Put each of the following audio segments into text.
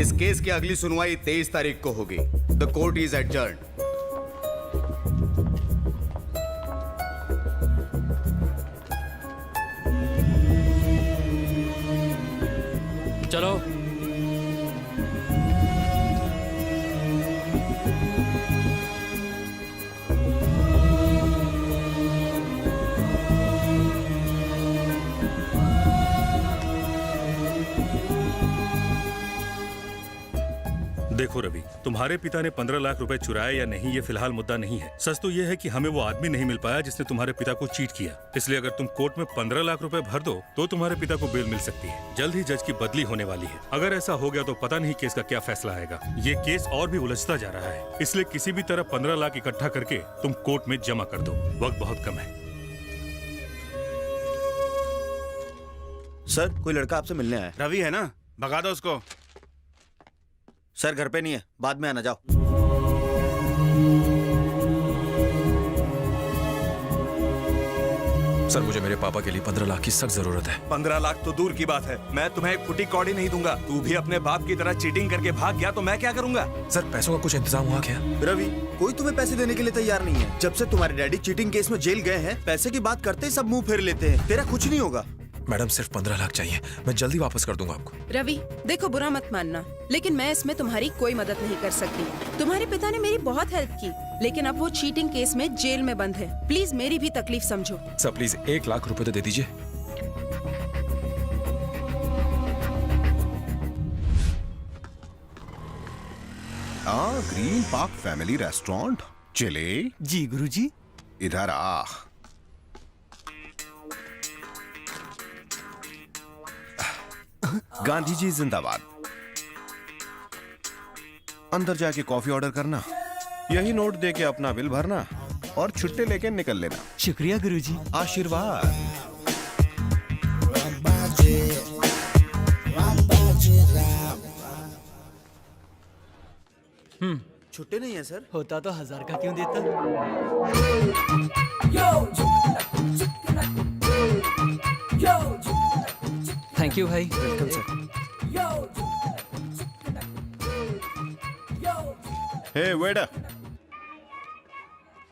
इस केस की अगली सुनवाई 23 तारीख को होगी। The court is adjourned. चलो। देखो रवि, तुम्हारे पिता ने 15 लाख रुपए चुराए या नहीं ये फिलहाल मुद्दा नहीं है। सच तो ये है कि हमें वो आदमी नहीं मिल पाया जिसने तुम्हारे पिता को चीट किया। इसलिए अगर तुम कोर्ट में 15 लाख रुपए भर दो तो तुम्हारे पिता को बेल मिल सकती है। जल्द ही जज की बदली होने वाली है। अगर ऐसा हो गया तो पता नहीं केस का क्या फैसला आएगा। ये केस और भी उलझता जा रहा है, इसलिए किसी भी तरह 15 लाख इकट्ठा करके तुम कोर्ट में जमा कर दो। वक्त बहुत कम है। सर, कोई लड़का आपसे मिलने आया है। रवि है ना, भगा दो उसको। सर घर पे नहीं है, बाद में आना, जाओ। सर मुझे मेरे पापा के लिए 15 लाख की सख्त जरूरत है। 15 लाख तो दूर की बात है, मैं तुम्हें एक फुटी कौड़ी नहीं दूंगा। तू भी अपने बाप की तरह चीटिंग करके भाग गया तो मैं क्या करूंगा? सर पैसों का कुछ इंतजाम हुआ क्या? रवि, कोई तुम्हें पैसे देने के लिए तैयार नहीं है। जब से तुम्हारे डैडी चीटिंग केस में जेल गए हैं, पैसे की बात करते ही सब मुंह फेर लेते हैं। तेरा कुछ नहीं होगा। मैडम सिर्फ 15 लाख चाहिए, मैं जल्दी वापस कर दूंगा आपको। रवि देखो, बुरा मत मानना, लेकिन मैं इसमें तुम्हारी कोई मदद नहीं कर सकती। तुम्हारे पिता ने मेरी बहुत हेल्प की, लेकिन अब वो चीटिंग केस में जेल में बंद है। प्लीज मेरी भी तकलीफ समझो। सर प्लीज 1 लाख रुपए तो दे दीजिए। Green park family restaurant. चले जी गुरुजी। इधर आ। गांधी जी जिंदाबाद। अंदर जाके कॉफी ऑर्डर करना, यही नोट दे के अपना बिल भरना और छुट्टे लेके निकल लेना। शुक्रिया गुरुजी। आशीर्वाद। छुट्टे नहीं है सर। होता तो 1000 का क्यों देता? थैंक यू भाई। Welcome sir. हे वेटर,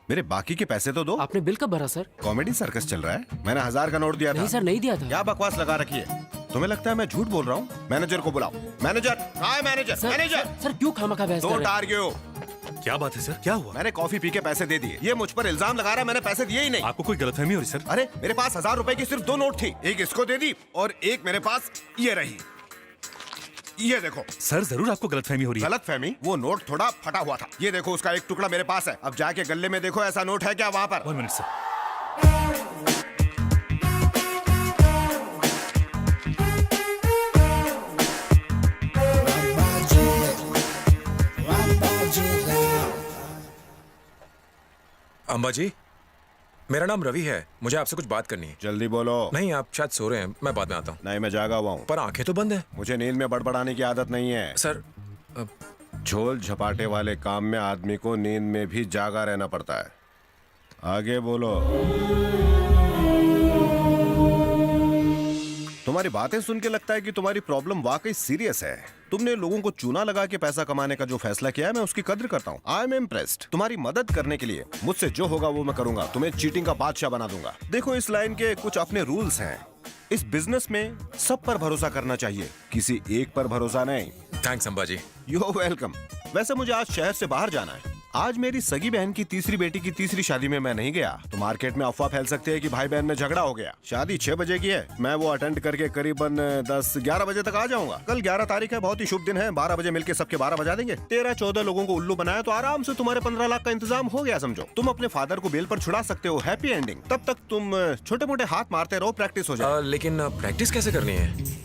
मेरे बाकी के पैसे तो दो। आपने बिल कब भरा सर? कॉमेडी सर्कस चल रहा है, मैंने 1000 का नोट दिया था। नहीं सर, नहीं दिया था। क्या बकवास लगा रखी है? तुम्हें लगता है मैं झूठ बोल रहा हूँ? मैनेजर को बुलाओ। मैनेजर, हाय मैनेजर। सर, मैनेजर सर क्यों खामखा बहस कर डोंट रहे हैं? आर्ग्यू। क्या बात है सर, क्या हुआ? मैंने कॉफी पी के पैसे दे दिए, ये मुझ पर इल्जाम लगा रहा है मैंने पैसे दिए ही नहीं। आपको कोई गलतफहमी हो रही सर? अरे मेरे पास 1000 रुपए की सिर्फ 2 नोट थी, एक इसको दे दी और एक मेरे पास ये रही। ये देखो। सर जरूर आपको गलतफहमी हो रही है। गलतफहमी? वो नोट थोड़ा फटा हुआ था। ये देखो, उसका एक टुकड़ा मेरे पास है। अब जाके गले में देखो, ऐसा नोट है क्या वहाँ पर? 1 मिनट सर। अम्बा जी, मेरा नाम रवि है, मुझे आपसे कुछ बात करनी है। जल्दी बोलो। नहीं आप शायद सो रहे हैं, मैं बाद में आता हूँ। नहीं, मैं जागा हुआ हूँ। पर आंखें तो बंद है। मुझे नींद में बड़बड़ाने की आदत नहीं है सर। झोल झपाटे वाले काम में आदमी को नींद में भी जागा रहना पड़ता है। आगे बोलो। तुम्हारी बातें सुन के लगता है कि तुम्हारी प्रॉब्लम वाकई सीरियस है। तुमने लोगों को चूना लगा के पैसा कमाने का जो फैसला किया है, मैं उसकी कद्र करता हूँ। I am impressed. तुम्हारी मदद करने के लिए मुझसे जो होगा वो मैं करूंगा। तुम्हें चीटिंग का बादशाह बना दूंगा। देखो, इस लाइन के कुछ अपने रूल्स हैं। इस बिजनेस में सब पर भरोसा करना चाहिए, किसी एक पर भरोसा नहीं। Thanks Amba ji. You welcome. वैसे मुझे आज शहर से बाहर जाना है। आज मेरी सगी बहन की तीसरी बेटी की तीसरी शादी में मैं नहीं गया तो मार्केट में अफवाह फैल सकती है कि भाई बहन में झगड़ा हो गया। शादी 6 बजे की है, मैं वो अटेंड करके करीबन 10-11 बजे तक आ जाऊंगा। कल 11 तारीख है, बहुत ही शुभ दिन है। 12 बजे मिलके सबके 12 बजा देंगे। 13-14 लोगों को उल्लू बनाया तो आराम से तुम्हारे 15 लाख का इंतजाम हो गया समझो। तुम अपने फादर को बेल पर छुड़ा सकते हो। Happy ending. तब तक तुम छोटे मोटे हाथ मारते रहो, प्रैक्टिस हो जाए। लेकिन प्रैक्टिस कैसे करनी है?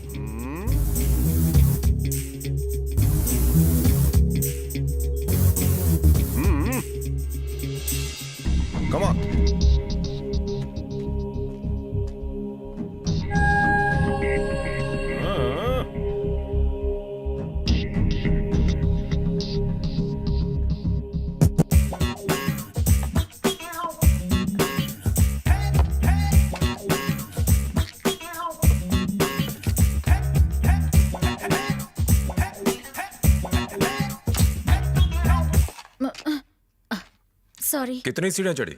Come on. सॉरी। कितनी सीढ़ियाँ चढ़ी?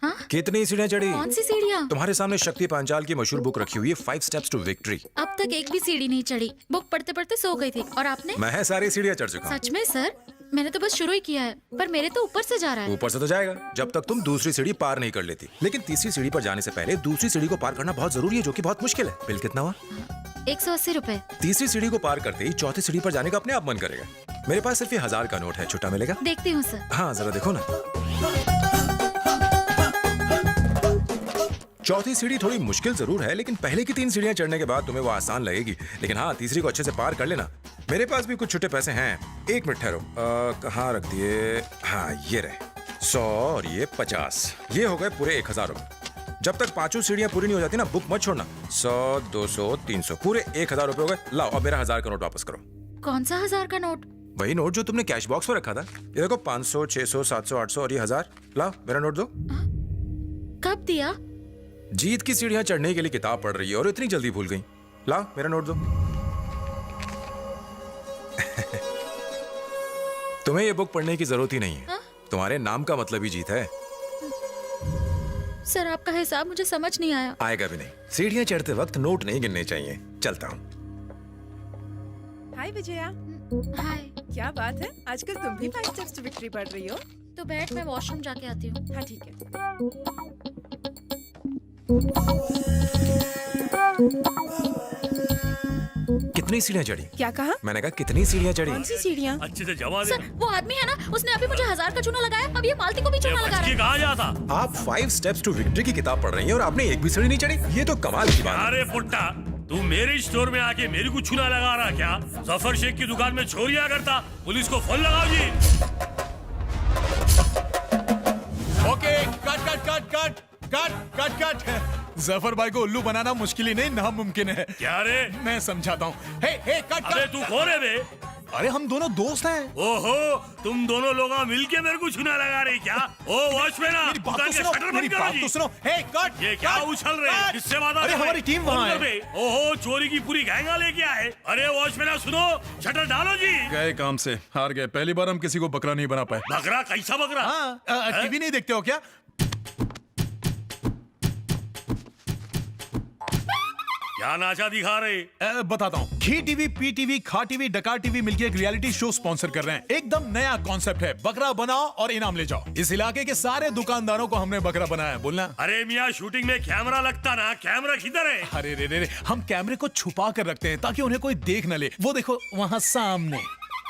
हाँ? कितनी सीढ़ियाँ चढ़ी? कौन सी सीढ़ियाँ? तुम्हारे सामने शक्ति पांचाल की मशहूर बुक रखी हुई है 5 स्टेप्स टू विक्ट्री। अब तक एक भी सीढ़ी नहीं चढ़ी। बुक पढ़ते पढ़ते सो गई थी। और आपने? मैं सारी सीढ़ियाँ चढ़ चुका हूँ। सच में सर? मैंने तो बस शुरू ही किया है, पर मेरे तो ऊपर से जा रहा है। ऊपर से तो जाएगा जब तक तुम दूसरी सीढ़ी पार नहीं कर लेती। लेकिन तीसरी सीढ़ी पर जाने से पहले दूसरी सीढ़ी को पार करना बहुत जरूरी है, जो कि बहुत मुश्किल है। बिल कितना हुआ? 180 रुपए। तीसरी सीढ़ी को पार करते ही चौथी सीढ़ी पर जाने का अपने आप मन करेगा। मेरे पास सिर्फ ये 1000 का नोट है, छुट्टा मिलेगा? देखती हूँ सर। हाँ जरा देखो ना। चौथी सीढ़ी थोड़ी मुश्किल जरूर है, लेकिन पहले की 3 सीढ़ियां चढ़ने के बाद तुम्हें वो आसान लगेगी। लेकिन हाँ, तीसरी को अच्छे से पार कर लेना। मेरे पास भी कुछ छुट्टे पैसे हैं। 1 मिनट ठहरो, कहाँ रख दिए? हाँ ये रहे 100 और ये 50। ये हो गए पूरे 1000 रुपए। जब तक 5 सीढ़ियां पूरी नहीं हो जाती ना, बुक मत छोड़ना। 100, 200, 300 पूरे 1000 रुपए हो गए। लाओ अब मेरा 1000 का नोट वापस करो। कौन सा 1000 का नोट? वही नोट जो तुमने कैश बॉक्स में रखा था। ये देखो 500, 600, 700, 800 और ये 1000। लाओ मेरा नोट दो। कब दिया? जीत की सीढ़ियां चढ़ने के लिए किताब पढ़ रही है और इतनी जल्दी भूल गई। लाओ मेरा नोट दो। तुम्हें ये बुक पढ़ने की जरूरत ही नहीं है। तुम्हारे नाम का मतलब ही जीत है। सर आपका हिसाब मुझे समझ नहीं आया। आएगा भी नहीं। सीढ़ियां चढ़ते वक्त नोट नहीं गिनने चाहिए। चलता हूँ। हाय विजया। हाय। क्या बात है, आजकल तुम भी 5 स्टेप्स टू विक्ट्री पढ़ रही हो? तो बैठ, मैं वॉशरूम जाके आती हूँ। हाँ ठीक है। कितनी सीढ़ियां चढ़ी? क्या कहा? मैंने कहा कितनी सीढ़ियां चढ़ी? कौन सी सीढ़ियाँ? अच्छे से जवाब सर वो आदमी है ना, उसने अभी मुझे 1000 का चूना लगाया, अब ये मालती को भी चूना लगा रहा है। कहा जाता? आप 5 स्टेप्स टू विक्ट्री की किताब पढ़ रही हैं और आपने एक भी सीढ़ी नहीं चढ़ी। ये तो कमाल की बात है। अरे पुट्टा, तू मेरे स्टोर में आके मेरे को चूना लगा रहा क्या? जफर शेख की दुकान में चोरियां करता। पुलिस को फोन लगाओ जी। Okay, cut cut cut cut cut cut cut. Zafar भाई को उल्लू बनाना मुश्किल ही नहीं, नामुमकिन है। क्या रे? मैं समझाता हूँ। हे हे कट अबे कट। तू कौन है बे? अरे हम दोनों दोस्त हैं। ओहो, तुम दोनों लोग मिलके मेरे को चूना लगा रही क्या? ओ वॉचमैन, मेरी बात दुकान तो के सुनो, शटर मेरी बंद करो बात जी। तो सुनो। हे कट। ये क्या कट, उछल रहे? कट। किससे वादा अरे कर रहे? हमारी टीम फोन वहाँ कर है। बे। ओहो, चोरी की पूरी गैंगा लेके आए। अरे वॉचमैन सुनो, शटर डालो जी। गए काम से, हार गए। पहली बार हम किसी को बकरा नहीं बना पाए। बकरा? कैसा बकरा? हाँ, टीवी नहीं देखते हो क्या? क्या नाचा दिखा रहे? बताता हूँ। घी टीवी, पी टीवी, खा टीवी, डकार टीवी मिलकर एक रियलिटी शो स्पॉन्सर कर रहे हैं। एकदम नया कॉन्सेप्ट है, बकरा बनाओ और इनाम ले जाओ। इस इलाके के सारे दुकानदारों को हमने बकरा बनाया। बोलना। अरे मियाँ, शूटिंग में कैमरा लगता ना, कैमरा किधर है? अरे रे रे रे, हम कैमरे को छुपा कर रखते हैं ताकि उन्हें कोई देख न ले। वो देखो वहाँ सामने।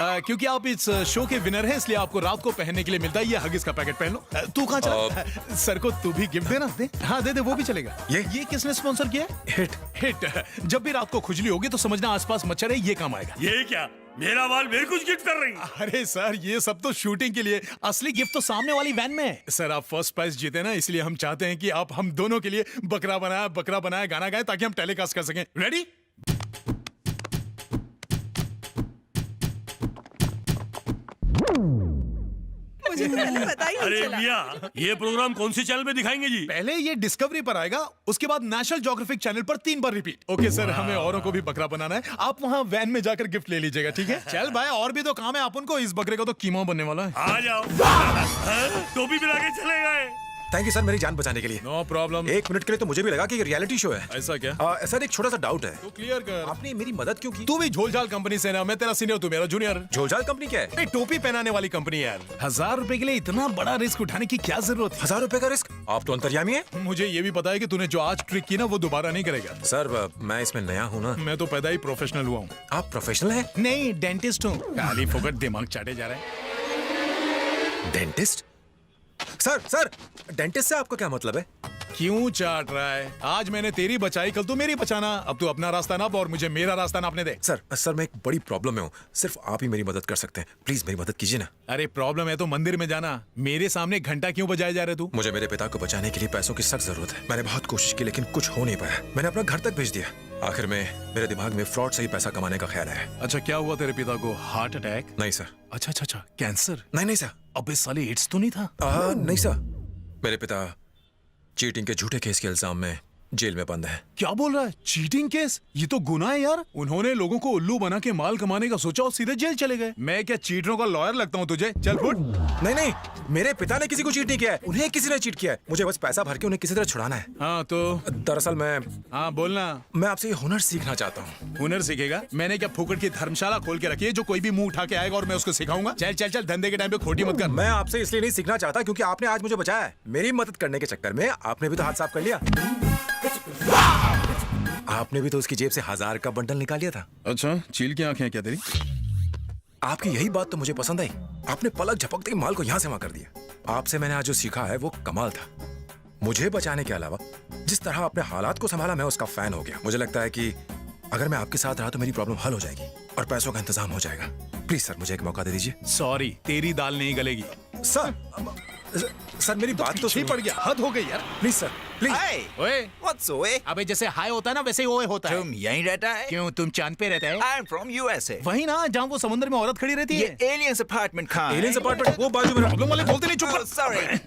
क्योंकि आप इस शो के विनर हैं, इसलिए आपको रात को पहनने के लिए मिलता है ये हगिस का पैकेट। पहन लो। तू कहाँ चला? सर को तू भी गिफ्ट देना। दे। हाँ दे दे, वो भी चलेगा। ये किसने स्पॉन्सर किया? Hit hit. जब भी रात को खुजली होगी तो समझना आसपास मच्छर है, ये काम आएगा। ये क्या? मेरा बाल मेरे कुछ गिफ्ट कर रही? अरे सर, ये सब तो शूटिंग के लिए, असली गिफ्ट तो सामने वाली वैन में है। सर आप फर्स्ट प्राइज जीते ना, इसलिए हम चाहते हैं कि आप हम दोनों के लिए बकरा बनाया गाना गाए ताकि हम टेलीकास्ट कर सकें। रेडी? मुझे तो पहले पता ही नहीं अरे चला। मियाँ, ये प्रोग्राम कौन से चैनल पे दिखाएंगे जी? पहले ये डिस्कवरी पर आएगा, उसके बाद नेशनल ज्योग्राफिक चैनल पर 3 बार रिपीट। ओके सर, हमें औरों को भी बकरा बनाना है। आप वहाँ वैन में जाकर गिफ्ट ले लीजिएगा, ठीक है? चल भाई, और भी तो काम है अपन को। इस बकरे का तो कीमा बनने वाला है। आ जाओ। टोपी पिला के चले गए। थैंक यू सर, मेरी जान बचाने के लिए। No problem. 1 मिनट के लिए तो मुझे भी लगा कि ये रियलिटी शो है। ऐसा क्या? सर एक छोटा सा डाउट है। तो क्लियर कर। आपने मेरी मदद क्यों की? तू भी झोलझाल कंपनी से ना, मैं तेरा सीनियर, तू मेरा जूनियर। झोलझाल कंपनी क्या है? नहीं, टोपी पहनाने वाली कंपनी है यार। 1000 रुपए के लिए इतना बड़ा रिस्क उठाने की क्या जरूरत है? 1000 रुपए का रिस्क? आप तो अंतर्यामी है। मुझे ये भी पता है कि तूने जो आज ट्रिक की ना, वो दोबारा नहीं करेगा। सर मैं इसमें नया हूँ ना। मैं तो पैदा ही प्रोफेशनल हुआ हूँ। आप प्रोफेशनल हैं? नहीं, डेंटिस्ट हूँ। खाली फोकट दिमाग चाटे जा रहा है। डेंटिस्ट? सर डेंटिस्ट से आपका क्या मतलब है? क्यों चाट रहा है? आज मैंने तेरी बचाई, कल तू मेरी बचाना। अब तू अपना रास्ता नाप और मुझे मेरा रास्ता नापने दे। सर मैं एक बड़ी प्रॉब्लम में हूँ। सिर्फ आप ही मेरी मदद कर सकते हैं। प्लीज मेरी मदद कीजिए ना। अरे प्रॉब्लम है तो मंदिर में जाना। मेरे सामने घंटा क्यों बजाए जा रहे तू? मुझे मेरे पिता को बचाने के लिए पैसों की सख्त जरूरत है। मैंने बहुत कोशिश की लेकिन कुछ हो नहीं पाया। मैंने अपना घर तक भेज दिया। आखिर में मेरे दिमाग में फ्रॉड से ही पैसा कमाने का ख्याल है। अच्छा, क्या हुआ तेरे पिता को? Heart attack? नहीं सर। अच्छा, कैंसर? नहीं सर। अबे साले, एड्स तो नहीं था? नहीं सर। मेरे पिता चीटिंग के झूठे केस के इल्जाम में जेल में बंद है। क्या बोल रहा है? Cheating case? ये तो गुनाह है यार। उन्होंने लोगों को उल्लू बना के माल कमाने का सोचा और सीधे जेल चले गए। मैं क्या चीटरों का लॉयर लगता हूँ तुझे? चल फुट। नहीं नहीं, मेरे पिता ने किसी को चीट नहीं किया है, उन्हें किसी ने चीट किया है। मुझे बस पैसा भर के उन्हें किसी तरह छुड़ाना है। हाँ तो दरअसल हाँ बोलना। मैं आपसे ये हुनर सीखना चाहता हूँ। हुनर सीखेगा? मैंने क्या फुकट की धर्मशाला खोल के रखी है जो कोई भी मुंह उठा के आएगा और मैं उसको सिखाऊंगा? चल चल चल, धंधे के टाइम पे खोटी मत कर। मैं आपसे इसलिए नहीं सीखना चाहता क्योंकि आपने आज मुझे बचाया है। मेरी मदद करने के चक्कर में आपने भी तो हाथ साफ कर लिया। आपने भी तो उसकी जेब से 1000 का बंडल निकाल लिया था। अच्छा, चील की आंखें क्या तेरी? आपकी यही बात तो मुझे पसंद आई। आपने पलक झपकते ही माल को यहाँ से वहां कर दिया। आपसे मैंने आज जो सीखा है वो कमाल था। मुझे बचाने के अलावा जिस तरह आपने हालात को संभाला, मैं उसका फैन हो गया। मुझे लगता है कि अगर मैं आपके साथ रहा तो मेरी प्रॉब्लम हल हो जाएगी और पैसों का इंतजाम हो जाएगा। प्लीज सर, मुझे एक मौका दे दीजिए। सॉरी, तेरी दाल नहीं गलेगी। सर मेरी बात तो पीछे पड़ गया, हद हो गई यार। Please sir, please. ओए, What's ओए? अबे जैसे हाय होता है ना वैसे ही ओए होता है। तुम यहीं रहता है? क्यों, तुम चांद पे रहता है? I'm from USA. वही ना जहाँ वो समुद्र में औरत खड़ी रहती ये है। aliens apartment कहाँ है? एलियंस अपार्टमेंट वो बाजू में। प्रॉब्लम वाले बोलते नहीं, चुप Oh, कर। sorry.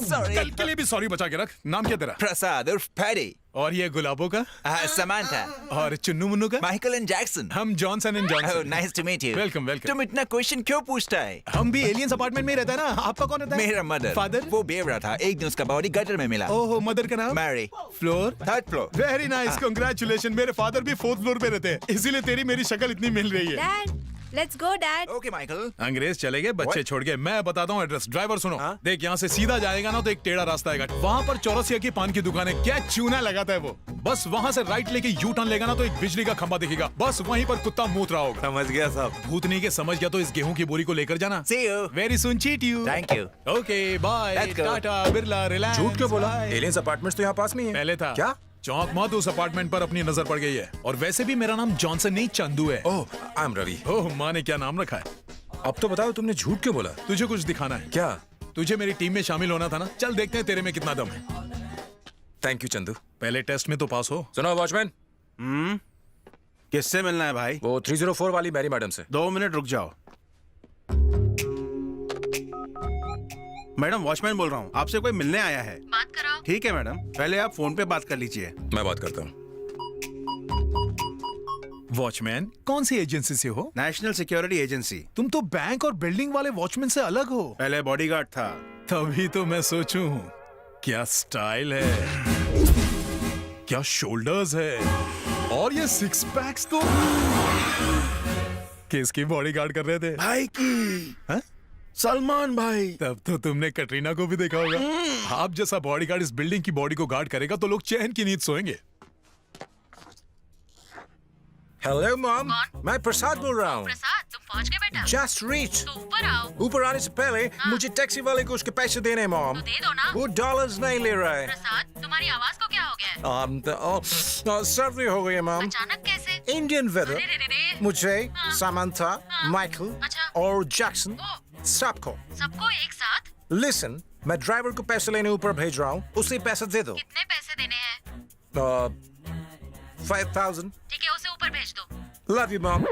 Sorry. कल के लिए भी सॉरी बचा के रख। नाम क्या तेरा? प्रसाद उर्फ पैडी। और ये गुलाबों का? Samantha. और चुन्नू मुन्नू का? Michael and Jackson. हम Johnson and Oh, Johnson. nice to meet you. Welcome welcome. तुम इतना क्वेश्चन क्यों पूछता है? हम भी एलियंस अपार्टमेंट में ही रहता है ना। आपका कौन रहता है? मेरा मदर। फादर? वो बेवड़ा था, एक दिन उसका बॉडी गटर में मिला। ओहो, मदर का नाम? Mary. Floor? Third floor. Very nice, congratulation. मेरे फादर भी 4th फ्लोर पे रहते हैं, इसीलिए तेरी मेरी शक्ल इतनी मिल रही है। Dad, let's go dad. Okay Michael. अंग्रेज चले गए, बच्चे छोड़ गए। मैं बताता हूँ एड्रेस। ड्राइवर सुनो, देख यहाँ से सीधा जाएगा ना तो एक टेढ़ा रास्ता आएगा। वहाँ पर चौरसिया की पान की दुकान है। क्या चूना लगाता है वो। बस वहाँ से राइट लेके यू टर्न लेगा ना तो एक बिजली का खंबा दिखेगा। बस वहीं पर कुत्ता मूत रहा होगा। समझ गया साहब। भूतनी के समझ गया तो इस गेहूं की बोरी को लेकर जाना। See you. Very soon cheat you. Thank you. Okay bye. Let's go. Tata, Birla, Reliance. झूठ क्यों बोला? Bye. एलियंस अपार्टमेंट्स तो यहाँ पास में ही है। पहले था। क्या? चौंक मत, उस अपार्टमेंट पर अपनी नजर पड़ गई है। और वैसे भी मेरा नाम जॉनसन नहीं चंदू है। ओह, आई एम रवि। ओह, माँ ने क्या नाम रखा है? अब तो बताओ, तुमने झूठ क्यों बोला? तुझे कुछ दिखाना है क्या? तुझे मेरी टीम में शामिल होना था ना। चल देखते हैं तेरे में कितना दम है। Thank you Chandu. पहले टेस्ट में तो पास हो। सुनो वॉचमैन, किससे मिलना है भाई? वो 304 वाली मैरी मैडम से। 2 मिनट रुक जाओ। मैडम, वॉचमैन बोल रहा हूँ, आपसे कोई मिलने आया है। बात कराओ। ठीक है मैडम, पहले आप फोन पे बात कर लीजिए। मैं बात करता हूँ। वॉचमैन, कौन सी एजेंसी से हो? National security agency. तुम तो बैंक और बिल्डिंग वाले वॉचमैन से अलग हो। पहले बॉडीगार्ड था। तभी तो मैं सोचूं, क्या स्टाइल है, क्या शोल्डर्स है, और ये 6 पैक्स तो किसकी बॉडीगार्ड कर रहे थे? भाई की। हाँ? सलमान भाई। तब तो तुमने कटरीना को भी देखा होगा। आप जैसा बॉडीगार्ड इस बिल्डिंग की बॉडी को गार्ड करेगा तो लोग चैन की नींद सोएंगे। हेलो मॉम, मैं प्रसाद बोल रहा हूँ। प्रसाद, तुम पहुंच गए बेटा? Just reach. तो ऊपर आओ। ऊपर आने से पहले मुझे टैक्सी वाले को उसके पैसे देने हैं मॉम। तो दे दो ना। वो डॉलर्स नहीं ले रहा है। प्रसाद, तुम्हारी आवाज को क्या हो गया है? सर्दी हो गई है मॉम। अचानक कैसे? इंडियन वेदर अरे रे रे रे। मुझे, सामंथा, माइकल अच्छा। और जैक्सन सबको एक साथ? लिसन, मैं ड्राइवर को पैसे लेने ऊपर भेज रहा हूँ, उसे पैसे दे दो। कितने पैसे देने हैं? 5000। ठीक है, उसे ऊपर भेज दो। Love you mom.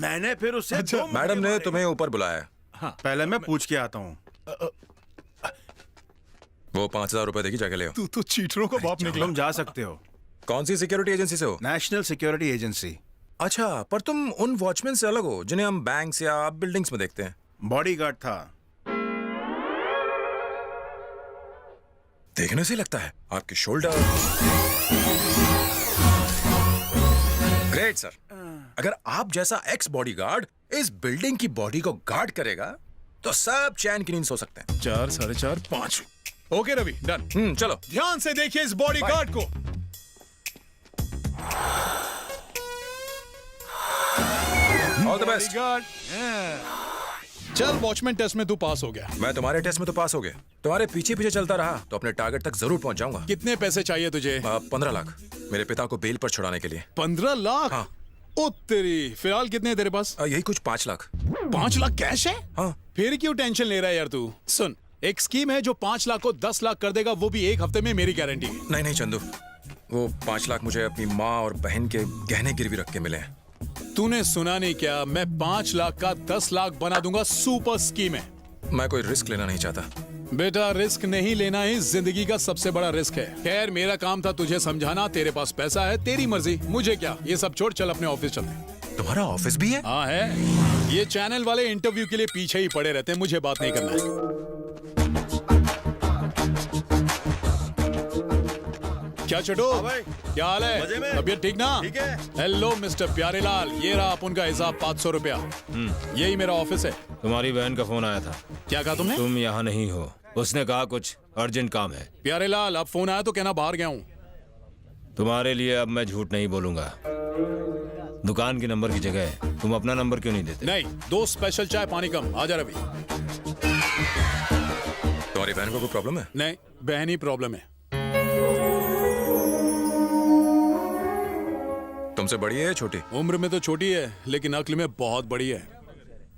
मैंने फिर उससे मैडम ने तुम्हें ऊपर बुलाया। पहले मैं पूछ के आता हूँ। वो 5000 रुपए देगी, जाके ले आओ। तू तो चीटरों का बाप निकला। तुम जा सकते हो। कौन सी सिक्योरिटी एजेंसी से हो? National security agency. अच्छा, पर तुम उन वॉचमैन से अलग हो जिन्हें हम बैंक्स या बिल्डिंग्स में देखते हैं। बॉडीगार्ड था। देखने से लगता है आपके शोल्डर। Great sir. अगर आप जैसा एक्स बॉडीगार्ड इस बिल्डिंग की बॉडी को गार्ड करेगा तो सब चैन की नींद सो सकते हैं। 4, 4.5, 5। Okay Ravi, done. चलो ध्यान से देखिए इस बॉडीगार्ड को। All the best. बॉडीगार्ड। चल, वॉचमैन टेस्ट में तू पास हो गया। मैं तुम्हारे टेस्ट में तो पास हो गया। तुम्हारे पीछे पीछे चलता रहा तो अपने टारगेट तक जरूर पहुंच जाऊंगा। कितने पैसे चाहिए तुझे? 15 लाख मेरे पिता को बेल पर छुड़ाने के लिए। 15 लाख? हाँ। ओ तेरी, फिलहाल कितने हैं तेरे पास? यही कुछ 5 लाख। 5 लाख कैश है? हाँ। फिर क्यों टेंशन ले रहा है यार तू? सुन, एक स्कीम है जो 5 लाख को 10 लाख कर देगा, वो भी 1 हफ्ते में, मेरी गारंटी। नहीं नहीं चंदू, वो 5 लाख मुझे अपनी माँ और बहन के गहने गिरवी रख के मिले हैं। तूने सुना नहीं क्या? मैं 5 लाख का 10 लाख बना दूंगा। सुपर स्कीम है। मैं कोई रिस्क लेना नहीं चाहता। बेटा रिस्क नहीं लेना ही जिंदगी का सबसे बड़ा रिस्क है। खैर मेरा काम था तुझे समझाना, तेरे पास पैसा है, तेरी मर्जी, मुझे क्या। ये सब छोड़, चल अपने ऑफिस चलते। तुम्हारा ऑफिस भी है? हाँ है। ये चैनल वाले इंटरव्यू के लिए पीछे ही पड़े रहते हैं, मुझे बात नहीं करना है। क्या चटो, क्या हाल है? तबीयत ठीक ना? ठीक है। हेलो मिस्टर प्यारेलाल, ये रहा आप उनका हिसाब 500 रुपया। यही मेरा ऑफिस है। तुम्हारी बहन का फोन आया था। क्या कहा तुमने? तुम यहाँ नहीं हो, उसने कहा कुछ अर्जेंट काम है। प्यारेलाल अब फोन आया तो कहना बाहर गया हूँ। तुम्हारे लिए अब मैं झूठ नहीं बोलूंगा। दुकान के नंबर की जगह तुम अपना नंबर क्यों नहीं देते? नहीं, 2 स्पेशल चाय पानी कम। आजा रवि। तुम्हारी बहन को कोई प्रॉब्लम है? नहीं, बहन ही प्रॉब्लम है। तुमसे बड़ी है या छोटी? उम्र में तो छोटी है लेकिन अक्ल में बहुत बड़ी है।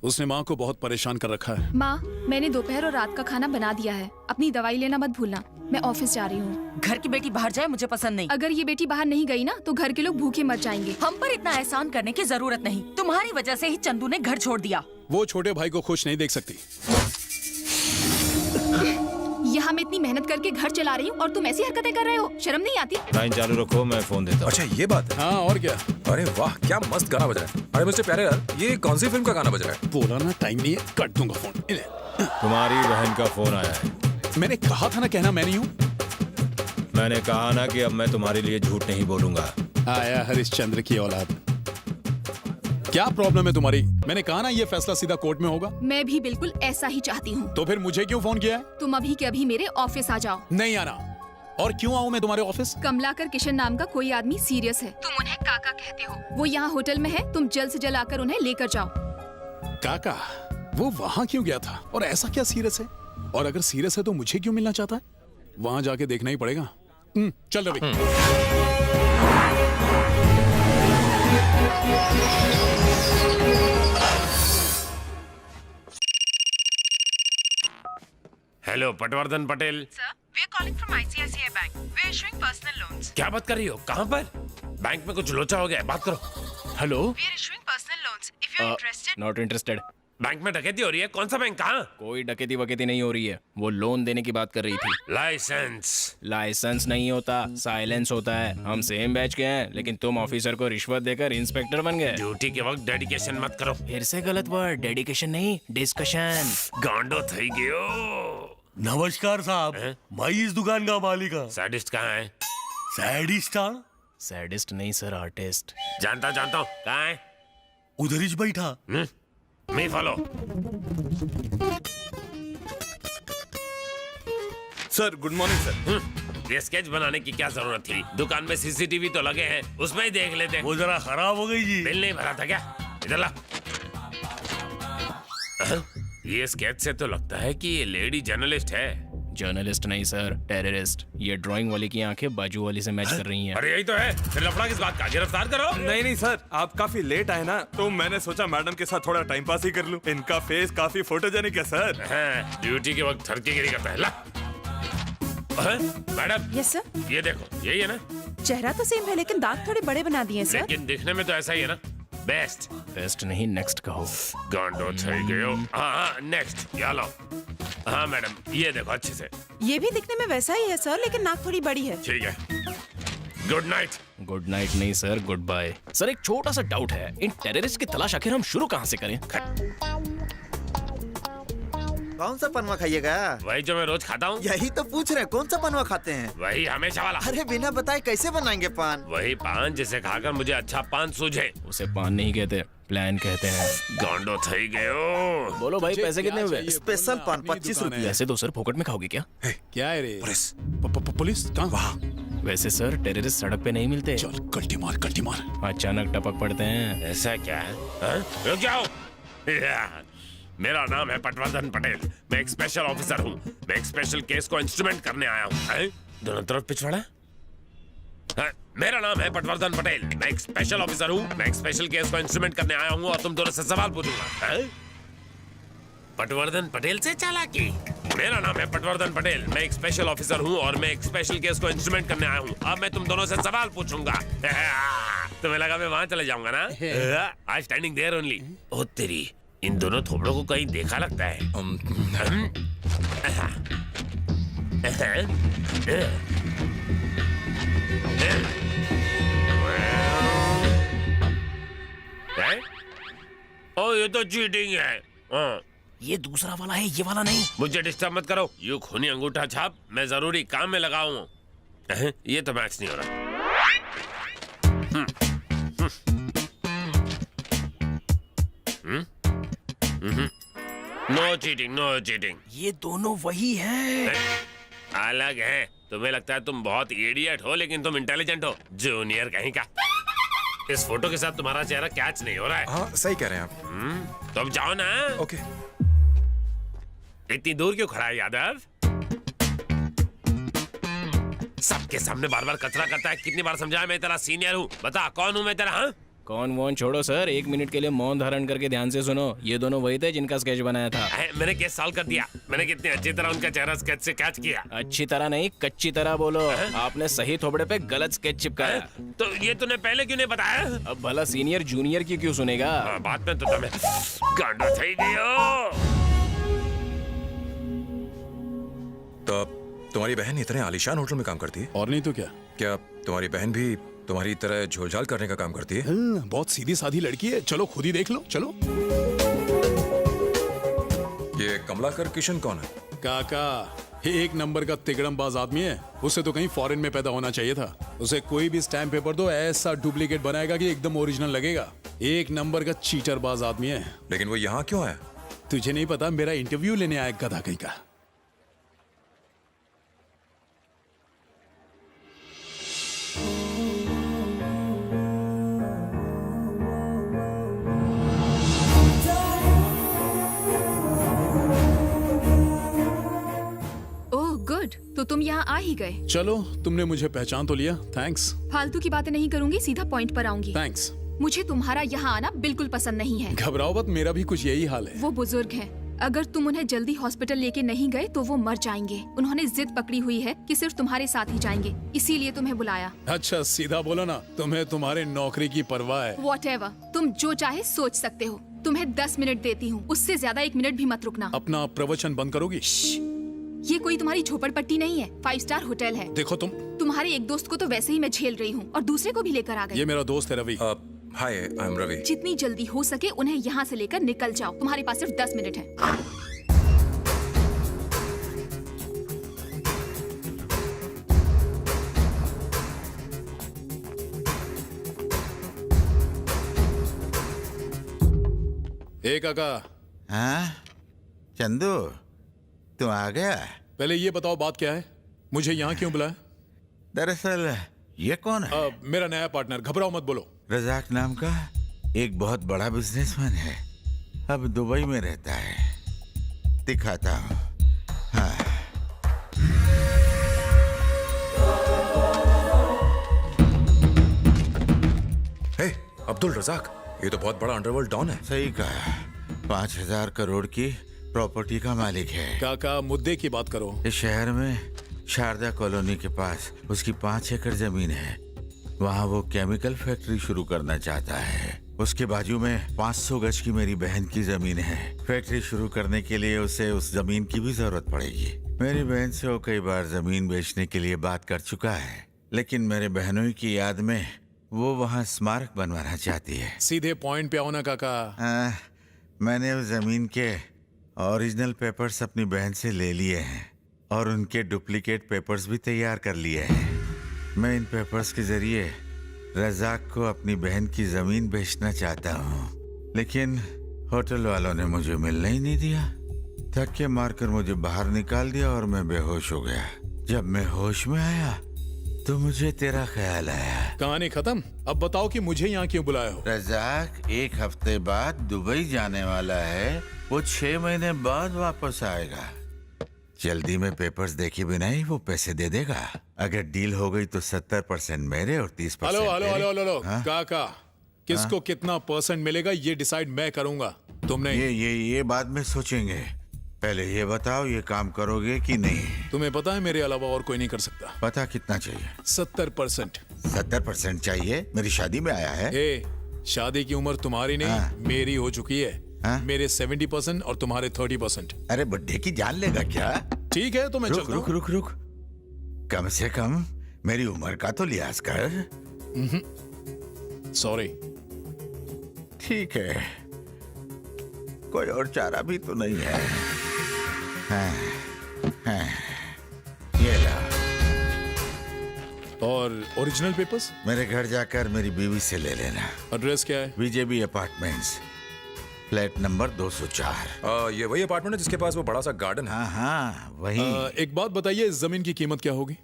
उसने माँ को बहुत परेशान कर रखा है। माँ, मैंने दोपहर और रात का खाना बना दिया है। अपनी दवाई लेना मत भूलना। मैं ऑफिस जा रही हूँ। घर की बेटी बाहर जाए मुझे पसंद नहीं। अगर ये बेटी बाहर नहीं गई ना तो घर के लोग भूखे मर जाएंगे। हम पर इतना एहसान करने की जरूरत नहीं। तुम्हारी वजह से ही चंदू ने घर छोड़ दिया। वो छोटे भाई को खुश नहीं देख सकती। यहाँ मैं इतनी मेहनत करके घर चला रही हूँ और तुम ऐसी हरकतें कर रहे हो, शर्म नहीं आती? लाइन चालू रखो, मैं फोन देता हूँ। अच्छा ये बात है। हाँ और क्या। अरे वाह, क्या मस्त गाना बज रहा है। अरे मिस्टर प्यारेलाल, ये कौन सी फिल्म का गाना बज रहा है? बोला ना टाइम नहीं है, कट दूंगा फोन। तुम्हारी बहन का फोन आया है। मैंने कहा था ना कहना मैं नहीं हूँ। मैंने कहा ना कि अब मैं तुम्हारे लिए झूठ नहीं बोलूंगा। आया हरिश्चंद्र की औलाद। क्या प्रॉब्लम है तुम्हारी? मैंने कहा ना ये फैसला सीधा कोर्ट में होगा। मैं भी बिल्कुल ऐसा ही चाहती हूँ। तो फिर मुझे क्यों फोन किया है? तुम अभी के अभी मेरे ऑफिस आ जाओ। नहीं आना। और क्यों आऊँ मैं तुम्हारे ऑफिस? कमलाकर किशन नाम का कोई आदमी सीरियस है। तुम उन्हें काका कहते हो। वो यहाँ होटल में है, तुम जल्द से जल्द आकर उन्हें लेकर जाओ। काका? वो वहाँ क्यों गया था और ऐसा क्या सीरियस है? और अगर सीरियस है तो मुझे क्यों मिलना चाहता है? वहाँ जाके देखना ही पड़ेगा। चल Ravi. Hello Patwardhan Patel. Sir, we are calling from ICICI Bank. We are issuing personal loans. क्या बात कर रही हो? कहाँ पर? बैंक में कुछ लोचा हो गया है, बात करो। Hello. We are issuing personal loans. If you are interested. Not interested. Bank में डकैती हो रही है? कौन सा बैंक? कहाँ? कोई डकैती वकैती नहीं हो रही है। वो लोन देने की बात कर रही थी। लाइसेंस। लाइसेंस नहीं होता, साइलेंस होता है। हम सेम बैच के हैं, लेकिन तुम ऑफिसर को रिश्वत देकर इंस्पेक्टर बन गए। ड्यूटी के वक्त डेडिकेशन मत करो। फिर से गलत वर्ड, डेडिकेशन नहीं, डिस्कशन। गांडो थई गयो। नमस्कार साहब, मैं इस दुकान का मालिक हूँ। सैडिस्ट कहाँ है? सैडिस्ट? सैडिस्ट नहीं सर, आर्टिस्ट। जानता हूँ। कहाँ है? उधर ही बैठा। Me follow. Sir good morning sir. ये स्केच बनाने की क्या जरूरत थी? दुकान में सीसीटीवी तो लगे हैं, उसमें ही देख लेते। वो जरा खराब हो गई जी। बिल नहीं भरा था क्या? इधर ला। ये स्केच से तो लगता है कि ये लेडी जर्नलिस्ट है। जर्नलिस्ट नहीं सर, टेररिस्ट। ये ड्राइंग वाली की आंखें बाजू वाली से मैच कर रही हैं। अरे यही तो है। फिर लफड़ा किस बात का? गिरफ्तार करो। नहीं सर, आप काफी लेट आए ना, तो मैंने सोचा मैडम के साथ थोड़ा टाइम पास ही कर लूं। इनका फेस काफी फोटोजेनिक है सर। ड्यूटी के वक्त थरकीगिरी करता है। ला। मैडम। Yes sir. ये देखो, यही है ना? चेहरा तो सेम है लेकिन दांत थोड़े बड़े बना दिए सर। लेकिन दिखने में तो ऐसा ही है ना? बेस्ट। बेस्ट नहीं, नेक्स्ट कहो। गांडो थई गयो। हाँ नेक्स्ट। ये लो। हाँ मैडम, ये देखो अच्छे से। ये भी दिखने में वैसा ही है सर, लेकिन नाक थोड़ी बड़ी है। ठीक है। Good night. गुड नाइट नहीं सर, गुड बाय। सर एक छोटा सा डाउट है, इन टेररिस्ट की तलाश आखिर हम शुरू कहाँ से करें? कौन सा पनवा खाइएगा? वही जो मैं रोज खाता हूँ। यही तो पूछ रहे, कौन सा पनवा खाते हैं? वही हमेशा वाला। अरे बिना बताए कैसे बनाएंगे पान? वही पान जिसे खाकर मुझे अच्छा पान सूझे। उसे पान नहीं कहते, प्लान कहते हैं। गांडो थई गयो। बोलो भाई, पैसे कितने हुए? स्पेशल पान 25 रुपये। वैसे तो सर फोकट में खाओगे क्या? क्या है रे? पुलिस। पुलिस कहाँ? वहाँ। वैसे सर टेररिस्ट सड़क पे नहीं मिलते। चल कल्टी मार, कल्टी मार। अचानक टपक पड़ते हैं। ऐसा क्या है? रुक जाओ। मेरा नाम है पटवर्धन पटेल। मैं एक स्पेशल ऑफिसर हूँ। मैं एक स्पेशल केस को इंस्ट्रूमेंट करने आया हूँ। दोनों तरफ पिछवाड़ा। मेरा नाम है पटवर्धन पटेल। मैं एक स्पेशल ऑफिसर हूँ। मैं एक स्पेशल केस को इंस्ट्रूमेंट करने आया हूँ और तुम दोनों से सवाल पूछूंगा। पटवर्धन पटेल से चालाकी। मेरा नाम है पटवर्धन पटेल। मैं एक स्पेशल ऑफिसर हूँ और मैं एक स्पेशल केस को इंस्ट्रूमेंट करने आया हूँ। अब मैं तुम दोनों से सवाल पूछूंगा। तुम्हें लगा मैं वहाँ चले जाऊंगा ना? आज स्टैंडिंग देयर ओनली। ओ तेरी, इन दोनों थोबड़ों को कहीं देखा लगता है। ओ ये तो चीटिंग है। हाँ। ये दूसरा वाला है, ये वाला नहीं। मुझे डिस्टर्ब मत करो। यू खूनी अंगूठा छाप मैं जरूरी काम में लगा हूँ। ये तो मैच नहीं हो रहा। No cheating, no cheating. ये दोनों वही हैं। अलग है। तुम्हें लगता है तुम बहुत इडियट हो, लेकिन तुम इंटेलिजेंट हो। जूनियर कहीं का। इस फोटो के साथ तुम्हारा चेहरा कैच नहीं हो रहा है। हाँ सही कह रहे हैं आप। तो अब जाओ ना। ओके। इतनी दूर क्यों खड़ा है यादव? सबके सामने बार बार कचरा करता है। कितनी बार समझाया मैं तेरा सीनियर हूँ। बता कौन हूँ मैं तेरा? हाँ कौन वॉन छोड़ो सर, 1 मिनट के लिए मौन धारण करके ध्यान से सुनो। ये दोनों वही थे जिनका स्केच बनाया था। मैंने केस सॉल्व कर दिया। मैंने कितनी अच्छी तरह उनका चेहरा स्केच से कैच किया। अच्छी तरह नहीं, कच्ची तरह बोलो। आपने सही थोबड़े पे गलत स्केच चिपकाया। तो ये तूने पहले क्यों नहीं बताया? अब भला सीनियर जूनियर की क्यों सुनेगा? बात में तो तुम्हें गांडा थई गयो। तो तुम्हारी बहन इतने आलीशान होटल में काम करती है? और नहीं तो क्या। क्या तुम्हारी बहन भी तुम्हारी तरह झोलझाल करने का काम करती है? बहुत सीधी साधी लड़की है। चलो खुद ही देख लो। चलो। ये कमलाकर किशन कौन है? काका, एक नंबर का तिगड़मबाज आदमी है। उसे तो कहीं फॉरेन में पैदा होना चाहिए था। उसे कोई भी स्टैम्प पेपर दो, ऐसा डुप्लीकेट बनाएगा कि एकदम ओरिजिनल लगेगा। एक नंबर का चीटरबाज आदमी है। लेकिन वो यहाँ क्यों आया? तुझे नहीं पता? मेरा इंटरव्यू लेने आया गधा कहीं का। तो तुम यहाँ आ ही गए। चलो, तुमने मुझे पहचान तो लिया। थैंक्स। फालतू की बातें नहीं करूंगी, सीधा पॉइंट पर आऊंगी। थैंक्स। मुझे तुम्हारा यहाँ आना बिल्कुल पसंद नहीं है। घबराओ मत, मेरा भी कुछ यही हाल है। वो बुजुर्ग हैं। अगर तुम उन्हें जल्दी हॉस्पिटल लेके नहीं गए तो वो मर जाएंगे। उन्होंने जिद पकड़ी हुई है कि सिर्फ तुम्हारे साथ ही जाएंगे, इसीलिए तुम्हें बुलाया। अच्छा सीधा बोलो ना, तुम्हें तुम्हारे नौकरी की परवाह है। Whatever, तुम जो चाहे सोच सकते हो। तुम्हें 10 मिनट देती हूँ, उससे ज्यादा 1 मिनट भी मत रुकना। अपना प्रवचन बंद करोगी? ये कोई तुम्हारी झोपड़पट्टी नहीं है, 5 स्टार होटल है। देखो तुम्हारे एक दोस्त को तो वैसे ही मैं झेल रही हूँ और दूसरे को भी लेकर आ गई। ये मेरा दोस्त है रवि। हाय, आई एम रवि। जितनी जल्दी हो सके उन्हें यहाँ से लेकर निकल जाओ। तुम्हारे पास सिर्फ 10 मिनट है। काका। हाँ चंदू, तू आ गया? पहले ये बताओ बात क्या है? मुझे यहाँ क्यों बुलाया? दरअसल ये कौन है? मेरा नया पार्टनर। घबराओ मत, बोलो। रजाक नाम का एक बहुत बड़ा बिजनेसमैन है, अब दुबई में रहता है। दिखाता हूँ। हाँ। हे, अब्दुल रजाक, ये तो बहुत बड़ा अंडरवर्ल्ड डॉन है। सही कहा, 5000 करोड़ की प्रॉपर्टी का मालिक है। काका, मुद्दे की बात करो। इस शहर में शारदा कॉलोनी के पास उसकी 5 एकड़ जमीन है। वहाँ वो केमिकल फैक्ट्री शुरू करना चाहता है। उसके बाजू में 500 गज की मेरी बहन की जमीन है। फैक्ट्री शुरू करने के लिए उसे उस जमीन की भी जरूरत पड़ेगी। मेरी बहन से वो कई बार जमीन बेचने के लिए बात कर चुका है, लेकिन मेरे बहनों की याद में वो वहाँ स्मारक बनवाना चाहती है। सीधे पॉइंट पे आओ ना काका। मैंने उस जमीन के ओरिजिनल पेपर्स अपनी बहन से ले लिए हैं और उनके डुप्लीकेट पेपर्स भी तैयार कर लिए हैं। मैं इन पेपर्स के जरिए रजाक को अपनी बहन की जमीन बेचना चाहता हूँ, लेकिन होटल वालों ने मुझे मिलने ही नहीं दिया। थक के मारकर मुझे बाहर निकाल दिया और मैं बेहोश हो गया। जब मैं होश में आया तो मुझे तेरा ख्याल आया। कहानी खत्म। अब बताओ कि मुझे यहाँ क्यों बुलाया हो? रजाक 1 हफ्ते बाद दुबई जाने वाला है। वो 6 महीने बाद वापस आएगा। जल्दी में पेपर्स देखे बिना ही वो पैसे दे देगा। अगर डील हो गई तो 70% मेरे और 30% हेलो काका, किसको कितना परसेंट मिलेगा ये डिसाइड मैं करूंगा, तुम नहीं। ये बाद में सोचेंगे। पहले ये बताओ, ये काम करोगे कि नहीं? तुम्हें पता है मेरे अलावा और कोई नहीं कर सकता। पता कितना चाहिए? 70%। 70% चाहिए? मेरी शादी में आया है। शादी की उम्र तुम्हारी नहीं मेरी हो चुकी है। मेरे 70% और तुम्हारे 30%। अरे बुड्ढे की जान लेगा क्या? ठीक है तो मैं रुक चलता रुक हूँ। रुक रुक, कम से कम मेरी उम्र का तो लिहाज कर। सॉरी। ठीक है, कोई और चारा भी तो नहीं है। हाँ, ये ला। और ओरिजिनल पेपर्स? मेरे घर जाकर मेरी बीवी से ले लेना। एड्रेस क्या है? BJB apartments, flat number 204। ये वही अपार्टमेंट है जिसके पास वो बड़ा सा गार्डन है? हाँ हाँ वही। एक बात बताइए, इस जमीन की कीमत क्या होगी?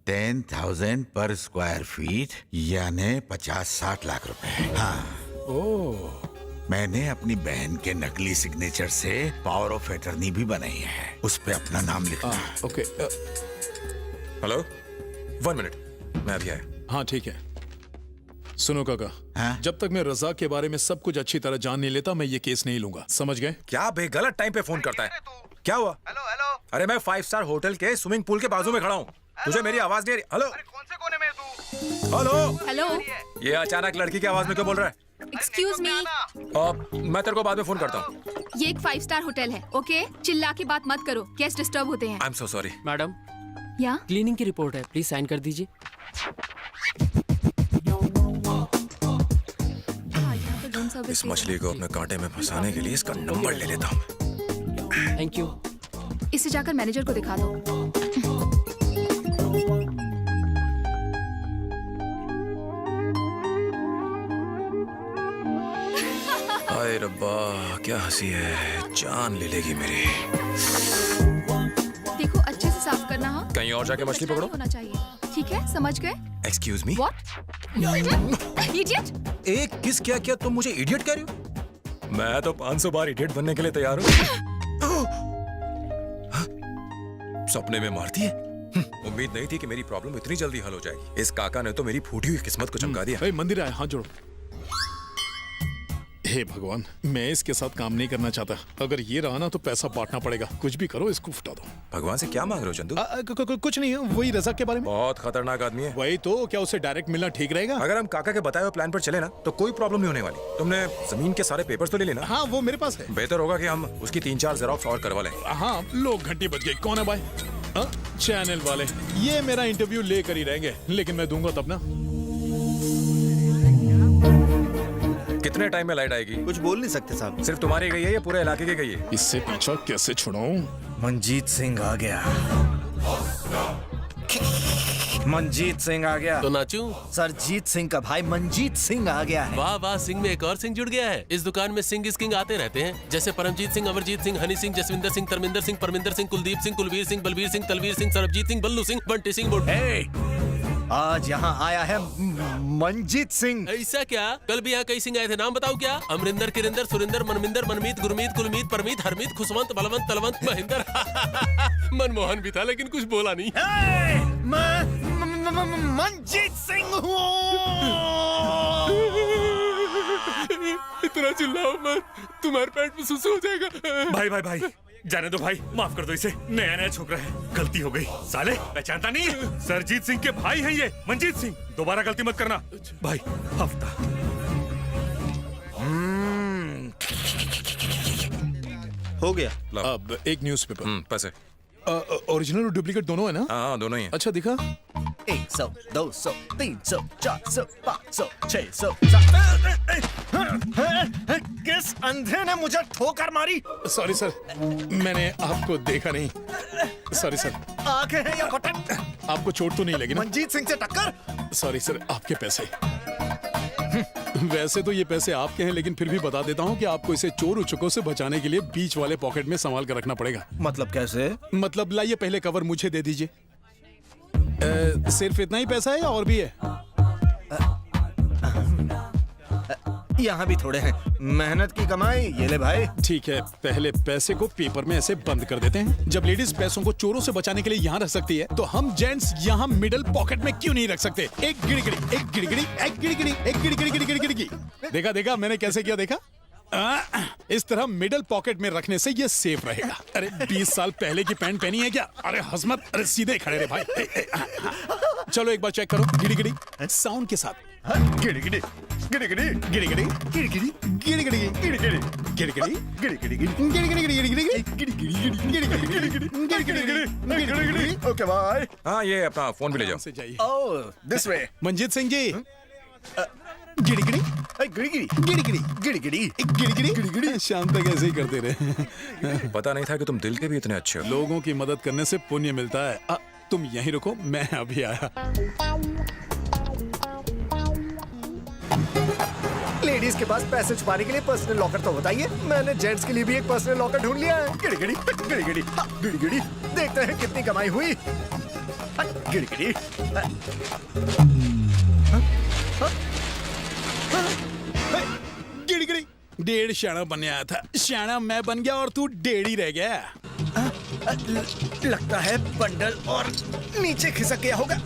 10,000 पर स्क्वायर फीट, यानी 50-60 लाख रुपए। हाँ। ओह। मैंने अपनी बहन के नकली सिग्नेचर से पावर ऑफ अटर्नी भी बनाई है, उस पे अपना नाम लिखना। ओके। हेलो, 1 मिनट, मैं अभी आया। हाँ ठीक है। सुनो काका, हाँ? जब तक मैं रजा के बारे में सब कुछ अच्छी तरह जान नहीं लेता, मैं ये केस नहीं लूंगा, समझ गए? क्या बे, गलत टाइम पे फोन करता है। क्या हुआ? Hello hello. अरे मैं 5 स्टार होटल के स्विमिंग पूल के बाजू में खड़ा हूँ। तुझे मेरी आवाज नहीं आ रही? हेलो। कौन से कोने में तू? Hello hello. ये अचानक लड़की की आवाज में क्यों बोल रहा है? Excuse me. मैं तेरे को बाद में फोन करता हूँ। ये एक 5 स्टार होटल है, ओके? चिल्ला के बात मत करो, गेस्ट डिस्टर्ब होते हैं। I am so sorry. Madam, या क्लीनिंग की रिपोर्ट है, प्लीज साइन कर दीजिए। इस मछली को अपने कांटे में फंसाने के लिए इसका नंबर ले लेता हूँ। Thank you. इसे जाकर मैनेजर को दिखा दो। हाय रब्बा, क्या हंसी है, जान ले लेगी मेरी। देखो अच्छे से साफ करना। हाँ, कहीं और जाके मछली पकड़ो। होना चाहिए, ठीक है? समझ गए? Excuse me. व्हाट? इडियट। एक किस क्या किया, तुम मुझे इडियट कह रही हो? मैं तो 500 बार इडियट बनने के लिए तैयार हूँ। सपने में मारती है। उम्मीद नहीं थी कि मेरी प्रॉब्लम इतनी जल्दी हल हो जाएगी। इस काका ने तो मेरी फूटी हुई किस्मत को चमका दिया। मंदिर आए, हाथ जोड़ो। हे भगवान, मैं इसके साथ काम नहीं करना चाहता। अगर ये रहा ना तो पैसा बांटना पड़ेगा। कुछ भी करो, इसको फुटा दो। भगवान से क्या मांग रहे हो चंदू? कुछ नहीं है, वही रजा के बारे में। बहुत खतरनाक आदमी है। वही तो, क्या उसे डायरेक्ट मिलना ठीक रहेगा? अगर हम काका के बताए हुए प्लान पर चले ना तो कोई प्रॉब्लम नहीं होने वाली। तुमने जमीन के सारे पेपर्स तो ले लेना? हाँ, वो मेरे पास है। बेहतर होगा कि हम उसकी 3-4 जेरॉक्स और करवा लें। हाँ, लोग घंटी बज गई। कौन है भाई? चैनल वाले। ये मेरा इंटरव्यू लेकर ही रहेंगे, लेकिन मैं दूंगा तब ना। कितने टाइम में लाइट आएगी? कुछ बोल नहीं सकते साहब। सिर्फ तुम्हारी गई है या पूरे इलाके की गई है? इससे पीछा कैसे छुड़ाऊं? मंजीत सिंह आ गया। मंजीत सिंह आ गया। तो नाचूं? सरजीत सिंह का भाई मंजीत सिंह आ गया है। वाह वाह, सिंह में एक और सिंह जुड़ गया है। इस दुकान में सिंह इस किंग आते रहते हैं, जैसे परमजीत सिंह, अमरजीत सिंह, हनी सिंह, जसविंदर सिंह, धर्मिंदर सिंह, परमिंदर सिंह, कुलदीप सिंह, कुलवीर सिंह, बलवीर सिंह, तलवीर सिंह, सरबजीत सिंह, बल्लू सिंह, बंटी सिंह, आज यहाँ आया है मंजीत सिंह। ऐसा क्या? कल भी यहाँ कई सिंह आए थे, नाम बताओ क्या? अमरिंदर, किरिंदर, सुरिंदर, मनमिंदर, मनमीत, गुरमीत, कुलमीत, परमीत, हरमीत, खुशवंत, बलवंत, तलवंत, महेंद्र। मनमोहन भी था लेकिन कुछ बोला नहीं। मंजीत सिंह हूँ। इतना चिल्लाओ मत, तुम्हारे पेट में सुसु हो जाएगा। भाई भाई भाई, जाने दो भाई, माफ कर दो इसे। नया नया छोकरा है, गलती हो गई। साले पहचानता नहीं है? सरजीत सिंह के भाई हैं ये, मंजीत सिंह। दोबारा गलती मत करना भाई। हफ्ता हो गया। अब एक न्यूज़पेपर। पैसे ओरिजिनल और डुप्लीकेट दोनों है ना? हाँ, दोनों ही हैं। अच्छा दिखा। 100, 200, 300, 400, 500, 600, किस अंधे ने मुझे ठोकर मारी? सॉरी सर, मैंने आपको देखा नहीं। Sorry sir. आंखें हैं या बटन? आपको चोट तो नहीं लगी ना? मंजीत सिंह से टक्कर? सॉरी सर, आपके पैसे। वैसे तो ये पैसे आपके हैं, लेकिन फिर भी बता देता हूँ कि आपको इसे चोर उचकों से बचाने के लिए बीच वाले पॉकेट में संभाल कर रखना पड़ेगा। मतलब कैसे? मतलब लाइए, पहले कवर मुझे दे दीजिए। सिर्फ इतना ही पैसा है या और भी है? यहाँ भी थोड़े हैं, मेहनत की कमाई। ये ले भाई। ठीक है, पहले पैसे को पेपर में ऐसे बंद कर देते हैं। जब लेडीज पैसों को चोरों से बचाने के लिए यहाँ रख सकती है, तो हम जेंट्स यहाँ मिडिल पॉकेट में क्यों नहीं रख सकते? एक गिड़गिड़ी, एक गिड़गिड़ी, एक गिड़गिड़ी, एक गिड़गिड़ी, गिड़गिड़ी, गिड़गिड़ी। देखा देखा मैंने कैसे किया? देखा? इस तरह मिडिल पॉकेट में रखने से ये सेफ रहेगा। अरे 20 साल पहले की पैंट पहनी है क्या? अरे हजमत, अरे सीधे खड़े रहे भाई। चलो एक बार चेक करो, गिड़गिड़ी साउंड के साथ। गिड़गिड़ी, गिड़गिड़ी, गिड़गिड़ी, गिड़गिड़ी, गिड़गिड़ी, गिड़गिड़ी, गिड़गिड़ी, गिड़गिड़ी, गिड़गिड़ी, गिड़गिड़ी, गिड़गिड़ी, ओके बाय। हाँ ये अपना फोन भी ले जाओ। से जाइए। ओह, दिस वे। मंजीत सिंह जी। गिड़ी गिड़ी गिड़ी गिड़ी गिड़ी गिड़ी गिड़ी गिड़ी गिड़ी गिड़ी गिड़ी शाम तक ऐसे ही करते रहे। पता नहीं था कि तुम दिल के भी इतने अच्छे हो। लोगों की मदद करने से पुण्य मिलता है। तुम यहीं रुको, मैं अभी आया। लेडीज के पास पैसे छुपाने के लिए पर्सनल लॉकर तो बताइए। मैंने जेंट्स के लिए भी एक पर्सनल लॉकर ढूंढ लिया है। गिड़ी गिड़ी गिड़ी गिड़ी गिड़ी गिड़ी, देखते हैं कितनी कमाई हुई। गिड़ी गिड़ी गिड़ी गिड़ी। डेढ़ शाना बनने आया था, शाना मैं बन गया और तू डेढ़ ही रह गया। लगता है बंडल और नीचे खिसक गया होगा।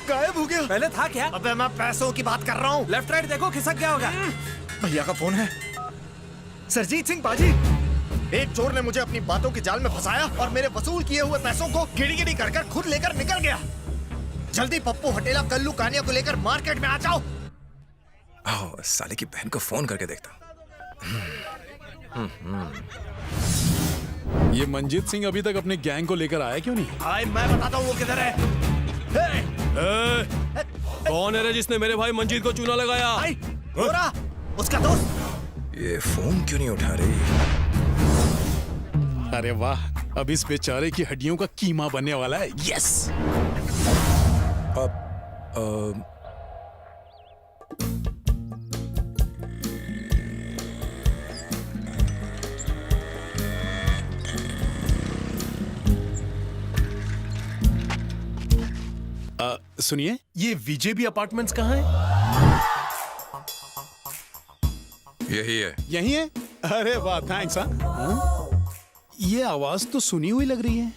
गायब हो गया। पहले था क्या? अबे मैं पैसों की बात कर रहा हूँ। लेफ्ट राइट देखो, खिसक गया होगा। भैया का फोन है। सरजीत सिंह बाजी, एक चोर ने मुझे अपनी बातों के जाल में फंसाया और मेरे वसूल किए हुए पैसों को गिड़ी गिड़ी कर खुद लेकर निकल गया। जल्दी पप्पू हटेला कल्लू कानिया को लेकर मार्केट में आ जाओ। साले की बहन को फोन करके देखता। ये मंजीत सिंह अभी तक अपने गैंग को लेकर आया क्यों नहीं? हाय, मैं बताता हूँ वो किधर है। कौन है रे जिसने मेरे भाई मंजीत को चूना लगाया? गोरा, उसका दोस्त। ये फोन क्यों नहीं उठा रही? अरे वाह, अब इस बेचारे की हड्डियों का कीमा बनने वाला है। यस। सुनिए, ये विजेबी अपार्टमेंट्स कहाँ है? यही है। यही है? अरे वाह, थैंक्स। हाँ, ये आवाज तो सुनी हुई लग रही है।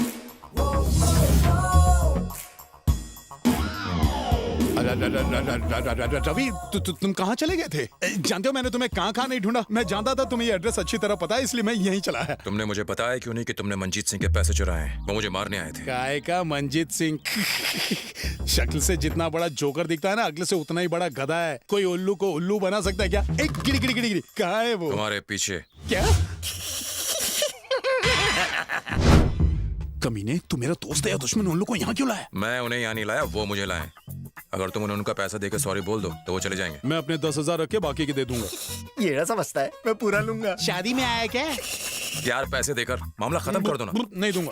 रवि, तुम कहाँ चले गए थे? जानते हो मैंने तुम्हें कहाँ नहीं ढूंढा। मैं जानता था तुम्हें ये एड्रेस अच्छी तरह पता है, इसलिए मैं यहीं चला है। तुमने मुझे बताया क्यों नहीं कि तुमने मंजीत सिंह के पैसे चुराए हैं? वो मुझे मारने आए थे। काय का मंजीत सिंह? शक्ल से जितना बड़ा जोकर दिखता है ना, अगले से उतना ही बड़ा गधा है। कोई उल्लू को उल्लू बना सकता है क्या? एक गिड़ी गिड़ी गिड़ी गिड़ी, कहाँ है वो? तुम्हारे पीछे। क्या? कमीने, तू मेरा दोस्त है या दुश्मन? उल्लू को यहाँ क्यों लाया? मैं उन्हें यहाँ नहीं लाया, वो मुझे लाए। अगर तुम उन्हें उनका पैसा देकर सॉरी बोल दो तो वो चले जाएंगे। मैं अपने 10,000 रख के बाकी के दे दूंगा। ये ना समझता है, मैं पूरा लूंगा। शादी में आया क्या? यार पैसे देकर मामला खत्म कर दो ना। नहीं दूंगा।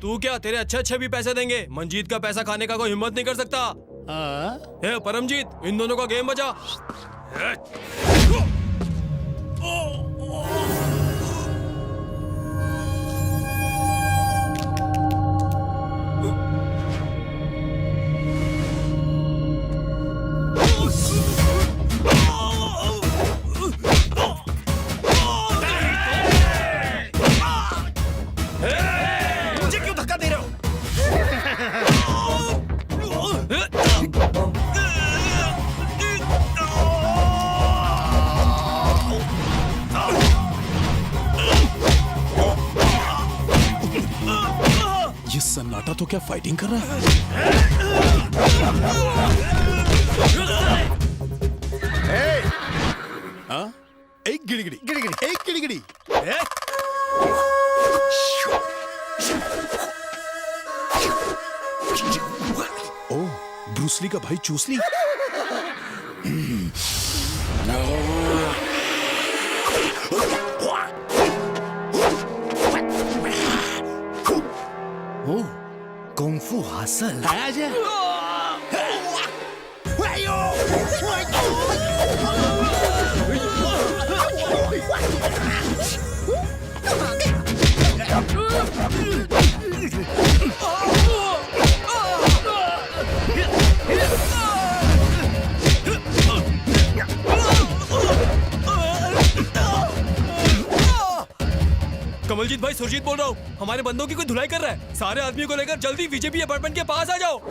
तू क्या, तेरे अच्छे भी पैसे देंगे। मंजीत का पैसा खाने का कोई हिम्मत नहीं कर सकता। परमजीत, इन दोनों का गेम बजा। मुझे क्यों धक्का दे रहे हो? ये सन्नाटा तो क्या फाइटिंग कर रहा है? हाँ? एक गिड़ी गिड़ी गिड़ी गिड़ी, एक गिड़ी गिड़ी। ओ, ब्रूसली का भाई चूसली। ओ, कुंफू हासिल। आजा। कमलजीत भाई, सुरजीत बोल रहा हूँ। हमारे बंदों की कोई धुलाई कर रहा है। सारे आदमियों को लेकर जल्दी बीजेपी अपार्टमेंट के पास आ जाओ।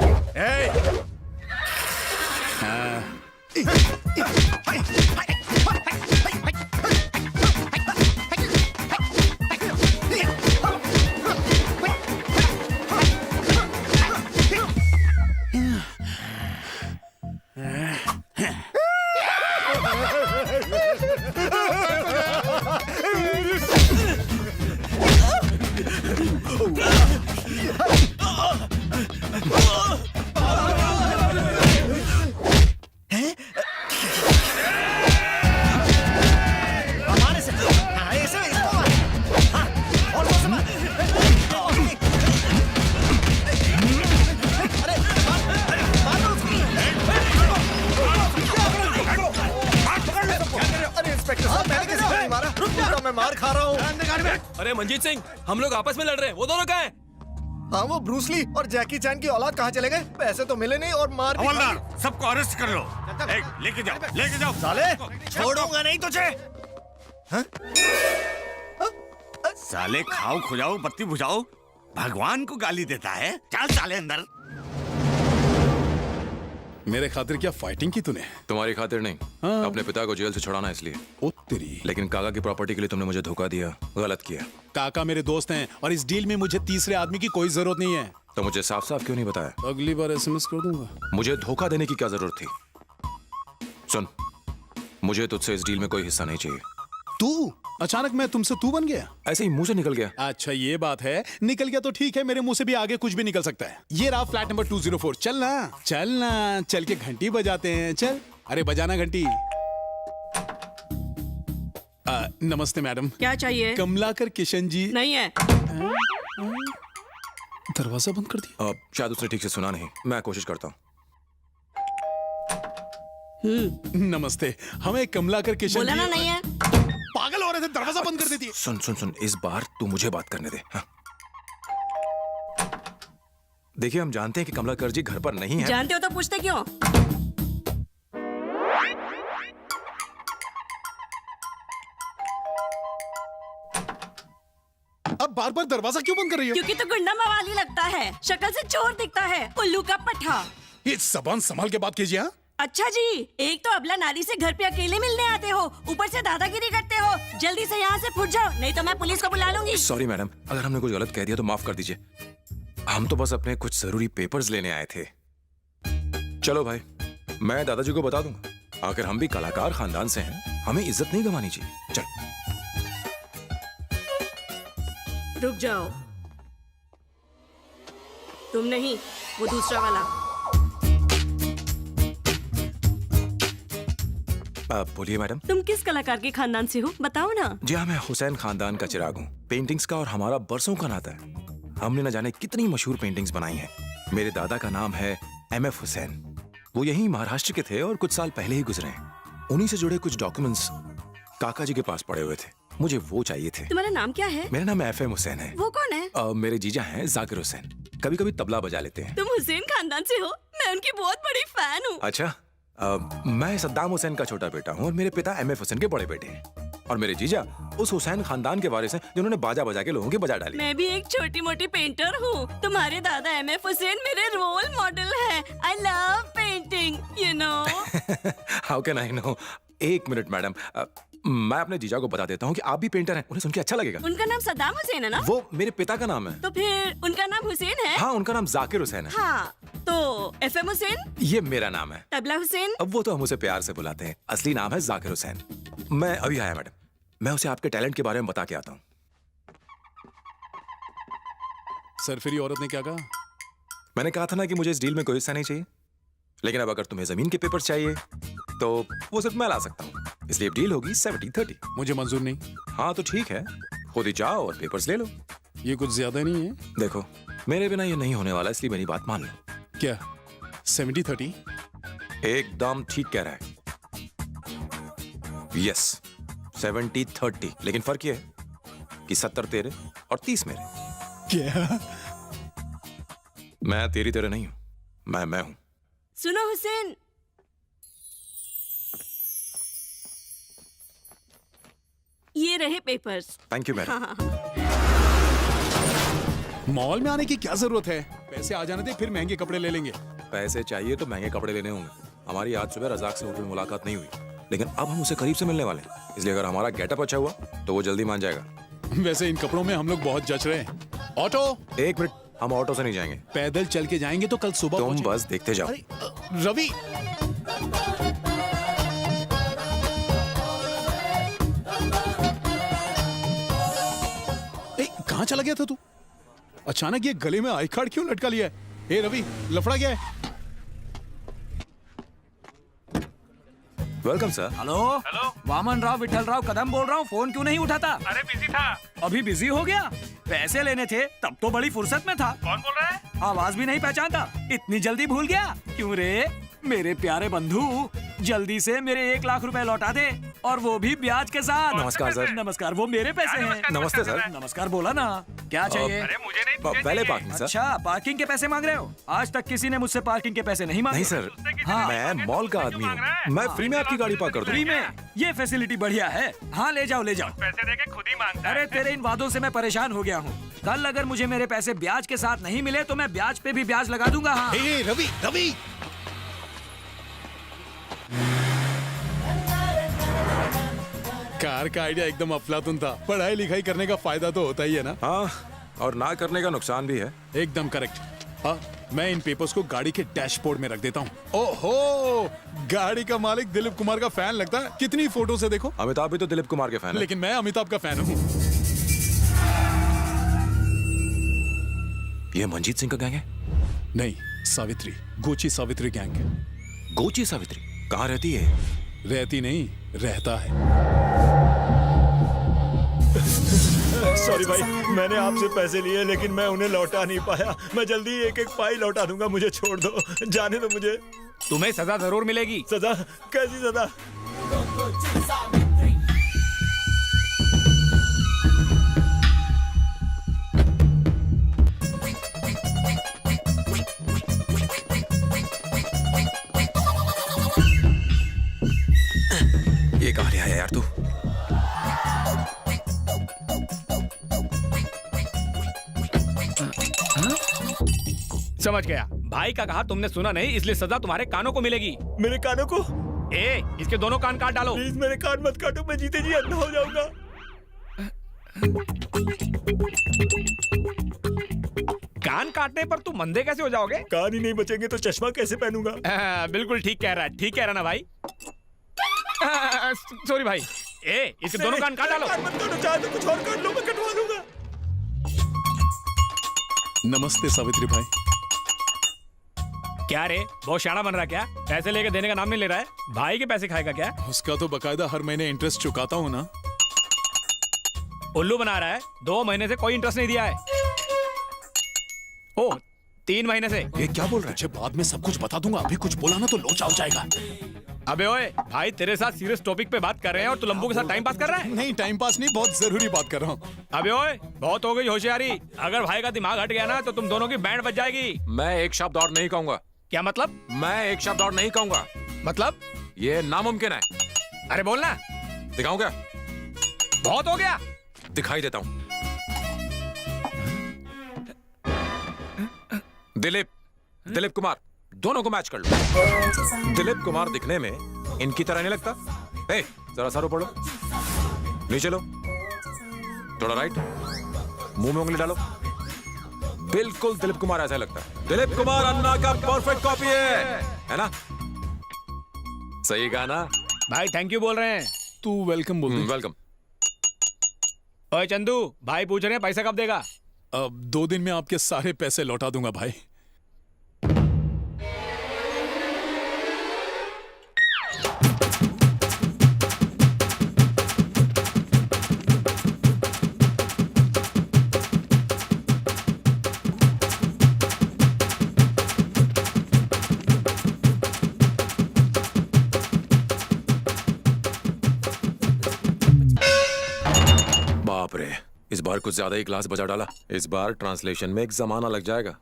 हूँ। अरे मंजीत सिंह, हम लोग आपस में लड़ रहे हैं, वो दोनों कहाँ हैं? हाँ, वो ब्रूसली और जैकी चैन की औलाद कहाँ चले गए? पैसे तो मिले नहीं और मार भी खा ली। हवलदार, सबको अरेस्ट कर लो। लेके जाओ। साले छोड़ूंगा नहीं तुझे। साले खाओ खुजाओ बत्ती बुझाओ, भगवान को गाली देता है। चल साले अंदर। मेरे खातिर क्या फाइटिंग की तूने? तुम्हारी खातिर नहीं, हाँ। अपने पिता को जेल से छुड़ाना इसलिए। ओ तेरी। लेकिन काका की प्रॉपर्टी के लिए तुमने मुझे धोखा दिया, गलत किया। काका मेरे दोस्त हैं और इस डील में मुझे तीसरे आदमी की कोई जरूरत नहीं है। तो मुझे साफ साफ क्यों नहीं बताया? अगली बार एसएमएस कर दूंगा। मुझे धोखा देने की क्या जरूरत थी? सुन, मुझे तुझसे इस डील में कोई हिस्सा नहीं चाहिए। तू अचानक मैं तुमसे तू बन गया? ऐसे ही मुंह से निकल गया। अच्छा ये बात है, निकल गया तो ठीक है, मेरे मुंह से भी आगे कुछ भी निकल सकता है। ये रहा फ्लैट नंबर 204। चलना चल के घंटी बजाते हैं। चल, अरे बजाना घंटी। नमस्ते मैडम। क्या चाहिए? कमलाकर किशन जी। नहीं है। दरवाजा बंद कर दिया। शायद उसने ठीक से सुना नहीं, मैं कोशिश करता हूँ। नमस्ते, हमें कमलाकर किशन बोला जी। ना नहीं है। पागल हो रहे थे, दरवाजा बंद कर देती। सुन, इस बार तू मुझे बात करने दे। हाँ। देखिए, हम जानते हैं कि कमलाकर जी घर पर नहीं है। जानते हो तो पूछते क्यों? अब बार बार दरवाजा क्यों बंद कर रही हो? क्योंकि तो गुंडा मवाली लगता है, शक्ल से चोर दिखता है, उल्लू का पट्टा। ये जबान संभाल के बात कीजिए। हाँ? अच्छा जी, एक तो अबला नारी से घर पे अकेले मिलने आते हो, ऊपर से दादागिरी करते हो। जल्दी से यहाँ से फुट जाओ, नहीं तो मैं पुलिस को बुला लूंगी। सॉरी मैडम, अगर हमने कुछ गलत कह दिया तो माफ कर दीजिए। हम तो बस अपने कुछ जरूरी पेपर्स लेने आए थे। चलो भाई, मैं दादाजी को बता दूंगा। आखिर हम भी कलाकार खानदान से हैं, हमें इज्जत नहीं गंवानी चाहिए। चल। रुक जाओ, तुम नहीं, वो दूसरा वाला। बोलिए मैडम। तुम किस कलाकार के खानदान से हो, बताओ ना। जी हाँ, मैं हुसैन खानदान का चिराग हूँ। पेंटिंग्स का और हमारा बरसों का नाता है। हमने न जाने कितनी मशहूर पेंटिंग्स बनाई हैं। मेरे दादा का नाम है MF हुसैन। वो यहीं महाराष्ट्र के थे और कुछ साल पहले ही गुजरे हैं। उन्हीं से जुड़े कुछ डॉक्यूमेंट्स काका जी के पास पड़े हुए थे, मुझे वो चाहिए थे। तुम्हारा नाम क्या है? मेरा नाम FM हुसैन है। वो कौन है? मेरे जीजा हैं जाकिर हुसैन, कभी कभी तबला बजा लेते हैं। तुम हुसैन खानदान से हो? मैं उनकी बहुत बड़ी फैन हूँ। अच्छा, मैं सद्दाम हुसैन का छोटा बेटा हूँ और मेरे पिता MF हुसैन के बड़े बेटे हैं। और मेरे जीजा उस हुसैन खानदान के वारिस हैं जिन्होंने बाजा बजा के लोगों की बजा डाली। मैं भी एक छोटी मोटी पेंटर हूँ। तुम्हारे दादा MF हुसैन मेरे रोल मॉडल है। I love painting, you know. How can I know? एक मिनट मैडम, मैं अपने जीजा को बता देता हूँ कि आप भी पेंटर हैं, उन्हें सुन के अच्छा लगेगा। उनका नाम सद्दाम हुसैन है ना? वो मेरे पिता का नाम है। तो फिर उनका नाम हुसैन है? हाँ, उनका नाम जाकिर हुसैन है। हाँ, तो FM हुसैन? ये मेरा नाम है। तबला हुसैन? अब वो तो हम उसे प्यार से बुलाते हैं, असली नाम है जाकिर हुसैन। मैं अभी आया मैडम, मैं उसे आपके टैलेंट के बारे में बता के आता हूँ। सरफिरी औरत ने क्या कहा? मैंने कहा था ना कि मुझे इस डील में कोई हिस्सा नहीं चाहिए, लेकिन अब अगर तुम्हें जमीन के पेपर चाहिए तो वो सिर्फ मैं ला सकता हूँ, इसलिए डील होगी 70-30। मुझे मंजूर नहीं। हाँ तो ठीक है, खुद ही जाओ और पेपर्स ले लो। ये कुछ ज्यादा नहीं है? देखो, मेरे बिना ये नहीं होने वाला, इसलिए मेरी बात मान लो। क्या 70-30? एकदम ठीक कह रहा है। यस, 70-30, लेकिन फर्क ये है कि 70 तेरे और 30 मेरे। क्या? मैं तेरी तरह नहीं हूं, मैं हूं। सुनो हुसैन, ये रहे papers. Thank you madam. Mall में आने की क्या जरूरत है? पैसे आ जाने दे, फिर महंगे कपड़े ले लेंगे। पैसे चाहिए तो महंगे कपड़े लेने होंगे। हमारी आज सुबह रजाक से होटल में मुलाकात नहीं हुई, लेकिन अब हम उसे करीब से मिलने वाले हैं, इसलिए अगर हमारा गेटअप अच्छा हुआ तो वो जल्दी मान जाएगा। वैसे इन कपड़ों में हम लोग बहुत जच रहे हैं। ऑटो? एक मिनट, हम ऑटो से नहीं जाएंगे, पैदल चल के जाएंगे तो कल सुबह तुम बस देखते जाओ। रवि, कहाँ चला गया था तू? अचानक ये गले में आई कार्ड क्यों लटका लिया है? हे रवि, लफड़ा गया है? Welcome sir. Hello, Vaman Rao Vithal Rao Kadam बोल रहा हूँ। फोन क्यों नहीं उठाता? अरे बिजी था। अभी बिजी हो गया? पैसे लेने थे तब तो बड़ी फुर्सत में था। कौन बोल रहा है? आवाज भी नहीं पहचानता, इतनी जल्दी भूल गया? क्यों रे मेरे प्यारे बंधु, जल्दी से मेरे 1 लाख रुपए लौटा दे, और वो भी ब्याज के साथ। नमस्कार सर। नमस्कार, वो मेरे पैसे हैं। नमस्ते सर। नमस्कार, बोला ना क्या चाहिए? पहले पार्किंग सर। अच्छा, पार्किंग के पैसे मांग रहे हो? आज तक किसी ने मुझसे पार्किंग के पैसे नहीं मांगे। नहीं सर, मैं मॉल का आदमी हूँ, मैं फ्री में आपकी गाड़ी पार्क कर दूँ। फ्री में? ये फैसिलिटी बढ़िया है। हाँ, ले जाओ ले जाओ। पैसे देके खुद ही मांगता अरे तेरे इन वादों से मैं परेशान हो गया हूँ। कल अगर मुझे मेरे पैसे ब्याज के साथ नहीं मिले तो मैं ब्याज पे भी ब्याज लगा दूंगा। हाँ। रवि रवि, कार का आइडिया एकदम अफलातुन था। पढ़ाई लिखाई करने का फायदा तो होता ही है ना। हाँ, और ना करने का नुकसान भी है। एकदम करेक्ट। मैं इन पेपर्स को गाड़ी के डैशबोर्ड में रख देता हूँ। ओहो, गाड़ी का मालिक दिलीप कुमार का फैन लगता है। कितनी फोटो से देखो। अमिताभ भी तो दिलीप कुमार के फैन है। लेकिन मैं अमिताभ का फैन हूँ। ये मंजीत सिंह का गैंग है? नहीं, सावित्री, गोची सावित्री गैंग है। गोची सावित्री कहाँ रहती है? रहती नहीं, रहता है। सॉरी भाई, मैंने आपसे पैसे लिए लेकिन मैं उन्हें लौटा नहीं पाया। मैं जल्दी एक एक पाई लौटा दूंगा, मुझे छोड़ दो, जाने दो मुझे। तुम्हें सजा जरूर मिलेगी। सजा? कैसी सजा? ये कहाँ ले आया यार तू? समझ गया। भाई का कहा तुमने सुना नहीं, इसलिए सजा तुम्हारे कानों को मिलेगी। मेरे कानों को? इसके दोनों कान काट डालो। प्लीज मेरे कान मत काटो, मैं जीते जी अंधा हो जाऊंगा। कान काटने पर तुम अंधे कैसे हो जाओगे? कान ही नहीं बचेंगे तो चश्मा कैसे पहनूंगा? बिल्कुल ठीक कह रहा है, ठीक कह रहा ना भाई। सॉरी भाई। इसके दोनों कान काट डालो। मत काटो, चाहे तो कुछ और काट लो, मैं कटवा दूंगा। नमस्ते सावित्री भाई। क्या रे, बहुत शाना बन रहा क्या? पैसे लेके देने का नाम नहीं ले रहा है। भाई के पैसे खाएगा क्या? उसका तो बकायदा हर महीने इंटरेस्ट चुकाता हूँ ना। उल्लू बना रहा है। 2 महीने से कोई इंटरेस्ट नहीं दिया है। ओह, 3 महीने से। ये क्या बोल रहा है? तुझे बाद में सब कुछ बता दूंगा, अभी कुछ बोला ना तो लोचा हो जाएगा। अबे ओए, भाई तेरे साथ सीरियस टॉपिक पे बात कर रहे हैं और तू लंबू के साथ टाइम पास कर रहा है। नहीं, टाइम पास नहीं, बहुत जरूरी बात कर रहा हूँ। अबे ओए, बहुत हो गई होशियारी। अगर भाई का दिमाग हट गया ना तो तुम दोनों की बैंड बज जाएगी। मैं एक शब्द और नहीं कहूंगा। क्या मतलब? मैं एक शब्द और नहीं कहूंगा। मतलब? ये नामुमकिन है। अरे बोलना। दिखाऊं क्या? बहुत हो गया। दिखाई देता हूं। दिलीप कुमार, दोनों को मैच कर लो। दिलीप कुमार दिखने में इनकी तरह नहीं लगता? जरा सर ऊपर लो, नीचे लो, थोड़ा राइट, मुंह में उंगली डालो। बिल्कुल दिलीप कुमार ऐसा लगता है। दिलीप कुमार अन्ना का परफेक्ट कॉपी है ना? सही कहा ना? भाई थैंक यू बोल रहे हैं। तू वेलकम बोल। वेलकम। ओए चंदू, भाई पूछ रहे हैं पैसा कब देगा? अब 2 दिन में आपके सारे पैसे लौटा दूंगा भाई। बाप रे, इस बार कुछ ज्यादा ही ग्लास बजा डाला। इस बार ट्रांसलेशन में एक जमाना लग जाएगा।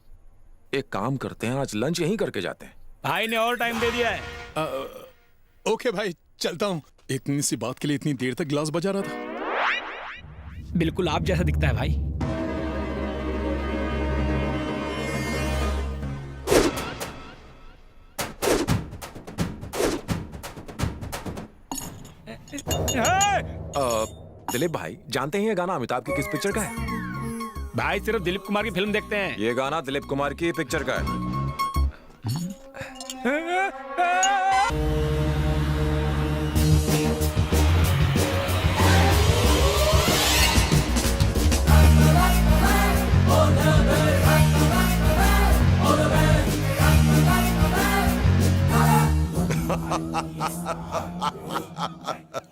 एक काम करते हैं, आज लंच यहीं करके जाते हैं। भाई ने और टाइम दे दिया है। ओके भाई, चलता हूँ। इतनी सी बात के लिए इतनी देर तक ग्लास बजा रहा था। बिल्कुल आप जैसा दिखता है भाई। दिलीप भाई, जानते हैं ये गाना अमिताभ की किस पिक्चर का है? भाई सिर्फ दिलीप कुमार की फिल्म देखते हैं। ये गाना दिलीप कुमार की पिक्चर का है।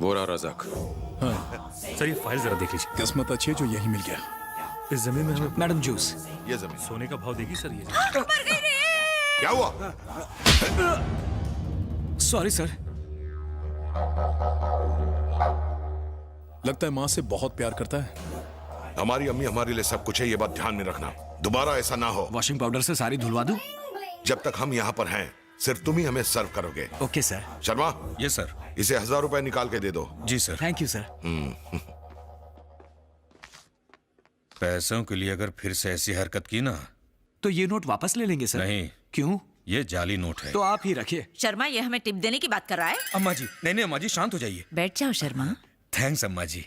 वो रहा रज़ाक। हाँ। सर ये फाइल जरा देख लीजिए। किस्मत अच्छी है जो यही मिल गया। इस जमीन में हमें मैडम जूस। ये जमीन सोने का भाव देगी सर? ये क्या हुआ? सॉरी सर, लगता है माँ से बहुत प्यार करता है। हमारी अम्मी हमारे लिए सब कुछ है, ये बात ध्यान में रखना। दोबारा ऐसा ना हो। वॉशिंग पाउडर से सारी धुलवा दूं? जब तक हम यहाँ पर हैं सिर्फ तुम ही हमें सर्व करोगे। Okay sir. Sharma, yes sir. इसे 1000 रुपए निकाल के दे दो। जी सर। Thank you sir. पैसों के लिए अगर फिर से ऐसी हरकत की ना तो ये नोट वापस ले लेंगे सर। नहीं। क्यों? ये जाली नोट है। तो आप ही रखिए। शर्मा, ये हमें टिप देने की बात कर रहा है। अम्मा जी, नहीं अम्मा जी, शांत हो जाइए। बैठ जाओ शर्मा। थैंक्स अम्मा जी।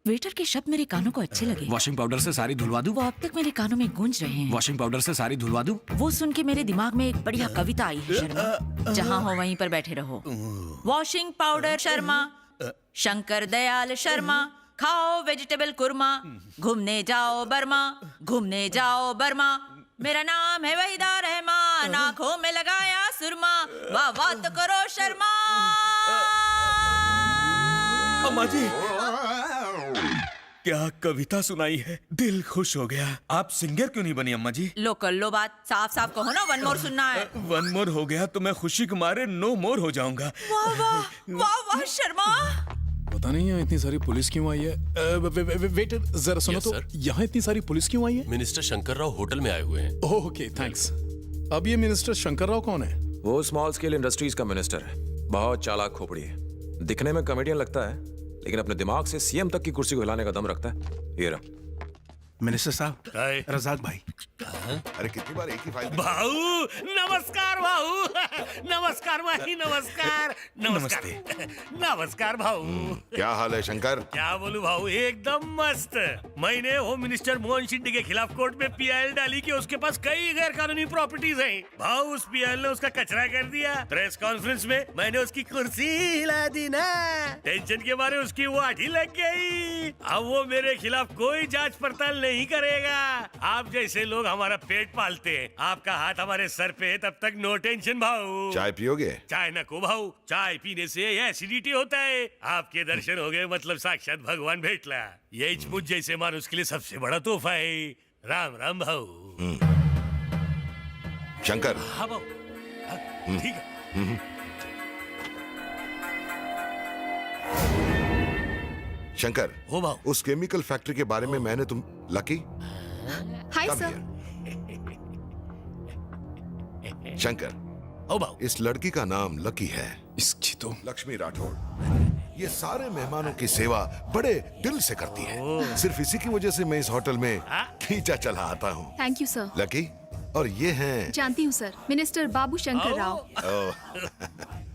वेटर के शब्द मेरे कानों को अच्छे लगे। वॉशिंग पाउडर से सारी धुलवा दूं? वो अब तक मेरे कानों में गूंज रहे हैं। वॉशिंग पाउडर से सारी धुलवा दूं? वो सुन के मेरे दिमाग में एक बढ़िया कविता आई है शर्मा। जहाँ हो वहीं पर बैठे रहो। वॉशिंग पाउडर शर्मा, शंकर दयाल शर्मा, खाओ वेजिटेबल कुरमा, घूमने जाओ बर्मा, घूमने जाओ बर्मा। मेरा नाम है वहीदा रहमान, आंखों में लगाया सुरमा, वाह वाह तो करो शर्मा। अम्मा जी, क्या कविता सुनाई है, दिल खुश हो गया। आप सिंगर क्यों नहीं बनी अम्मा जी? लो कर लो बात, साफ साफ कहो ना, वन मोर सुनना है। वन मोर हो गया तो मैं खुशी के मारे नो मोर हो जाऊंगा। वाह वाह वाह वाह शर्मा। पता नहीं यहाँ इतनी सारी पुलिस क्यों आई है। वेटर जरा सुनो तो, यहाँ इतनी सारी पुलिस क्यों आई है? मिनिस्टर शंकर राव होटल में आए हुए हैं। Okay thanks. अब ये मिनिस्टर शंकर राव कौन है? वो स्मॉल स्केल इंडस्ट्रीज का मिनिस्टर है। बहुत चालाक खोपड़ी है। दिखने में कॉमेडियन लगता है, लेकिन अपने दिमाग से सीएम तक की कुर्सी को हिलाने का दम रखता है। ये रहा। मिनिस्टर साहब, रजाक भाई। अरे कितनी बार एक ही फाइल। भाऊ नमस्कार, भाऊ नमस्कार भाई, नमस्कार नमस्कार नमस्कार भाऊ। क्या हाल है शंकर? क्या बोलूं भाऊ, एकदम मस्त। मैंने होम मिनिस्टर मोहन शिंदे के खिलाफ कोर्ट में पीआईएल डाली कि उसके पास कई गैर कानूनी प्रॉपर्टीज हैं। भाऊ उस पीआईएल ने उसका कचरा कर दिया। प्रेस कॉन्फ्रेंस में मैंने उसकी कुर्सी हिला दी ना। टेंशन के मारे उसकी वाठी लग गई। अब वो मेरे खिलाफ कोई जांच पड़ताल नहीं करेगा। आप जैसे लोग हमारा पेट पालते हैं, आपका हाथ हमारे सर पे है, तब तक नो टेंशन भाऊ। चाय पियोगे? चाय न को भाऊ, चाय पीने से एसिडिटी होता है। आपके दर्शन हो गए मतलब साक्षात भगवान भेटला। यही मुझ जैसे मानुस के लिए सबसे बड़ा तोहफा है। राम राम भाऊ। शंकर। हाँ भाऊ, ठीक है। शंकर, हो भाऊ। उस केमिकल फैक्ट्री के बारे में मैंने तुम लकी। Hi sir. शंकर, हो भाऊ। इस लड़की का नाम लकी है। इसकी तो लक्ष्मी राठौड़। ये सारे मेहमानों की सेवा बड़े दिल से करती है। सिर्फ इसी की वजह से मैं इस होटल में खींचा चला आता हूँ। Thank you sir. लकी, और ये हैं। जानती हूँ सर, मिनिस्टर बाबू शंकर राव।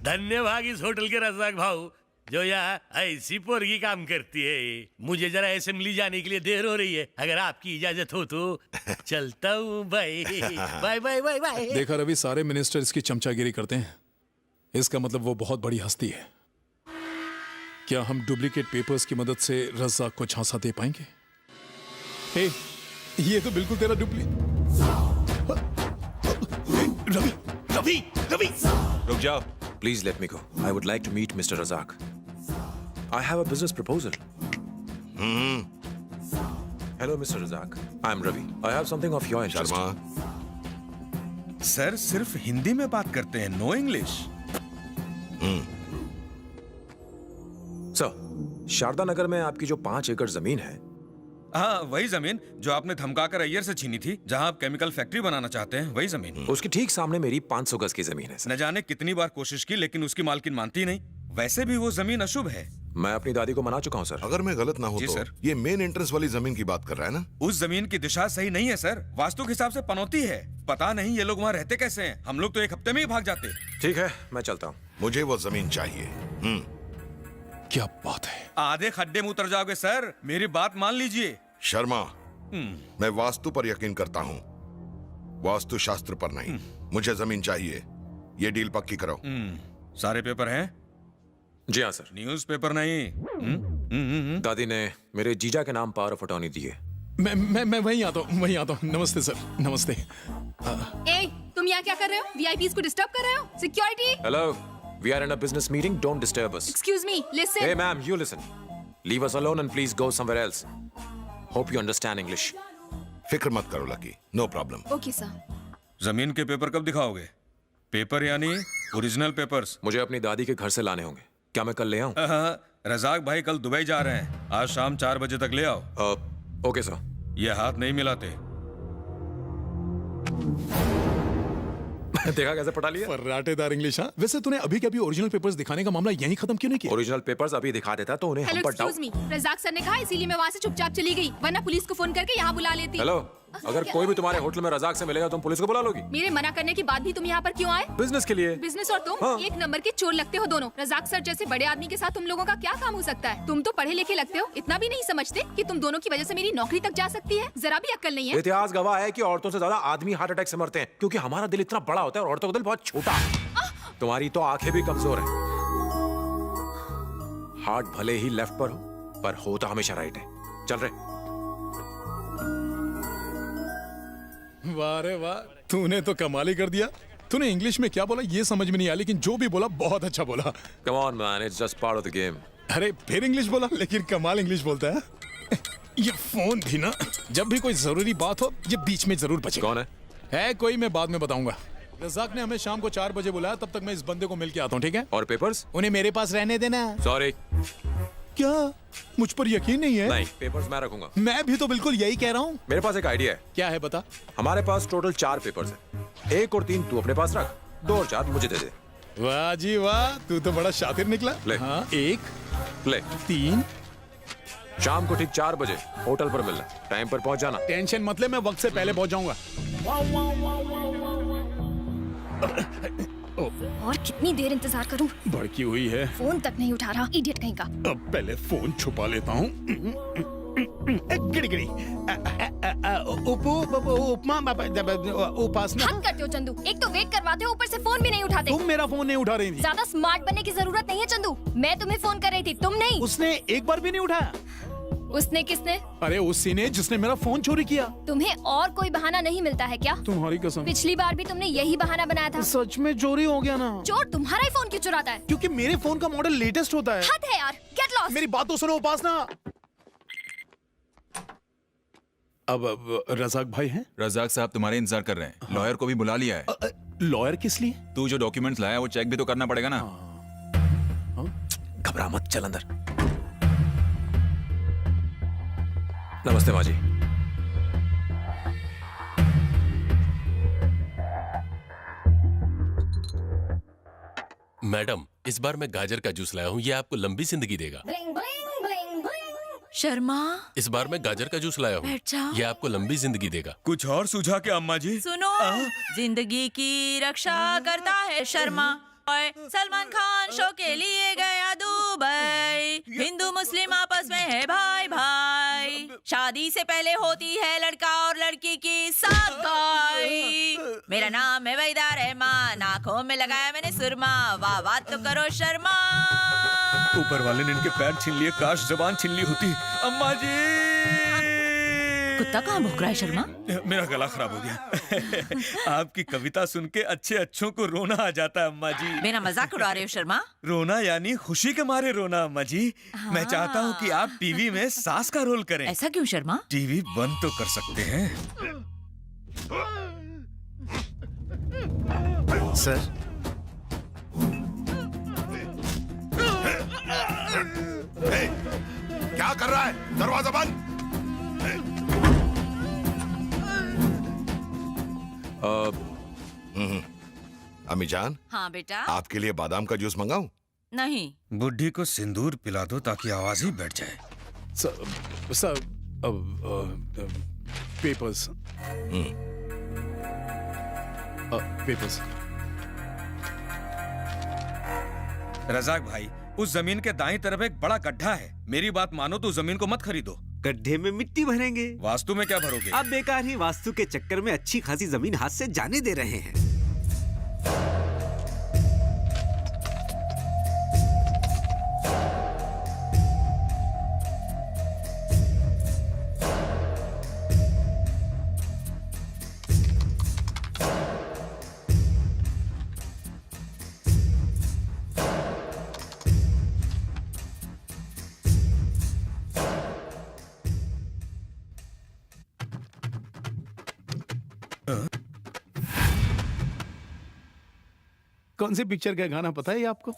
धन्यवाद इस होटल के रजाक भाऊ, जो यहाँ ऐसी पोरगी काम करती है। मुझे जरा असेंबली जाने के लिए देर हो रही है, अगर आपकी इजाजत हो तो चलता हूँ भाई। Bye bye bye bye. देखा रवि, सारे मिनिस्टर इसकी चमचागिरी करते हैं। इसका मतलब वो बहुत बड़ी हस्ती है। क्या हम डुप्लीकेट पेपर्स की मदद से रज़ाक को झांसा दे पाएंगे? हे, ये तो बिल्कुल तेरा रवि रवि रवि रुक जाओ, please let me go. I would like to meet mister Razak. I have a business proposal. Hello, Mr. Razak. I'm Ravi. I have something of your interest. Sharma, sir सिर्फ हिंदी में बात करते हैं, नो इंग्लिश। सर, शारदा नगर में आपकी जो 5 एकड़ जमीन है। हाँ, वही जमीन जो आपने धमकाकर अय्यर से छीनी थी, जहाँ आप केमिकल फैक्ट्री बनाना चाहते हैं, वही जमीन। उसके ठीक सामने मेरी 500 गज की जमीन है। न जाने कितनी बार कोशिश की, लेकिन उसकी मालकिन मानती नहीं। वैसे भी वो जमीन अशुभ है। मैं अपनी दादी को मना चुका हूँ सर। अगर मैं गलत ना हो जी तो सर। ये मेन एंट्रेंस वाली जमीन की बात कर रहा है ना? उस जमीन की दिशा सही नहीं है सर, वास्तु के हिसाब से पनौती है। पता नहीं ये लोग वहाँ रहते कैसे हैं। हम लोग तो एक हफ्ते में ही भाग जाते। ठीक है, मैं चलता हूँ। मुझे वो जमीन चाहिए। क्या बात है? आधे खड्डे में उतर जाओगे सर, मेरी बात मान लीजिए। शर्मा, मैं वास्तु पर यकीन करता हूँ, वास्तु शास्त्र पर नहीं। मुझे जमीन चाहिए। ये डील पक्की करो। सारे पेपर हैं? जी हाँ सर। न्यूज़पेपर नहीं। दादी ने मेरे जीजा के नाम पावर ऑफ अटॉर्नी दी है। मैं वहीं आता हूँ। नमस्ते सर, नमस्ते। ए, तुम यहाँ क्या कर रहे हो? वीआईपीज़ को डिस्टर्ब कर रहे हो? Security. Hello, we are in a business meeting, don't disturb us. Excuse me, listen. Hey ma'am, you listen. Leave us alone and please go somewhere else. Hope you understand English. फिक्र मत करो Lucky, no problem. Okay sir. जमीन के paper कब दिखाओगे? Paper यानी original papers. मुझे अपनी दादी के घर से लाने होंगे। क्या मैं कल ले आऊं? रजाक भाई कल दुबई जा रहे हैं, आज शाम 4 बजे तक ले आओ। Okay sir. ये हाथ नहीं मिलाते। देखा कैसे पटा लिया? फर्राटेदार इंग्लिश। हाँ, वैसे तूने अभी के अभी ओरिजिनल पेपर्स दिखाने का मामला यहीं खत्म क्यों नहीं किया? ओरिजिनल पेपर्स अभी दिखा देता तो उन्हें हम पर doubt. Excuse me, Razak sir ने कहा इसीलिए मैं वहाँ से चुपचाप चली गई, वरना पुलिस को फोन करके यहाँ बुला लेती। हेलो, अगर कोई भी तुम्हारे होटल में रजाक से मिलेगा तुम पुलिस को बुला लोगी? मेरे मना करने के बाद भी तुम यहाँ पर क्यों आए? बिजनेस के लिए। बिजनेस और तुम एक नंबर के चोर लगते हो दोनों। रजाक सर जैसे बड़े आदमी के साथ तुम लोगों का क्या काम हो सकता है? तुम तो पढ़े लिखे लगते हो, इतना भी नहीं समझते कि तुम दोनों की वजह से मेरी नौकरी तक जा सकती है? जरा भी अक्ल नहीं है। इतिहास गवाह है कि औरतों से ज्यादा आदमी हार्ट अटैक से मरते हैं, क्योंकि हमारा दिल इतना बड़ा होता है और औरतों का दिल बहुत छोटा है। तुम्हारी तो आंखें भी कमजोर हैं। हार्ट भले ही लेफ्ट पर हो, पर होता हमेशा राइट है। चल रहे। वाह रे वाह, तूने तो कमाल ही कर दिया। तूने इंग्लिश में क्या बोला ये समझ में नहीं आया, लेकिन जो भी बोला बहुत अच्छा बोला। Come on man, it's just part of the game. अरे फिर इंग्लिश बोला, लेकिन कमाल इंग्लिश बोलता है। ये फोन भी ना, जब भी कोई जरूरी बात हो ये बीच में जरूर बचे। कौन है कोई, मैं बाद में बताऊंगा। रजाक ने हमें शाम को 4 बजे बुलाया, तब तक मैं इस बंदे को मिल के आता हूँ, ठीक है? और पेपर्स? उन्हें मेरे पास रहने देना। सॉरी। क्या मुझ पर यकीन नहीं है? नहीं, पेपर्स मैं रखूंगा। मैं भी तो बिल्कुल यही कह रहा हूँ। मेरे पास एक आइडिया है। क्या है बता? हमारे पास टोटल 4 पेपर्स हैं। 1 और 3 तू अपने पास रख, 2 और 4 मुझे दे दे। वाह जी वाह, तू तो बड़ा शातिर निकला। ले। हाँ, 1 ले 3। शाम को ठीक 4 बजे होटल पर मिलना, टाइम पर पहुंच जाना। टेंशन मत ले, मैं वक्त से पहले पहुंच जाऊंगा। और कितनी देर इंतजार करूं? भड़की हुई है, फोन तक नहीं उठा रहा, इडियट कहीं का। अब पहले फोन छुपा लेता हूँ। गिड़ी उपासना। हद करते हो चंदू, एक तो वेट करवाते हो, ऊपर से फोन भी नहीं उठाते। तुम मेरा फोन नहीं उठा रही थी। ज्यादा स्मार्ट बनने की जरूरत नहीं है चंदू, मैं तुम्हें फोन कर रही थी, तुम नहीं। उसने एक बार भी नहीं उठाया। उसने किसने? अरे उसी ने जिसने मेरा फोन चोरी किया। तुम्हें और कोई बहाना नहीं मिलता है क्या? तुम्हारी कसम, पिछली बार भी तुमने यही बहाना बनाया था। सच में चोरी हो गया ना? चोर तुम्हारा ही फोन क्यों चुराता है? क्योंकि मेरे फोन का मॉडल लेटेस्ट होता है। हद है यार, गेट लॉस्ट। मेरी बात तो सुनो उपासना। अब रजाक भाई हैं? रजाक साहब तुम्हारे इंतजार कर रहे हैं, लॉयर को भी बुला लिया है। लॉयर किस लिए? तू जो डॉक्यूमेंट्स लाया वो चेक भी तो करना पड़ेगा ना। घबरा मत, चल अंदर। नमस्ते माँ जी। मैडम, इस बार मैं गाजर का जूस लाया हूँ, ये आपको लंबी जिंदगी देगा। शर्मा, इस बार मैं गाजर का जूस लाया हूँ, बैठ जाओ। ये आपको लंबी जिंदगी देगा। कुछ और सूझा क्या अम्मा जी? सुनो, जिंदगी की रक्षा करता है शर्मा। सलमान खान शो के लिए गया दुबई, हिंदू मुस्लिम आपस में है भाई भाई, शादी से पहले होती है लड़का और लड़की की सगाई। मेरा नाम है वहीदा रहमान, आंखों में लगाया मैंने सुरमा, वाह वाह तो करो शर्मा। ऊपर वाले ने इनके पैर छीन लिए, काश जबान छीन ली होती। अम्मा जी! कुत्ता कहाँ भौंक रहा है शर्मा? मेरा गला खराब हो गया। आपकी कविता सुन के अच्छे अच्छों को रोना आ जाता है अम्मा जी। मेरा मजाक उड़ा रहे हो शर्मा? रोना यानी खुशी के मारे रोना अम्मा जी। मैं चाहता हूँ कि आप टीवी में सास का रोल करें। ऐसा क्यों शर्मा? टीवी बंद तो कर सकते हैं। सर, क्या कर रहा है? दरवाजा बंद। अम्मी जान, हाँ बेटा। आपके लिए बादाम का जूस मंगाऊं? नहीं। बुढ़ी को सिंदूर पिला दो ताकि आवाज ही बैठ जाए। Sir, papers. पेपर्स। रजाक भाई, उस जमीन के दाईं तरफ एक बड़ा गड्ढा है, मेरी बात मानो तो जमीन को मत खरीदो। गड्ढे में मिट्टी भरेंगे। वास्तु में क्या भरोगे? आप बेकार ही वास्तु के चक्कर में अच्छी खासी जमीन हाथ से जाने दे रहे हैं। कौन सी पिक्चर का गाना पता है आपको?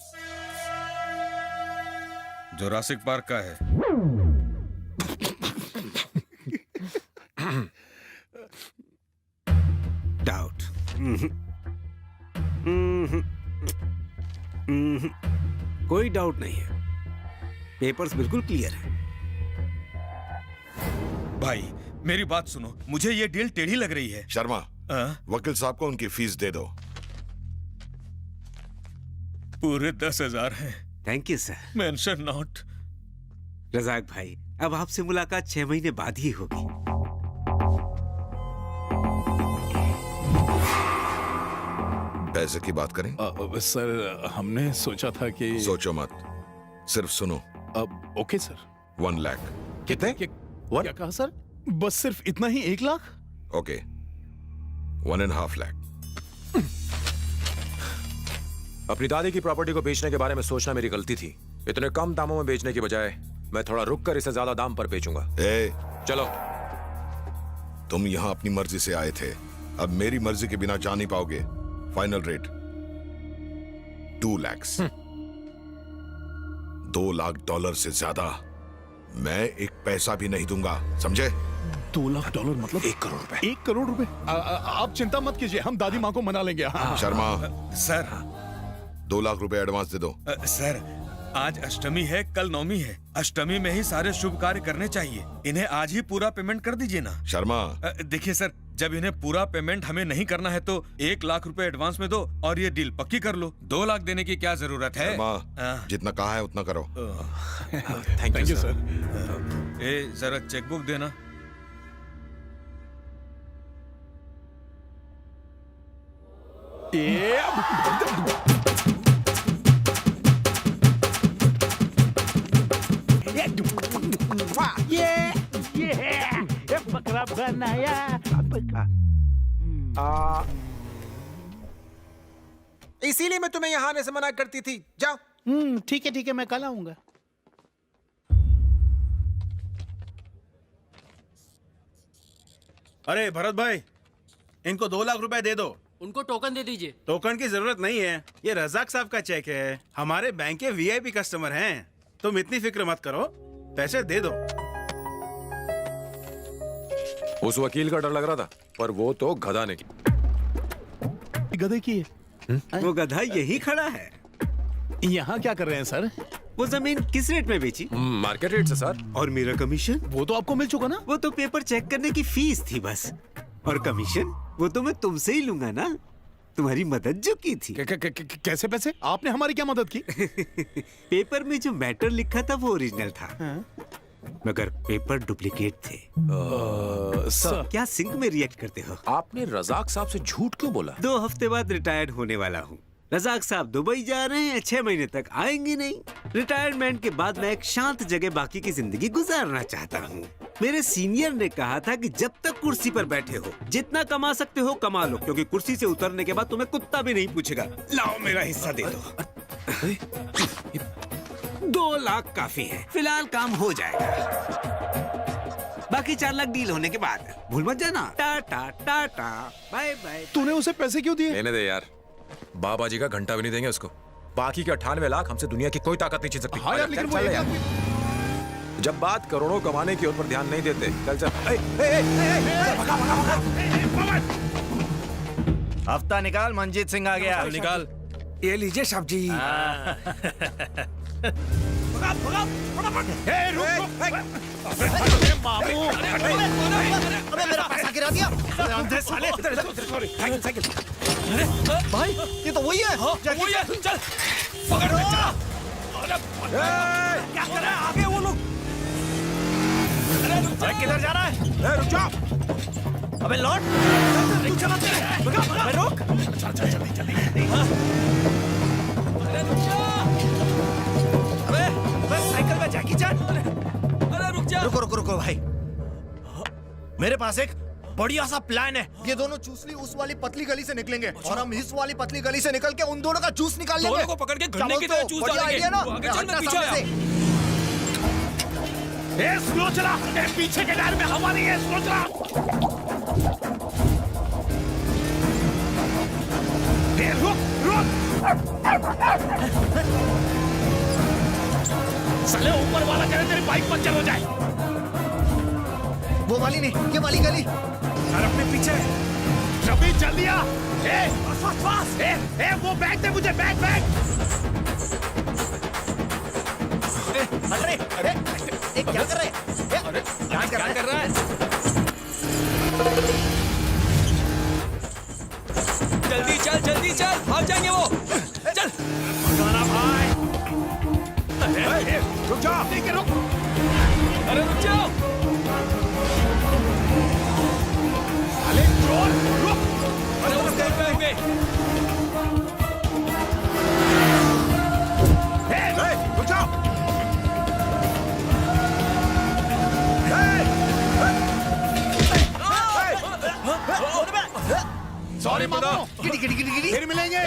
जोरासिक पार्क का है। डाउट। कोई डाउट नहीं है, पेपर्स बिल्कुल क्लियर है। भाई मेरी बात सुनो, मुझे ये डील टेढ़ी लग रही है। शर्मा, वकील साहब को उनकी फीस दे दो। पूरे 10,000 हैं। Thank you sir. Mention not. Razak भाई, अब आपसे मुलाकात 6 महीने बाद ही होगी। पैसे की बात करें? सर हमने सोचा था कि सोचो मत, सिर्फ सुनो। Okay sir. 1 लाख। कितने? क्या कहा सर? बस सिर्फ इतना ही, 1 लाख? ओके, 1.5 लाख। अपनी दादी की प्रॉपर्टी को बेचने के बारे में सोचना मेरी गलती थी। इतने कम दामों में बेचने की बजाय मैं थोड़ा रुक कर इसे ज्यादा दाम पर बेचूंगा। चलो। तुम यहाँ अपनी मर्जी से आए थे, अब मेरी मर्जी के बिना जा नहीं पाओगे। Final rate 2 lakh. $2 लाख से ज्यादा मैं एक पैसा भी नहीं दूंगा, समझे? $2 लाख मतलब 1 करोड़ रुपए। 1 करोड़ रुपए? आप चिंता मत कीजिए, हम दादी माँ को मना लेंगे। हाँ। शर्मा, सर 2 लाख रुपए एडवांस दे दो। सर आज अष्टमी है, कल नवमी है। अष्टमी में ही सारे शुभ कार्य करने चाहिए। इन्हें आज ही पूरा पेमेंट कर दीजिए ना। शर्मा, देखिए सर, जब इन्हें पूरा पेमेंट हमें नहीं करना है तो 1 लाख रुपए एडवांस में दो और ये डील पक्की कर लो। 2 लाख देने की क्या जरूरत है? शर्मा, जितना कहा है उतना करो। Thank you sir. जरा चेकबुक देना। ये बकरा बनाया। इसीलिए मैं तुम्हें यहाँ आने से मना करती थी। जाओ। ठीक है, मैं कल आऊंगा। अरे भरत भाई, इनको 2 लाख रुपए दे दो। उनको टोकन दे दीजिए। टोकन की जरूरत नहीं है, ये रजाक साहब का चेक है। हमारे बैंक के वीआईपी कस्टमर हैं। तुम इतनी फिक्र मत करो, पैसे दे दो। उस वकील का डर लग रहा था, पर वो तो गधा ने की। गधे की है। वो गधा यही खड़ा है। यहाँ क्या कर रहे हैं सर? वो जमीन किस रेट में बेची? मार्केट रेट से सर। और मेरा कमीशन? वो तो आपको मिल चुका ना। वो तो पेपर चेक करने की फीस थी बस। और कमीशन वो तो मैं तुमसे ही लूंगा ना, तुम्हारी मदद जो की थी। कैसे पैसे? आपने हमारी क्या मदद की? पेपर में जो मैटर लिखा था वो ओरिजिनल था, मगर पेपर डुप्लीकेट थे। सर क्या सिंक में रिएक्ट करते हो? आपने रजाक साहब से झूठ क्यों बोला? 2 हफ्ते बाद रिटायर्ड होने वाला हूँ। रजाक साहब दुबई जा रहे हैं, 6 महीने तक आएंगे नहीं। रिटायरमेंट के बाद मैं एक शांत जगह बाकी की जिंदगी गुजारना चाहता हूँ। मेरे सीनियर ने कहा था कि जब तक कुर्सी पर बैठे हो, जितना कमा सकते हो कमा लो, क्योंकि कुर्सी से उतरने के बाद तुम्हें कुत्ता भी नहीं पूछेगा। लाओ मेरा हिस्सा दे दो। 2 लाख काफी है, फिलहाल काम हो जाएगा। बाकी 4 लाख डील होने के बाद। भूल मत जाना। Tata tata bye bye. तूने उसे पैसे क्यों दिए? लेने दे यार, बाबा जी का घंटा भी नहीं देंगे उसको। बाकी के 98 लाख हमसे दुनिया की कोई ताकत नहीं छीन सकती। हाँ यार, लेकिन वो यार। जब बात करोड़ों कमाने की ओर पर ध्यान नहीं देते, चल चल। हफ्ता निकाल, मंजीत सिंह आ गया। निकाल। ये लीजिए साहब जी। मामू, अबे मेरा पैसा गिरा दिया। अंधे साले। भाई ये तो वही है। वही है। चल पकड़। क्या कर रहा है आगे वो लोग? किधर जा रहा है? रुक जाओ। अबे लौट। तू चलाते रहे। भगा रोक। चल। अबे साइकिल में जैकी चैन। अरे रुक जा। रुको भाई, मेरे पास एक बढ़िया सा प्लान है। ये दोनों चूसली उस वाली पतली गली से निकलेंगे और हम इस वाली पतली गली से निकल के उन दोनों का जूस निकाल लेंगे। दोनों को पकड़ के गन्ने की तरह चूस डालेंगे। ना? आगे चल, मैं पीछे सामने आया। स्लो चला, पीछे के टायर में हवा नहीं है। स्लो चला। रुक। साले ऊपर वाला करे तेरी बाइक पंचर हो जाए। वो वाली नहीं, ये वाली गली। यार अपने पीछे रवि जल्दी आ। फास्ट ए वो बैग दे मुझे, बैग। अरे क्या कर रहे हैं? क्या कर रहा है? जल्दी चल, भाग जाएंगे वो। चल भगाना भाई। अरे रुक जाओ। अरे रुक जाओ। अरे चोर रुक। अरे उस देख पे रुक जाओ। सॉरी मामू। गिड़ी फिर मिलेंगे।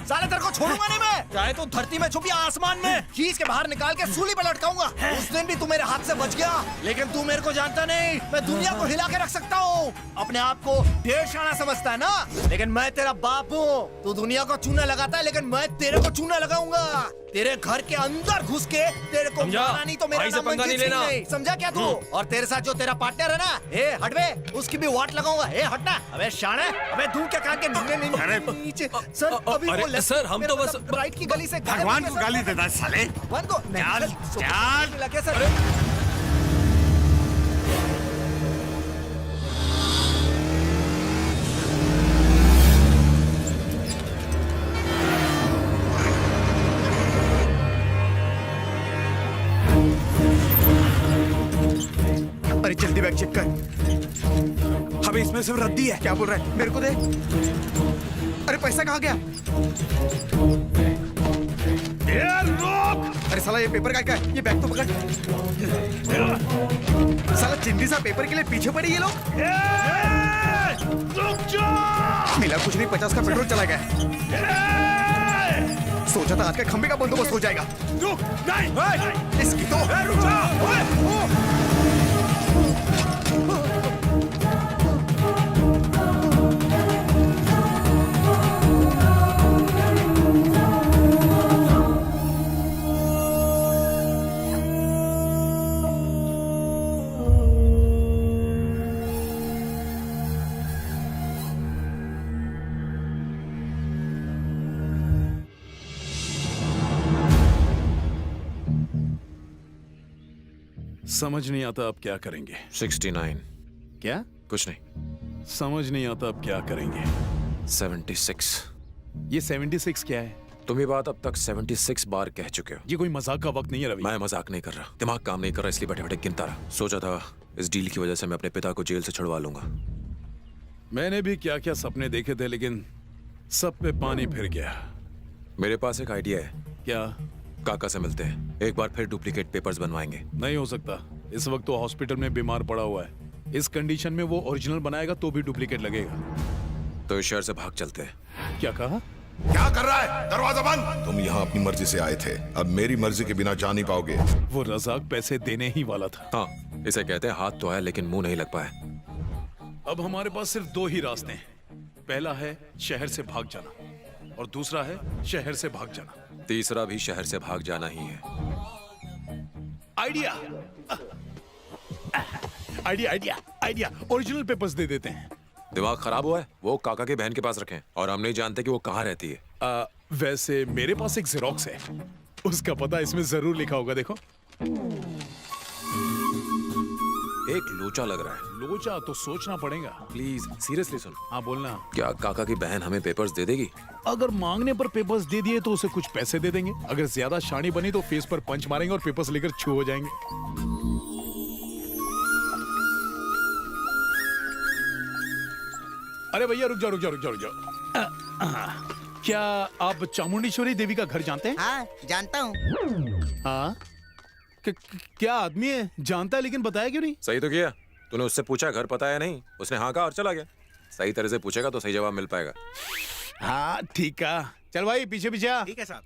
साले तेरे को छोड़ूंगा नहीं मैं। चाहे तो धरती में छुप या आसमान में, खींच के बाहर निकाल के सूली पे लटकाऊंगा। उस दिन भी तू मेरे हाथ से बच गया, लेकिन तू मेरे को जानता नहीं। मैं दुनिया को हिला के रख सकता हूँ। अपने आप को ढेर शाना समझता है ना, लेकिन मैं तेरा बाप हूँ। तू दुनिया को चूना लगाता है, लेकिन मैं तेरे को चूना लगाऊंगा। तेरे घर के अंदर घुस के तेरे को मारा नहीं तो मेरा नाम मंजीत सिंह नहीं। समझा क्या तू? और तेरे साथ जो तेरा पार्टनर है ना, ए हट बे, उसकी भी वाट लगाऊंगा। ए हटना। अबे शाना, अबे दूर क्या कान के नीचे। सर अभी वो सर हम तो बस राइट की गली से भगवान को गाली देता है साले। भगवान को चल लगे सर। अरे जल्दी बैग चेक कर। हमें इसमें सिर्फ रद्दी है। क्या बोल रहा है? मेरे को दे। अरे पैसा कहाँ गया? अरे साला ये पेपर का है? ये बैग तो पकड़। साला चिंदी सा पेपर के लिए पीछे पड़े ये लोग। मिला कुछ नहीं, 50 का पेट्रोल चला गया। सोचा था आज के खंबे का बंदोबस्त हो जाएगा। इसकी तो रुक जा। समझ नहीं आता अब क्या करेंगे। 69। क्या? कुछ नहीं। समझ नहीं आता अब क्या करेंगे। 76। ये 76 क्या है? तुम ये बात अब तक 76 बार कह चुके हो। ये कोई मजाक का वक्त नहीं है रवि। मैं मजाक नहीं कर रहा, दिमाग काम नहीं कर रहा, इसलिए बैठे बैठे गिनता रहा। सोचा था इस डील की वजह से मैं अपने पिता को जेल से छुड़वा लूंगा। मैंने भी क्या क्या सपने देखे थे, लेकिन सब पे पानी फिर गया। मेरे पास एक आइडिया है। क्या? काका से मिलते हैं, एक बार फिर डुप्लीकेट पेपर्स बनवाएंगे। नहीं हो सकता, इस वक्त तो हॉस्पिटल में बीमार पड़ा हुआ है। इस कंडीशन में वो ओरिजिनल बनाएगा तो भी डुप्लीकेट लगेगा। तो इस शहर से भाग चलते हैं। क्या कहा? क्या कर रहा है? दरवाजा बंद। तुम यहाँ अपनी मर्जी से आए थे, अब मेरी मर्जी के बिना जा नहीं पाओगे। वो रजाक पैसे देने ही वाला था। हाँ, इसे कहते हैं हाथ तो आया लेकिन मुंह नहीं लग पाया। अब हमारे पास सिर्फ दो ही रास्ते हैं। पहला है शहर से भाग जाना और दूसरा है शहर से भाग जाना। तीसरा भी शहर से भाग जाना ही है। Idea idea idea idea original papers दे देते हैं। दिमाग खराब हुआ है? वो काका की बहन के पास रखें और हम नहीं जानते कि वो कहाँ रहती है। वैसे मेरे पास एक जेरोक्स है, उसका पता इसमें जरूर लिखा होगा। देखो, एक लोचा लग रहा है। लोचा तो सोचना पड़ेगा। प्लीज सीरियसली सुन। हाँ बोलना। क्या काका की बहन हमें पेपर्स दे देगी? अगर मांगने पर पेपर्स दे दिए तो उसे कुछ पैसे दे देंगे। अगर ज्यादा शानी बनी तो फेस पर पंच मारेंगे और पेपर्स लेकर छू हो जाएंगे। अरे भैया रुक जाओ। क्या आप चामुंडेश्वरी देवी का घर जानते हैं? हाँ जानता हूँ। हाँ, क्या आदमी है? जानता है लेकिन बताया क्यों नहीं? सही तो किया, तूने उससे पूछा घर पता है नहीं, उसने हाँ कहा और चला गया। सही तरह से पूछेगा तो सही जवाब मिल पाएगा। हाँ ठीक है, चल भाई पीछे पीछे आ। ठीक है साहब।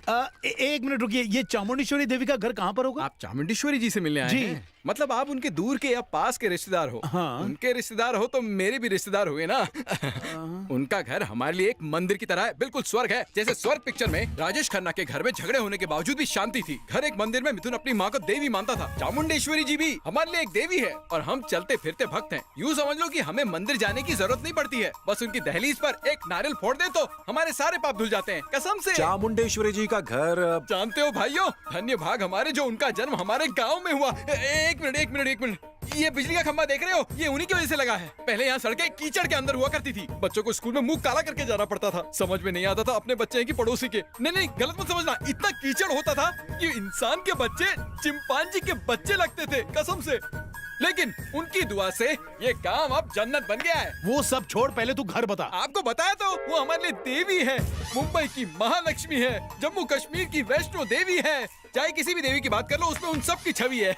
एक मिनट रुकिए, ये चामुंडेश्वरी देवी का घर कहाँ पर होगा? आप चामुंडेश्वरी जी से मिलने आए जी। हैं? मतलब आप उनके दूर के या पास के रिश्तेदार हो? हाँ। उनके रिश्तेदार हो तो मेरे भी रिश्तेदार हुए ना। उनका घर हमारे लिए एक मंदिर की तरह है, बिल्कुल स्वर्ग है। जैसे स्वर्ग पिक्चर में राजेश खन्ना के घर में झगड़े होने के बावजूद भी शांति थी, घर एक मंदिर में मिथुन अपनी माँ को देवी मानता था। चामुंडेश्वरी जी भी हमारे लिए एक देवी है और हम चलते फिरते भक्त हैं। यूँ समझ लो कि हमें मंदिर जाने की जरूरत नहीं पड़ती है, बस उनकी दहलीज पर एक नारियल फोड़ दे तो हमारे सारे पाप धुल जाते हैं, कसम से। चामुंडेश्वरी जी का घर जानते हो भाइयों, धन्य भाग हमारे जो उनका जन्म हमारे गांव में हुआ। एक मिनट, ये बिजली का खंभा देख रहे हो, ये उन्हीं की वजह से लगा है। पहले यहाँ सड़कें कीचड़ के अंदर हुआ करती थी, बच्चों को स्कूल में मुंह काला करके जाना पड़ता था। समझ में नहीं आता था अपने बच्चे हैं कि पड़ोसी के। नहीं, गलत मत समझना, इतना कीचड़ होता था कि इंसान के बच्चे चिंपांजी के बच्चे लगते थे, कसम से। लेकिन उनकी दुआ से ये गांव अब जन्नत बन गया है। वो सब छोड़, पहले तू घर बता। आपको बताया तो, वो हमारे लिए देवी है, मुंबई की महालक्ष्मी है, जम्मू कश्मीर की वैष्णो देवी है। चाहे किसी भी देवी की बात कर लो, उसमें उन सब की छवि है।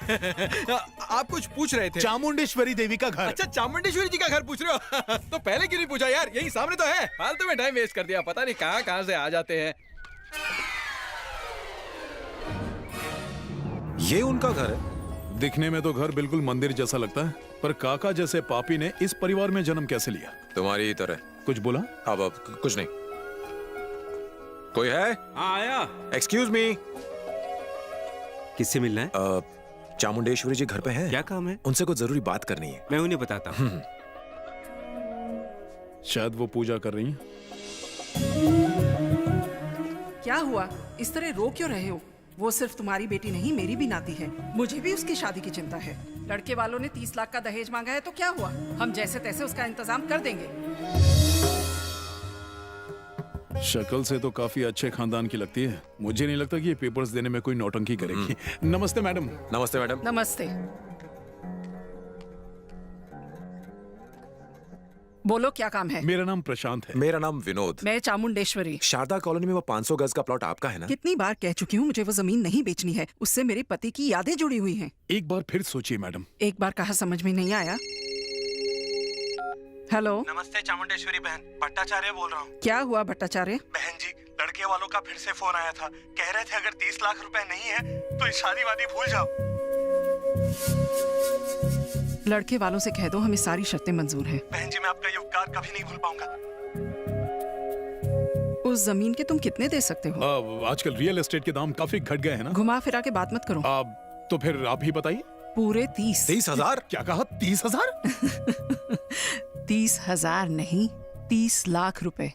आप कुछ पूछ रहे थे? चामुंडेश्वरी देवी का घर। अच्छा, चामुंडेश्वरी जी का घर पूछ रहे हो? तो पहले क्यों नहीं पूछा यार, यही सामने तो है। फालतू में टाइम वेस्ट कर दिया, पता नहीं कहाँ से आ जाते हैं। ये उनका घर है। दिखने में तो घर बिल्कुल मंदिर जैसा लगता है, पर काका जैसे पापी ने इस परिवार में जन्म कैसे लिया? तुम्हारी तरह। कुछ बोला? अब कुछ नहीं। कोई है? आया। Excuse me. किससे मिलना है? चामुंडेश्वरी जी घर पे हैं। क्या काम है? उनसे कुछ जरूरी बात करनी है। मैं उन्हें बताता हूँ। शायद वो पूजा कर रही हैं। क्या हुआ? इस तरह रो क्यों रहे हो? वो सिर्फ तुम्हारी बेटी नहीं, मेरी भी नाती है। मुझे भी उसकी शादी की चिंता है। लड़के वालों ने 30 लाख का दहेज मांगा है तो क्या हुआ, हम जैसे तैसे उसका इंतजाम कर देंगे। शक्ल से तो काफी अच्छे खानदान की लगती है। मुझे नहीं लगता कि ये पेपर्स देने में कोई नौटंकी करेगी। नमस्ते मैडम। नमस्ते मैडम। नमस्ते। बोलो क्या काम है? मेरा नाम प्रशांत है। मेरा नाम विनोद। मैं चामुंडेश्वरी। शारदा कॉलोनी में वो 500 गज का प्लॉट आपका है ना? कितनी बार कह चुकी हूँ मुझे वो जमीन नहीं बेचनी है, उससे मेरे पति की यादें जुड़ी हुई हैं। एक बार फिर सोचिए मैडम। एक बार कहा समझ में नहीं आया। हेलो। नमस्ते चामुंडेश्वरी बहन, भट्टाचार्य बोल रहा हूँ। क्या हुआ भट्टाचार्य? बहन जी, लड़के वालों का फिर से फोन आया था। कह रहे थे अगर 30 लाख रुपए नहीं है तो इस शादी वादी भूल जाओ। लड़के वालों से कह दो हमें सारी शर्तें मंजूर हैं। बहन जी, मैं आपका ये उपकार कभी नहीं भूल पाऊंगा। उस जमीन के तुम कितने दे सकते हो? आजकल रियल एस्टेट के दाम काफी घट गए हैं ना। घुमा फिरा के बात मत करो। तो फिर आप ही बताइए। पूरे 30। 30,000? क्या कहा? 30,000? 30,000 नहीं, 30 लाख रुपए।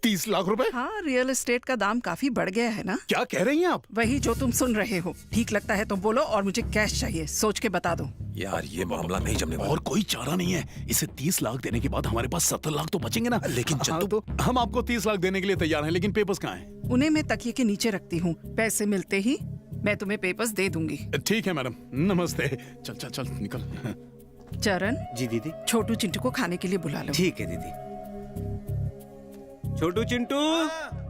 30 लाख रुपए? हाँ, रियल एस्टेट का दाम काफी बढ़ गया है ना। क्या कह रही हैं आप? वही जो तुम सुन रहे हो। ठीक लगता है तो बोलो, और मुझे कैश चाहिए, सोच के बता दो। यार ये मामला नहीं जमने वाला। और कोई चारा नहीं है। इसे 30 लाख देने के बाद हमारे पास 70 लाख तो बचेंगे ना। लेकिन तो हम आपको 30 लाख देने के लिए तैयार हैं, लेकिन पेपर्स कहाँ हैं? उन्हें मैं तकिए के नीचे रखती हूँ, पैसे मिलते ही मैं तुम्हें पेपर्स दे दूंगी। ठीक है मैडम, नमस्ते। चल चल चल निकल। चरण। जी दीदी। छोटू चिंटू को खाने के लिए बुला लो। ठीक है दीदी। छोटू चिंटू,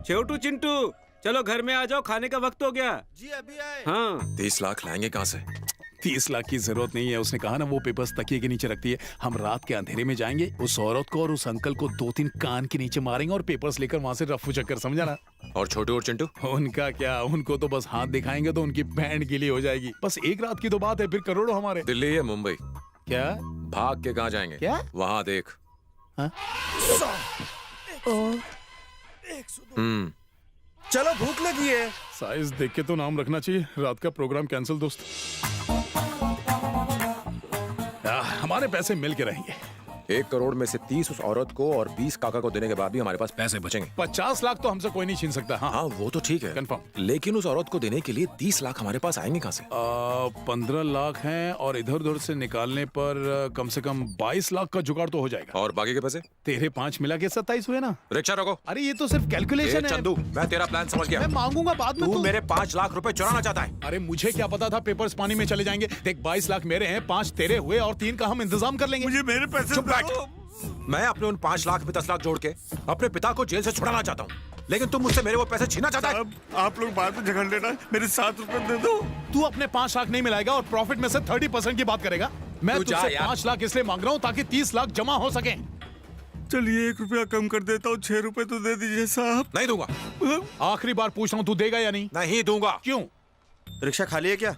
छोटू चिंटू, चलो घर में आ जाओ, खाने का वक्त हो गया। जी अभी आए। हाँ। 30 लाख लाएंगे कहाँ से? 30 लाख की जरूरत नहीं है। उसने कहा ना वो पेपर्स तकिए के नीचे रखती है। हम रात के अंधेरे में जाएंगे, उस औरत को और उस अंकल को 2-3 कान के नीचे मारेंगे और पेपर्स लेकर वहाँ से रफू चक्कर, समझा ना? और छोटू और चिंटू? उनका क्या, उनको तो बस हाथ दिखाएंगे तो उनकी बैंड गिली हो जाएगी। बस एक रात की तो बात है, फिर करोड़ों हमारे। दिल्ली या मुंबई? क्या? भाग के कहाँ जाएंगे? क्या? वहाँ देख। चलो भूख लगी है। साइज देख के तो नाम रखना चाहिए। रात का प्रोग्राम कैंसिल दोस्त। हमारे पैसे मिल के रहेंगे। 1 करोड़ में से 30 उस औरत को और 20 काका को देने के बाद भी हमारे पास पैसे बचेंगे। 50 लाख तो हमसे कोई नहीं छीन सकता। हाँ वो तो ठीक है, कंफर्म। लेकिन उस औरत को देने के लिए 30 लाख हमारे पास आएंगे कहाँ से? 15 लाख हैं और इधर उधर से निकालने पर कम से कम 22 लाख का जुगाड़ तो हो जाएगा। और बाकी के पैसे? तेरे 5 मिला के 27 हुए ना। रिक्शा रोको। अरे ये तो सिर्फ कैलकुलेशन है। चंदू, मैं तेरा प्लान समझ गया। मैं मांगूंगा बाद में। तू मेरे 5 लाख रुपए चुराना चाहता है? अरे मुझे क्या पता था पेपर्स पानी में चले जाएंगे। देख 22 लाख मेरे हैं, 5 तेरे हुए और 3 का हम इंतजाम कर लेंगे। मुझे मेरे पैसे। मैं अपने उन 5 लाख में 10 लाख जोड़ के अपने पिता को जेल से छुड़ाना चाहता हूँ, लेकिन तुम मुझसे मेरे वो पैसे छीनना चाहता है। आप लोग बाद में झगड़ लेना, मेरे 7 रुपए दे दो। तू अपने 5 लाख नहीं मिलाएगा और प्रॉफिट में से 30% की बात करेगा। मैं तुझसे 5 लाख इसलिए मांग रहा हूँ ताकि 30 लाख जमा हो सके। चलिए 1 रुपया कम कर देता हूँ, 6 रुपए तो दे दीजिए साहब। नहीं दूंगा। आखिरी बार पूछ रहा हूँ, तू देगा या नहीं? नहीं दूंगा। क्यों? रिक्शा खाली है क्या?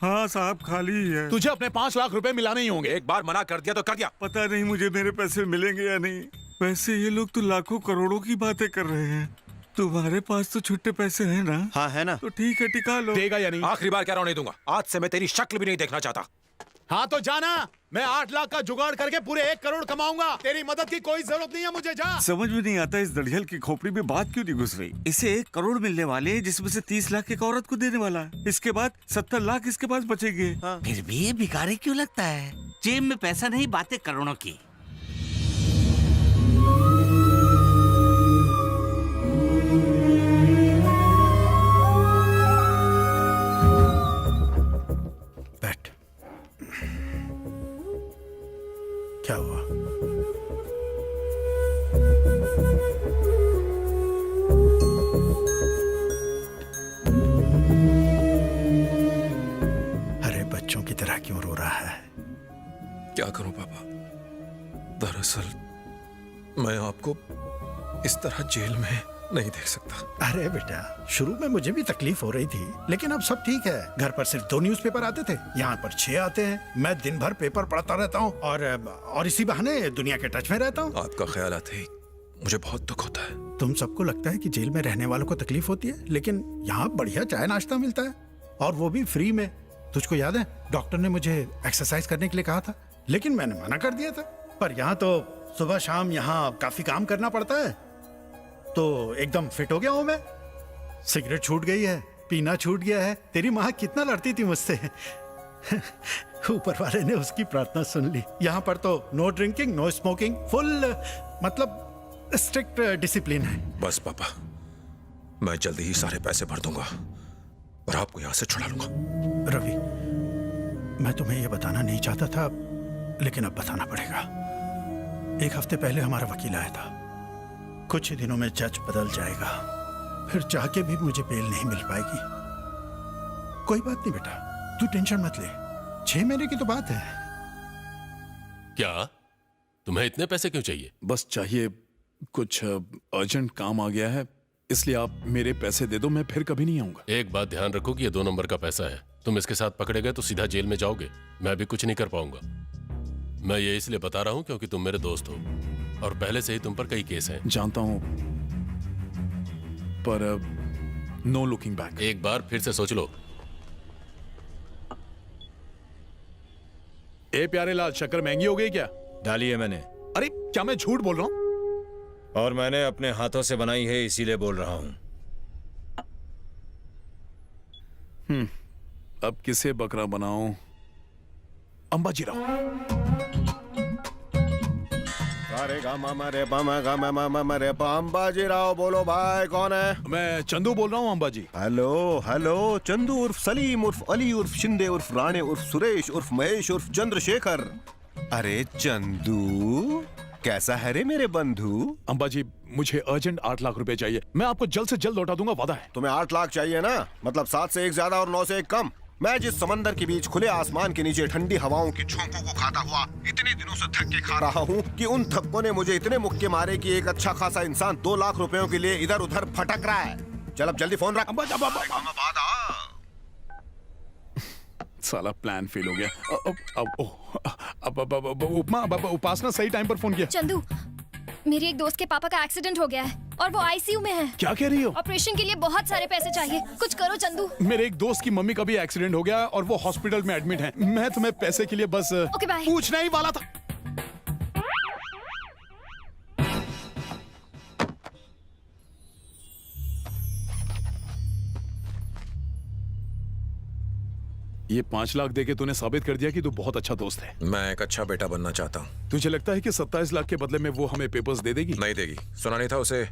हाँ साहब खाली ही है। तुझे अपने 5 लाख रुपए मिलाने ही होंगे। एक बार मना कर दिया तो कर दिया। पता नहीं मुझे मेरे पैसे मिलेंगे या नहीं। वैसे ये लोग तो लाखों करोड़ों की बातें कर रहे हैं। तुम्हारे पास तो छुट्टे पैसे हैं ना? हाँ है ना। तो ठीक है, टिका लो। देगा या नहीं? आखिरी बार कह रहा हूँ, नहीं दूंगा। आज से मैं तेरी शक्ल भी नहीं देखना चाहता। हाँ तो जाना, मैं 8 लाख का जुगाड़ करके पूरे 1 करोड़ कमाऊंगा। तेरी मदद की कोई जरूरत नहीं है मुझे, जा। समझ में नहीं आता इस दड़ियल की खोपड़ी में बात क्यों नहीं घुस रही। इसे 1 करोड़ मिलने वाले जिसमें से 30 लाख एक औरत को देने वाला है। इसके बाद 70 लाख इसके पास बचेंगे। फिर भी ये भिखारी क्यों लगता है? जेब में पैसा नहीं, बातें करोड़ों की। बैठ। क्या हुआ? अरे बच्चों की तरह क्यों रो रहा है? क्या करूं पापा, दरअसल मैं आपको इस तरह जेल में नहीं देख सकता। अरे बेटा, शुरू में मुझे भी तकलीफ हो रही थी, लेकिन अब सब ठीक है। घर पर सिर्फ 2 न्यूज़पेपर आते थे, यहाँ पर 6 आते हैं। मैं दिन भर पेपर पढ़ता रहता हूँ और इसी बहाने दुनिया के टच में रहता हूँ। आपका ख्याल आते ही मुझे बहुत दुख होता है। तुम सबको लगता है कि जेल में रहने वालों को तकलीफ होती है, लेकिन यहाँ बढ़िया चाय नाश्ता मिलता है, और वो भी फ्री में। तुझको याद है, डॉक्टर ने मुझे एक्सरसाइज करने के लिए कहा था, लेकिन मैंने मना कर दिया था। पर यहाँ तो सुबह शाम यहाँ काफी काम करना पड़ता है, तो एकदम फिट हो गया हूँ मैं। सिगरेट छूट गई है, पीना छूट गया है। तेरी माँ कितना लड़ती थी मुझसे। ऊपर वाले ने उसकी प्रार्थना सुन ली। यहाँ पर तो no drinking, no smoking, full मतलब स्ट्रिक्ट डिसिप्लिन है। बस पापा, मैं जल्दी ही सारे पैसे भर दूंगा और आपको यहाँ से छुड़ा लूंगा। रवि, मैं तुम्हें यह बताना नहीं चाहता था, लेकिन अब बताना पड़ेगा। 1 हफ्ते पहले हमारा वकील आया था। कुछ ही दिनों में जज बदल जाएगा, फिर चाह के भी मुझे बेल नहीं मिल पाएगी। कोई बात नहीं बेटा, तू टेंशन मत ले। 6 महीने की तो बात है। क्या तुम्हें इतने पैसे क्यों चाहिए? बस चाहिए, कुछ अर्जेंट काम आ गया है, इसलिए आप मेरे पैसे दे दो, मैं फिर कभी नहीं आऊंगा। एक बात ध्यान रखो कि ये 2 नंबर का पैसा है। तुम इसके साथ पकड़े गए तो सीधा जेल में जाओगे। मैं भी कुछ नहीं कर पाऊंगा। मैं ये इसलिए बता रहा हूँ क्योंकि तुम मेरे दोस्त हो और पहले से ही तुम पर कई केस हैं। जानता हूँ, पर नो लुकिंग बैक। एक बार फिर से सोच लो। ए प्यारे लाल, शक्कर महंगी हो गई क्या? डाली है मैंने। अरे क्या मैं झूठ बोल रहा हूँ? और मैंने अपने हाथों से बनाई है, इसीलिए बोल रहा हूँ। अब किसे बकरा बनाऊं? अंबाजी राव। अरे अंबाजी राव बोलो भाई, कौन है? मैं चंदू बोल रहा हूँ अंबाजी। हेलो हेलो, चंदू उर्फ सलीम उर्फ अली उर्फ शिंदे उर्फ राणे उर्फ सुरेश उर्फ महेश उर्फ चंद्रशेखर। अरे चंदू, कैसा है रे मेरे बंधु? अंबाजी, मुझे अर्जेंट 8 लाख रुपए चाहिए। मैं आपको जल्द से जल्द लौटा दूंगा, वादा है। तुम्हें 8 लाख चाहिए ना? मतलब 7 से 1 ज्यादा और 9 से 1 कम। मैं जिस समंदर के बीच खुले आसमान के नीचे ठंडी हवाओं की झोंकों को खाता हुआ इतने दिनों से थक्के खा रहा हूँ कि उन थप्पों ने मुझे इतने मुक्के मारे कि एक अच्छा खासा इंसान 2 लाख रुपयों के लिए इधर उधर भटक रहा है। चल अब जल्दी फोन रख। साला प्लान फेल हो गया। अब उपासना सही टाइम पर फोन किया। चंदू, मेरी एक दोस्त के पापा का एक्सीडेंट हो गया है और वो आईसीयू में है। क्या कह रही हो? ऑपरेशन के लिए बहुत सारे पैसे चाहिए, कुछ करो चंदू। मेरे एक दोस्त की मम्मी का भी एक्सीडेंट हो गया और वो हॉस्पिटल में एडमिट है। मैं तुम्हें पैसे के लिए बस पूछना ही वाला था। ये 5 लाख देके तूने साबित कर दिया कि तू बहुत अच्छा दोस्त है। मैं एक अच्छा बेटा बनना चाहता हूँ। तुझे लगता है कि 27 लाख के बदले में वो हमें पेपर्स दे देगी? नहीं देगी। सुना नहीं था उसे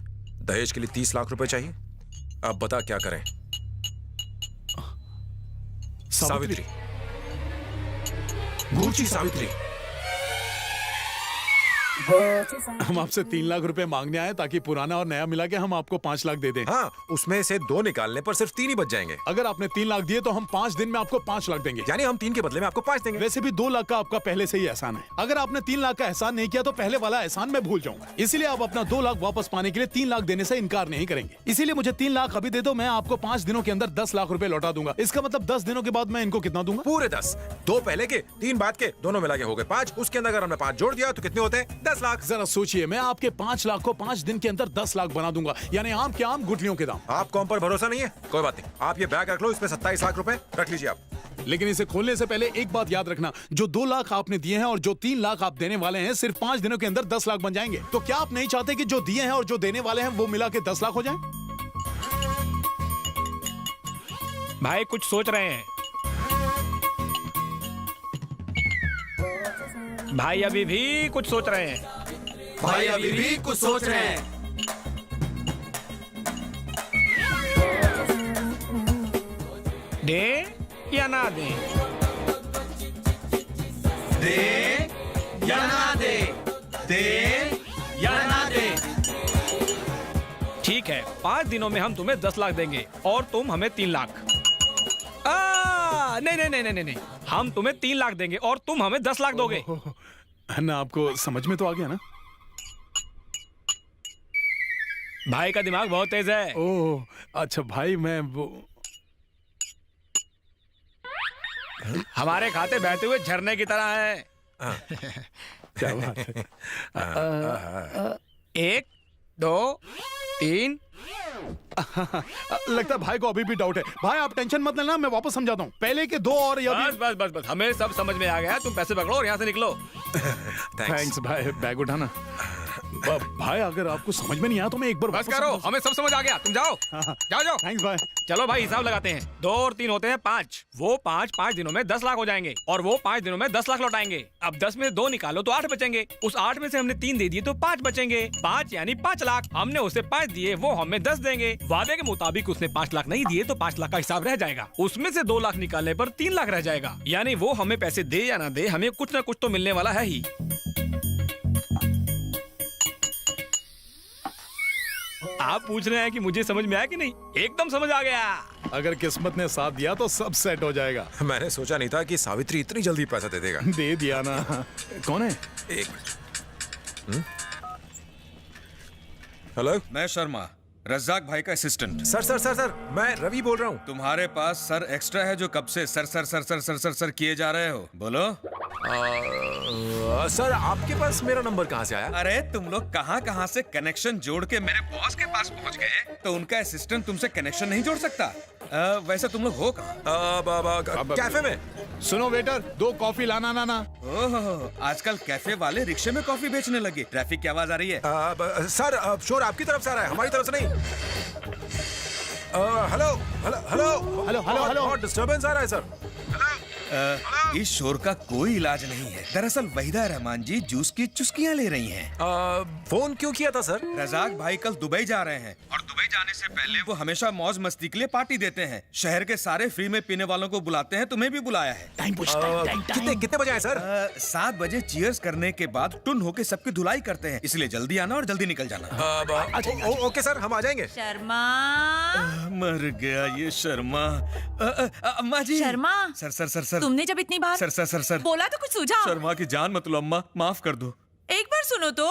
दहेज के लिए 30 लाख रुपए चाहिए? अब बता क्या करें? सावित्री। गूची सावित्री। हम आपसे 3 लाख रुपए मांगने आए ताकि पुराना और नया मिला के हम आपको 5 लाख दे दें। हाँ, उसमें से 2 निकालने पर सिर्फ 3 ही बच जाएंगे। अगर आपने 3 लाख दिए तो हम 5 दिन में आपको 5 लाख देंगे। यानी हम 3 के बदले में आपको 5 देंगे। वैसे भी 2 लाख का आपका पहले से ही एहसान है। अगर आपने 3 लाख का एहसान नहीं किया तो पहले वाला एहसान मैं भूल जाऊंगा। इसीलिए आप अपना 2 लाख वापस पाने के लिए 3 लाख देने से इनकार नहीं करेंगे। इसीलिए मुझे 3 लाख अभी दे दो, मैं आपको 5 दिनों के अंदर 10 लाख रुपए लौटा दूंगा। इसका मतलब 10 दिनों के बाद मैं इनको कितना दूंगा? पूरे 10। 2 पहले के, 3 बाद के, दोनों मिला के हो गए 5। उसके अंदर अगर हमने 5 जोड़ दिया तो कितने होते हैं? 10 लाख। जरा सोचिए, मैं आपके 5 लाख को 5 दिन के अंदर 10 लाख बना दूंगा, यानी आम के आम गुठलियों के दाम। आपको हम पर भरोसा नहीं है? कोई बात नहीं, आप ये बैग रख लो, इसमें 27 लाख रुपए रख लीजिए आप। लेकिन इसे खोलने से पहले एक बात याद रखना, जो 2 लाख आपने दिए हैं और जो 3 लाख आप देने वाले हैं, सिर्फ 5 दिनों के अंदर 10 लाख बन जाएंगे। तो क्या आप नहीं चाहते कि जो दिए हैं और जो देने वाले हैं वो मिला के 10 लाख हो जाए? भाई कुछ सोच रहे हैं? भाई अभी भी कुछ सोच रहे हैं? भाई अभी भी कुछ सोच रहे हैं। दे या ना दे? दे या ना दे? दे या ना दे? ठीक है, 5 दिनों में हम तुम्हें 10 लाख देंगे और तुम हमें 3 लाख। नहीं नहीं नहीं नहीं नहीं, हम तुम्हें 3 लाख देंगे और तुम हमें 10 लाख दोगे। ना आपको समझ में तो आ गया ना? भाई का दिमाग बहुत तेज है। ओह अच्छा भाई, मैं वो हमारे खाते बहते हुए झरने की तरह है। क्या बात है? 1 2 3। लगता है भाई को अभी भी डाउट है। भाई आप टेंशन मत लेना, मैं वापस समझाता हूँ। पहले के 2 और या बस बस बस बस, हमें सब समझ में आ गया। तुम पैसे पकड़ो और यहाँ से निकलो। थैंक्स भाई, बैग उठाना। भाई अगर आपको समझ में नहीं आया तो मैं एक बार बस करो, हमें सब समझ आ गया। तुम जाओ जाओ जाओ। थैंक्स भाई। चलो भाई हिसाब लगाते हैं। 2 और 3 होते हैं 5। वो 5 दिनों में 10 लाख हो जाएंगे और वो 5 दिनों में 10 लाख लौटाएंगे। अब 10 में 2 निकालो तो 8 बचेंगे। उस 8 में से हमने 3 दे दिए तो 5 बचेंगे। 5 यानी 5 लाख। हमने उसे 5 दिए, वो हमें 10 देंगे। वादे के मुताबिक उसने 5 लाख नहीं दिए तो 5 लाख का हिसाब रह जाएगा। उसमें से 2 लाख निकालने पर 3 लाख रह जाएगा। यानी वो हमें पैसे दे या ना दे, हमें कुछ ना कुछ तो मिलने वाला है ही। आप पूछ रहे हैं कि मुझे समझ में आया कि नहीं? एकदम समझ आ गया। अगर किस्मत ने साथ दिया तो सब सेट हो जाएगा। मैंने सोचा नहीं था कि सावित्री इतनी जल्दी पैसा दे देगा। दे दिया ना। कौन है? एक हेलो, मैं शर्मा, रज्जाक भाई का assistant. Sir sir sir sir, मैं रवि बोल रहा हूँ। तुम्हारे पास सर एक्स्ट्रा है जो कब से sir sir sir sir sir sir sir किए जा रहे हो? बोलो। सर आपके पास मेरा नंबर कहाँ से आया? अरे तुम लोग कहाँ से कनेक्शन जोड़ के मेरे बॉस के पास पहुँच गए, तो उनका असिस्टेंट तुमसे कनेक्शन नहीं जोड़ सकता? वैसे तुम लोग हो कहाँ? कैफे में। सुनो वेटर, 2 कॉफी लाना ना। ओह, आजकल कैफे वाले रिक्शे में कॉफी बेचने लगे। ट्रैफिक की आवाज आ रही है। सर शोर आपकी तरफ से आ रहा है, हमारी तरफ से नहीं। Hello hello hello hello hello hello, disturbance आ रहा है सर। इस शोर का कोई इलाज नहीं है। दरअसल वहीदा रहमान जी जूस की चुस्कियां ले रही हैं। फोन क्यों किया था सर? रजाक भाई कल दुबई जा रहे हैं और दुबई जाने से पहले वो हमेशा मौज मस्ती के लिए पार्टी देते हैं। शहर के सारे फ्री में पीने वालों को बुलाते हैं, तुम्हें भी बुलाया है। कितने बजे आए सर? 7 बजे चीयर्स करने के बाद टुन होके सबकी धुलाई करते हैं, इसलिए जल्दी आना और जल्दी निकल जाना। ओके सर, हम आ जाएंगे। शर्मा मर गया ये शर्मा। अम्मा जी। Sharma. Sir sir sir sir, तुमने जब इतनी बार सर सर सर सर बोला तो कुछ सुझाव। शर्मा की जान मत लो अम्मा, माफ कर दो। एक बार सुनो तो।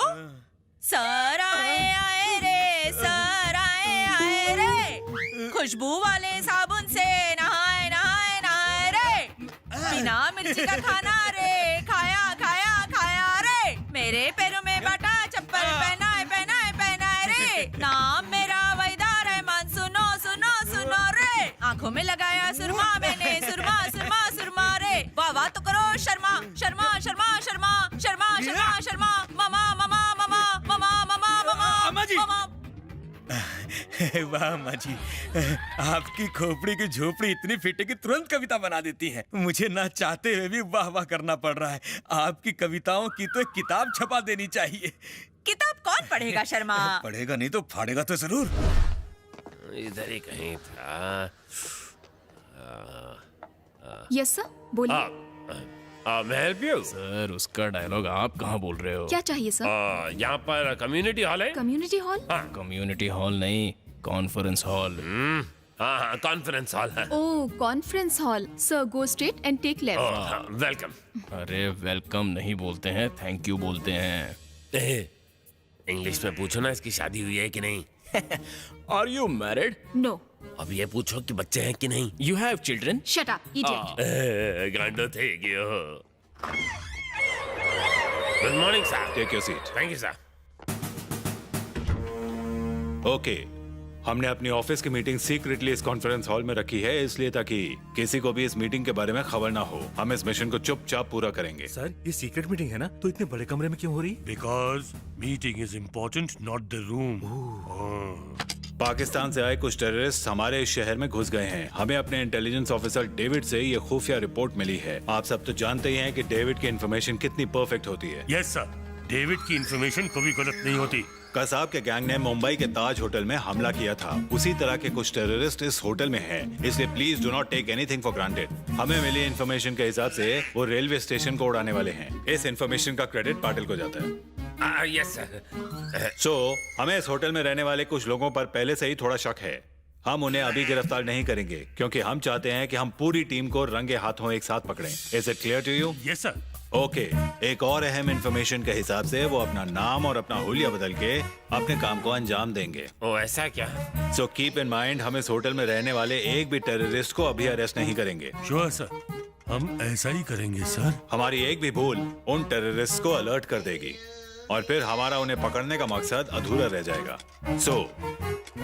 सर आए आए रे, सर आए रे, खुशबू वाले साबुन से नहाए नहाए नहाए रे, बिना मिर्ची का खाना रे, खाया खाया खाया रे, मेरे पैरों में बाटा चप्पल पहनाए पहनाए पहनाए रे, नाम मेरा वहीदा रहमान, सुनो सुनो सुनो रे, आंखों में लगाया सुरमा मैंने, सुरमा सुरमा सुरमा रे, वाह वाह तो करो शर्मा शर्मा शर्मा शर्मा शर्मा शर्मा शर्मा, मामा मामा मामा मामा मामा मामा अम्मा जी। वाह अम्मा जी, आपकी खोपड़ी की झोपड़ी इतनी फिट है कि तुरंत कविता बना देती है। मुझे ना चाहते हुए भी वाह वाह करना पड़ रहा है। आपकी कविताओं की तो एक किताब छपा देनी चाहिए। किताब कौन पढ़ेगा शर्मा? पढ़ेगा नहीं तो फाड़ेगा तो जरूर। इधर ही कहीं था। यस सर, बोलिए। हेल्प यू सर उसका डायलॉग आप कहाँ बोल रहे हो? क्या चाहिए सर? यहाँ पर कम्युनिटी हॉल है। Community hall? कम्युनिटी हॉल नहीं, कॉन्फ्रेंस हॉल। हाँ कॉन्फ्रेंस हॉल है। Oh conference hall. Sir go straight and take left. Welcome. अरे वेलकम नहीं बोलते हैं, थैंक यू बोलते हैं। इंग्लिश में पूछो ना इसकी शादी हुई है कि नहीं। Are you married? नो। अब ये पूछो कि बच्चे हैं कि नहीं। You have children? Shut up idiot. गांडो थे क्यों? Good morning sir. Take your seat. Thank you sir. Okay, हमने अपनी ऑफिस की मीटिंग सीक्रेटली इस कॉन्फ्रेंस हॉल में रखी है, इसलिए ताकि किसी को भी इस मीटिंग के बारे में खबर ना हो। हम इस मिशन को चुपचाप पूरा करेंगे। सर ये सीक्रेट मीटिंग है ना, तो इतने बड़े कमरे में क्यों हो रही? Because meeting is important, not the room. Pakistan से आए कुछ टेररिस्ट हमारे इस शहर में घुस गए हैं। हमें अपने इंटेलिजेंस ऑफिसर डेविड से ये खुफिया रिपोर्ट मिली है। आप सब तो जानते ही हैं कि डेविड की इन्फॉर्मेशन कितनी परफेक्ट होती है। यस सर, डेविड की इन्फॉर्मेशन कभी गलत नहीं होती। कसाब के गैंग ने मुंबई के ताज होटल में हमला किया था। उसी तरह के कुछ टेररिस्ट इस होटल में हैं। इसलिए please do not take anything for granted. हमें मिली इन्फॉर्मेशन के हिसाब से वो रेलवे स्टेशन को उड़ाने वाले हैं। इस इन्फॉर्मेशन का क्रेडिट पाटिल को जाता है। Yes sir. सो हमें इस होटल में रहने वाले कुछ लोगों पर पहले से ही थोड़ा शक है। हम उन्हें अभी गिरफ्तार नहीं करेंगे क्योंकि हम चाहते हैं कि हम पूरी टीम को रंगे हाथों एक साथ पकड़ें। Is it clear to you? Yes sir. Okay, एक और अहम इन्फॉर्मेशन के हिसाब से वो अपना नाम और अपना हुलिया बदल के अपने काम को अंजाम देंगे। ओ ऐसा क्या? सो कीप इन माइंड, हम इस होटल में रहने वाले एक भी टेररिस्ट को अभी अरेस्ट नहीं करेंगे। श्योर सर, हम ऐसा ही करेंगे सर। हमारी एक भी भूल उन टेररिस्ट को अलर्ट कर देगी और फिर हमारा उन्हें पकड़ने का मकसद अधूरा रह जाएगा। सो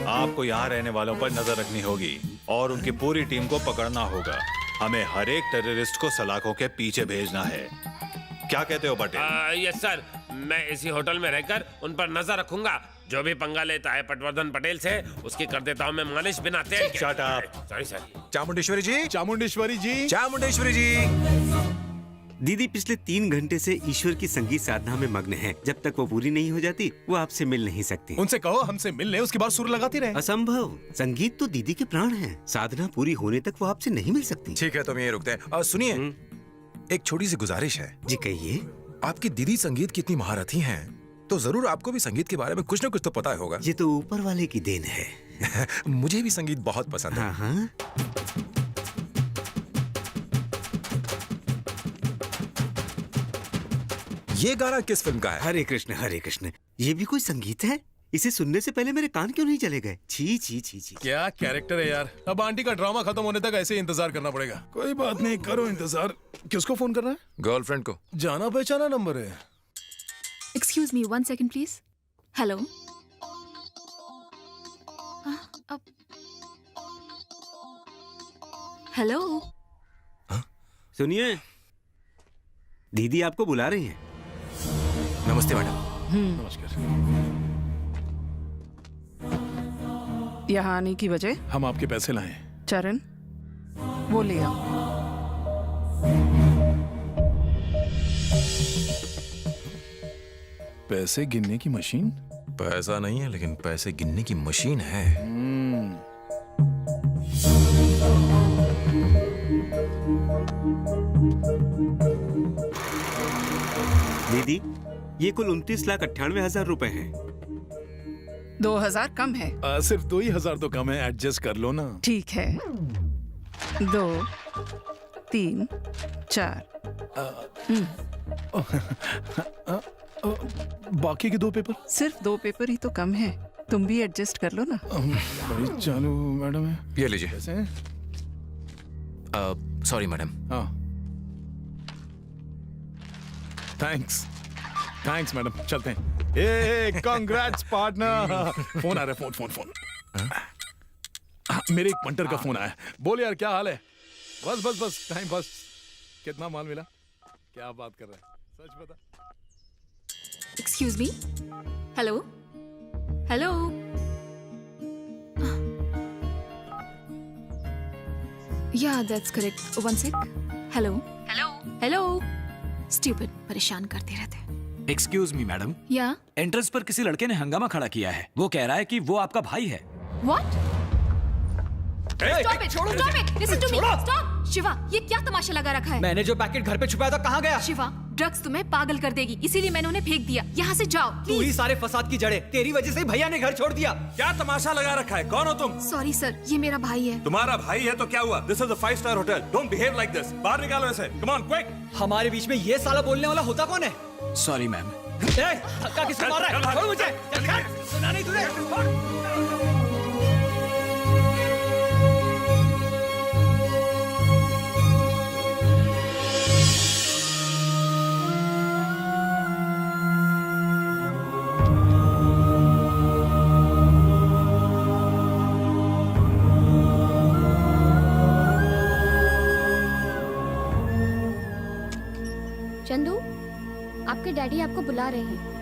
आपको यहाँ रहने वालों पर नजर रखनी होगी और उनकी पूरी टीम को पकड़ना होगा। हमें हर एक टेररिस्ट को सलाखों के पीछे भेजना है। क्या कहते हो पटेल? यस सर, मैं इसी होटल में रहकर उन पर नजर रखूंगा। जो भी पंगा लेता है पटवर्धन पटेल से, उसकी कर देता हूँ मैं मालिश बिना तेल के। Shut up. Sorry sir. Chamundeshwari ji, Chamundeshwari ji, Chamundeshwari ji. दीदी पिछले 3 घंटे से ईश्वर की संगीत साधना में मग्न है। जब तक वो पूरी नहीं हो जाती वो आपसे मिल नहीं सकती। उनसे कहो हमसे मिल ले, उसके बाद सुर लगाती रहे। असंभव, संगीत तो दीदी के प्राण है। साधना पूरी होने तक वो आपसे नहीं मिल सकती। ठीक है, तो हम यहीं रुकते हैं। सुनिए, एक छोटी सी गुजारिश है। जी कहिए। आपकी दीदी संगीत की इतनी महारथी हैं, तो जरूर आपको भी संगीत के बारे में कुछ न कुछ तो पता होगा। ये तो ऊपर वाले की देन है। मुझे भी संगीत बहुत पसंद है। हाँ। ये गाना किस फिल्म का है? हरे कृष्ण हरे कृष्ण। ये भी कोई संगीत है? इसे सुनने से पहले मेरे कान क्यों नहीं चले गए? छी छी छी छी। क्या कैरेक्टर है यार। अब आंटी का ड्रामा खत्म होने तक ऐसे ही इंतजार करना पड़ेगा। कोई बात नहीं, करो इंतजार। किसको फोन करना है? गर्लफ्रेंड को। जाना पहचाना नंबर है। Excuse me 1 second please. Hello. Hello. सुनिए, दीदी आपको बुला रही हैं। नमस्ते मैडम। नमस्कार। यहाँ आने की वजह? हम आपके पैसे लाए। चरण, वो ले आओ। पैसे गिनने की मशीन? पैसा नहीं है, लेकिन पैसे गिनने की मशीन है। दीदी, ये कुल 29,98,000 रुपए हैं। 2000 कम है। सिर्फ 2,000 तो कम है, एडजस्ट कर लो ना। ठीक है, 2, 3, 4। बाकी के 2 पेपर? सिर्फ 2 पेपर ही तो कम है, तुम भी एडजस्ट कर लो ना। बड़ी चालू मैडम है। ये लीजिए। Sorry madam. हाँ, थैंक्स मैडम, चलते हैं। ए कांग्रेट्स पार्टनर। फोन आ रहा है, फोन। मेरे एक पंटर का फोन आया। बोल यार, क्या हाल है? बस टाइम बस। कितना माल मिला? क्या बात कर रहा है, सच बता। Excuse me. Hello hello. Yeah that's correct. 1 sec. Hello hello. Stupid, परेशान करते रहते हैं। Excuse me madam. Yeah entrance पर किसी लड़के ने हंगामा खड़ा किया है। वो कह रहा है कि वो आपका भाई है। What? Stop it, stop it, listen to me, stop. Shiva, ये क्या तमाशा लगा रखा है? मैंने जो पैकेट घर पे छुपाया था कहाँ गया? शिवा, ड्रग्स तुम्हें पागल कर देगी, इसीलिए मैंने उन्हें फेंक दिया। यहाँ से जाओ तू ही सारे फसाद की जड़े, तेरी वजह से ही भैया ने घर छोड़ दिया। क्या तमाशा लगा रखा है? कौन हो तुम? सॉरी सर, ये मेरा भाई है। तुम्हारा भाई है तो क्या हुआ? This is a five-star hotel, don't behave like this. बाहर निकालो इसे, कम ऑन क्विक। हमारे बीच में ये साला बोलने वाला होता कौन है? Sorry ma'am. धक्का किसको मार रहा है? छोड़ मुझे। सुना नहीं तूने? चंदू, आपके डैडी आपको बुला रहे हैं।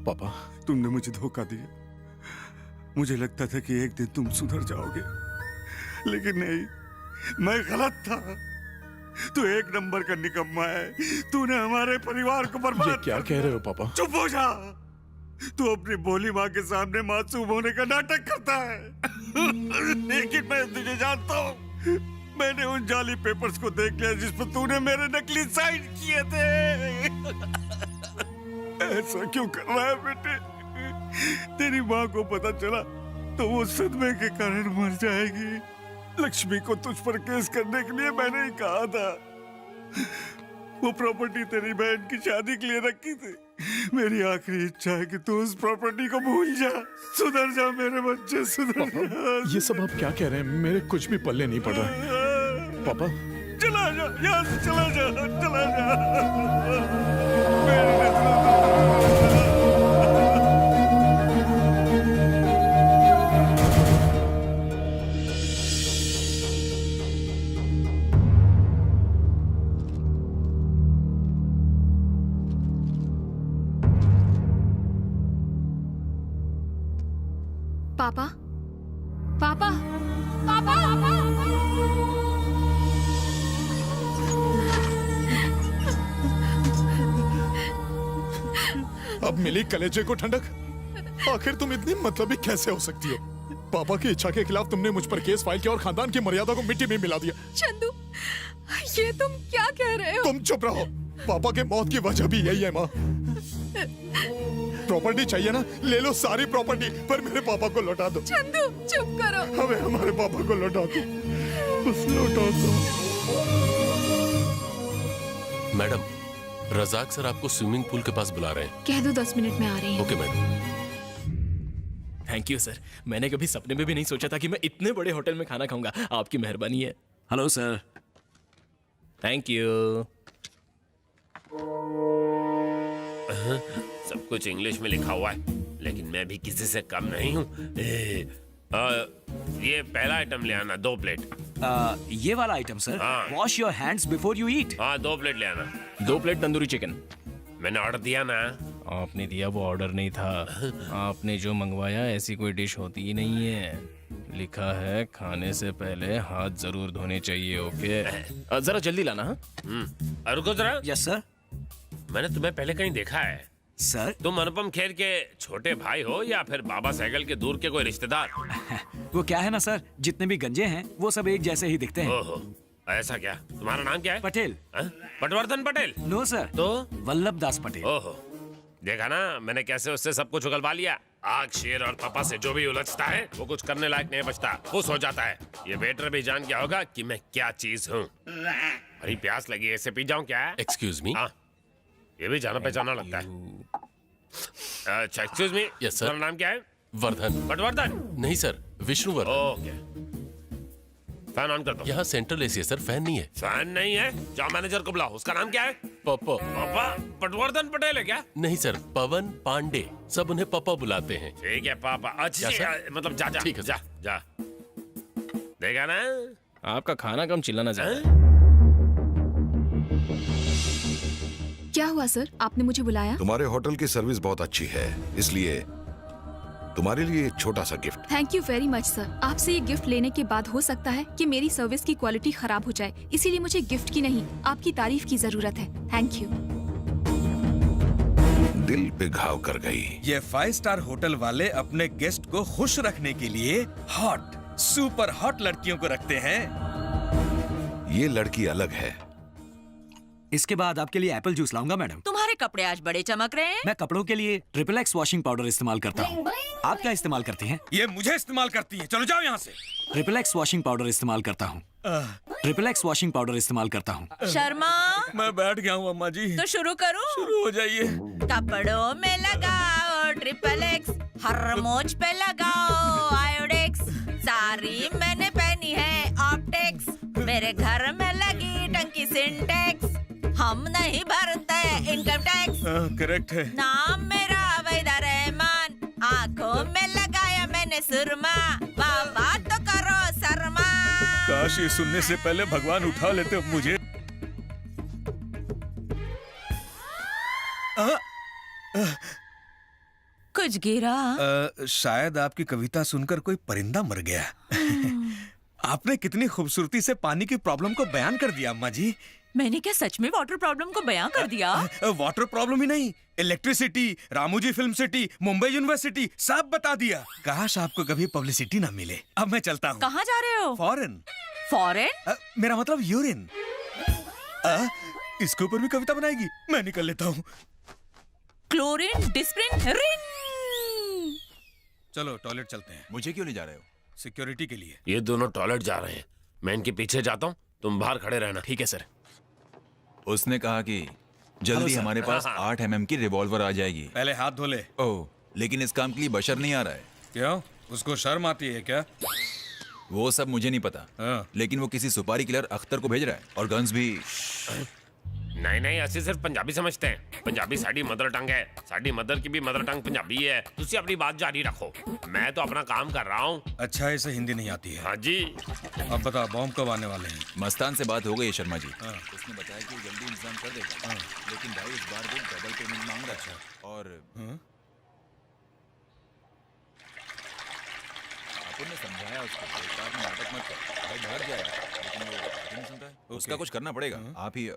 पापा, तुमने मुझे धोखा दिया। मुझे लगता था कि एक दिन तुम सुधर जाओगे, लेकिन नहीं, मैं गलत था। तू एक नंबर का निकम्मा है। तूने हमारे परिवार को बर्बाद ये क्या कह रहे हो पापा? चुप हो जा। तू अपनी भोली माँ के सामने मासूम होने का नाटक करता है। लेकिन मैं तुझे जानता हूँ। मैंने उन जाली पेपर्स को देख लिया जिस पर तूने मेरे नकली साइन किए थे। ऐसा क्यों कर रहा है बेटे? तेरी माँ को पता चला तो वो सदमे के कारण मर जाएगी। लक्ष्मी को तुझ पर केस करने के लिए मैंने ही कहा था। वो प्रॉपर्टी तेरी बहन की शादी के लिए रखी थी। मेरी आखिरी इच्छा है कि तू उस प्रॉपर्टी को भूल जा। सुधर जा मेरे बच्चे, सुधर जा। ये सब आप क्या कह रहे हैं? मेरे कुछ भी पल्ले नहीं पड़ रहा है पापा। चला जा यहाँ से, चला जा, चला जा। पापा, पापा, पापा, अब मिली कलेजे को ठंडक। आखिर तुम इतनी मतलबी कैसे हो सकती हो? पापा की इच्छा के खिलाफ तुमने मुझ पर केस फाइल किया और खानदान की मर्यादा को मिट्टी में मिला दिया। चंदू, ये तुम क्या कह रहे हो? तुम चुप रहो। पापा के मौत की वजह भी यही है माँ। प्रॉपर्टी चाहिए ना, ले लो सारी प्रॉपर्टी, पर मेरे पापा को लौटा दो। चंदू, चुप करो। हमें हमारे पापा को लौटा दो, बस लौटा दो। मैडम, रजाक सर आपको स्विमिंग पूल के पास बुला रहे हैं। कह दो 10 मिनट में आ रही हैं। Okay madam. Thank you sir. मैंने कभी सपने में भी नहीं सोचा था कि मैं इतने बड़े होटल में खाना खाऊंगा। आपकी मेहरबानी है। Hello sir. Thank you. सब कुछ इंग्लिश में लिखा हुआ है, लेकिन मैं भी किसी से कम नहीं हूँ। ये पहला आइटम ले आना, 2 प्लेट। ये वाला item sir. Wash your hands before you eat. हाँ, 2 प्लेट ले आना। 2 प्लेट तंदूरी चिकन। मैंने ऑर्डर दिया ना। आपने दिया, वो ऑर्डर नहीं था। आपने जो मंगवाया ऐसी कोई डिश होती ही नहीं है। लिखा है खाने से पहले हाथ जरूर धोने चाहिए। ओके, जरा जल्दी लाना। रुको जरा। Yes sir. मैंने तुम्हें पहले कहीं देखा है सर। तुम अनुपम खेर के छोटे भाई हो या फिर बाबा सहगल के दूर के कोई रिश्तेदार? वो क्या है ना सर, जितने भी गंजे हैं वो सब एक जैसे ही दिखते हैं। ओहो, ऐसा क्या? तुम्हारा नाम क्या है? पटेल। पटवर्धन पटेल? No sir. तो वल्लभ दास पटेल। ओहो, देखा ना, मैंने कैसे उससे सब कुछ उगलवा लिया। आग, शेर और पापा से जो भी उलझता है वो कुछ करने लायक नहीं बचता, खुश हो जाता है। ये वेटर भी जान गया होगा कि मैं क्या चीज हूँ। अरे प्यास लगी है, इसे पी जाऊं क्या? Excuse me. हाँ, ये भी जाना पहचाना लगता है। अच्छा, एक्सक्यूज मी। Yes sir. तुम्हारा नाम क्या है? वर्धन। पटवर्धन? नहीं sir, Vishnuvardhana. Okay, fan on कर दो। यहाँ सेंट्रल एसी है सर, फैन नहीं है। फैन नहीं है? जाओ मैनेजर को बुलाओ। उसका नाम क्या है? पप्पा। पापा? पटवर्धन पटेल है क्या? नहीं सर, पवन पांडे। सब उन्हें पापा बुलाते हैं। ठीक है पापा। अच्छा, मतलब जा जा। ठीक है, जा जा। देखा ना, आपका खाना कम, चिल्लाना ज्यादा। क्या हुआ सर, आपने मुझे बुलाया? तुम्हारे होटल की सर्विस बहुत अच्छी है, इसलिए तुम्हारे लिए एक छोटा सा gift. Thank you very much sir. आपसे ये गिफ्ट लेने के बाद हो सकता है कि मेरी सर्विस की क्वालिटी खराब हो जाए, इसीलिए मुझे गिफ्ट की नहीं, आपकी तारीफ की जरूरत है। Thank you. दिल पे घाव कर गई। ये 5 स्टार होटल वाले अपने गेस्ट को खुश रखने के लिए हॉट, सुपर हॉट लड़कियों को रखते हैं। ये लड़की अलग है। इसके बाद आपके लिए एप्पल जूस लाऊंगा मैडम। तुम्हारे कपड़े आज बड़े चमक रहे हैं। मैं कपड़ों के लिए ट्रिपल एक्स वॉशिंग पाउडर इस्तेमाल करता हूँ। आप क्या इस्तेमाल करती हैं? ये मुझे इस्तेमाल करती है, चलो जाओ यहाँ से। ट्रिपल एक्स वॉशिंग पाउडर इस्तेमाल करता हूँ। ट्रिपल एक्स वॉशिंग पाउडर इस्तेमाल करता हूँ। शर्मा, मैं बैठ गया हूँ अम्मा जी। तो शुरू करूँ? शुरू हो जाइए। कपड़ों में लगाओ ट्रिपल एक्स, हर मोच पे लगाओ आयोडेक्स। साड़ी मैंने पहनी है ऑप्टेक्स, मेरे घर में लगी टंकी सिंटेक्स। हम नहीं भरते इनकम टैक्स। करेक्ट है। नाम मेरा वहीदा रहमान, आंखों में लगाया मैंने सुरमा। वाह वाह तो करो शर्मा। काश ये सुनने से पहले भगवान उठा लेते मुझे। कुछ गिरा? शायद आपकी कविता सुनकर कोई परिंदा मर गया। आपने कितनी खूबसूरती से पानी की प्रॉब्लम को बयान कर दिया अम्मा जी। मैंने क्या सच में वाटर प्रॉब्लम को बयां कर दिया? वाटर प्रॉब्लम ही नहीं, electricity, Ramoji film city, Mumbai university सब बता दिया। काश आपको कभी पब्लिसिटी ना मिले। अब मैं चलता हूँ। कहाँ जा रहे हो? फॉरेन। फॉरेन? मेरा मतलब यूरिन। इसके ऊपर भी कविता बनाएगी? मैं निकल लेता हूँ। क्लोरीन डिस्प्रिन रिन। चलो टॉयलेट चलते हैं। मुझे क्यों ले जा रहे हो? सिक्योरिटी के लिए। ये दोनों टॉयलेट जा रहे हैं, मैं इनके पीछे जाता हूँ, तुम बाहर खड़े रहना। ठीक है सर। उसने कहा कि जल्दी हमारे पास 8 mm की रिवॉल्वर आ जाएगी। पहले हाथ धो ले। ओह, लेकिन इस काम के लिए बशर नहीं आ रहा है। क्यों? उसको शर्म आती है क्या? वो सब मुझे नहीं पता, लेकिन वो किसी सुपारी किलर अख्तर को भेज रहा है और गन्स भी। नहीं नहीं, ऐसे सिर्फ पंजाबी समझते हैं। पंजाबी साड़ी मदर टंग है, साड़ी मदर की भी मदर टंग पंजाबी है। तुसी अपनी बात जारी रखो, मैं तो अपना काम कर रहा हूँ। अच्छा, इसे हिंदी नहीं आती है? हाँ जी। अब बता, बॉम्ब कब आने वाले हैं? मस्तान से बात हो गई है शर्मा जी। उसने बताया कि वो जल्दी इंतजाम कर देगा, लेकिन भाई इस बार वो डबल पेमेंट मांग रहा है। और आपने समझाया उसको, बेकार में नाटक मत कर, भाई भाग जाएगा, लेकिन वो नहीं सुनता है। उसका कुछ करना पड़ेगा। आप ही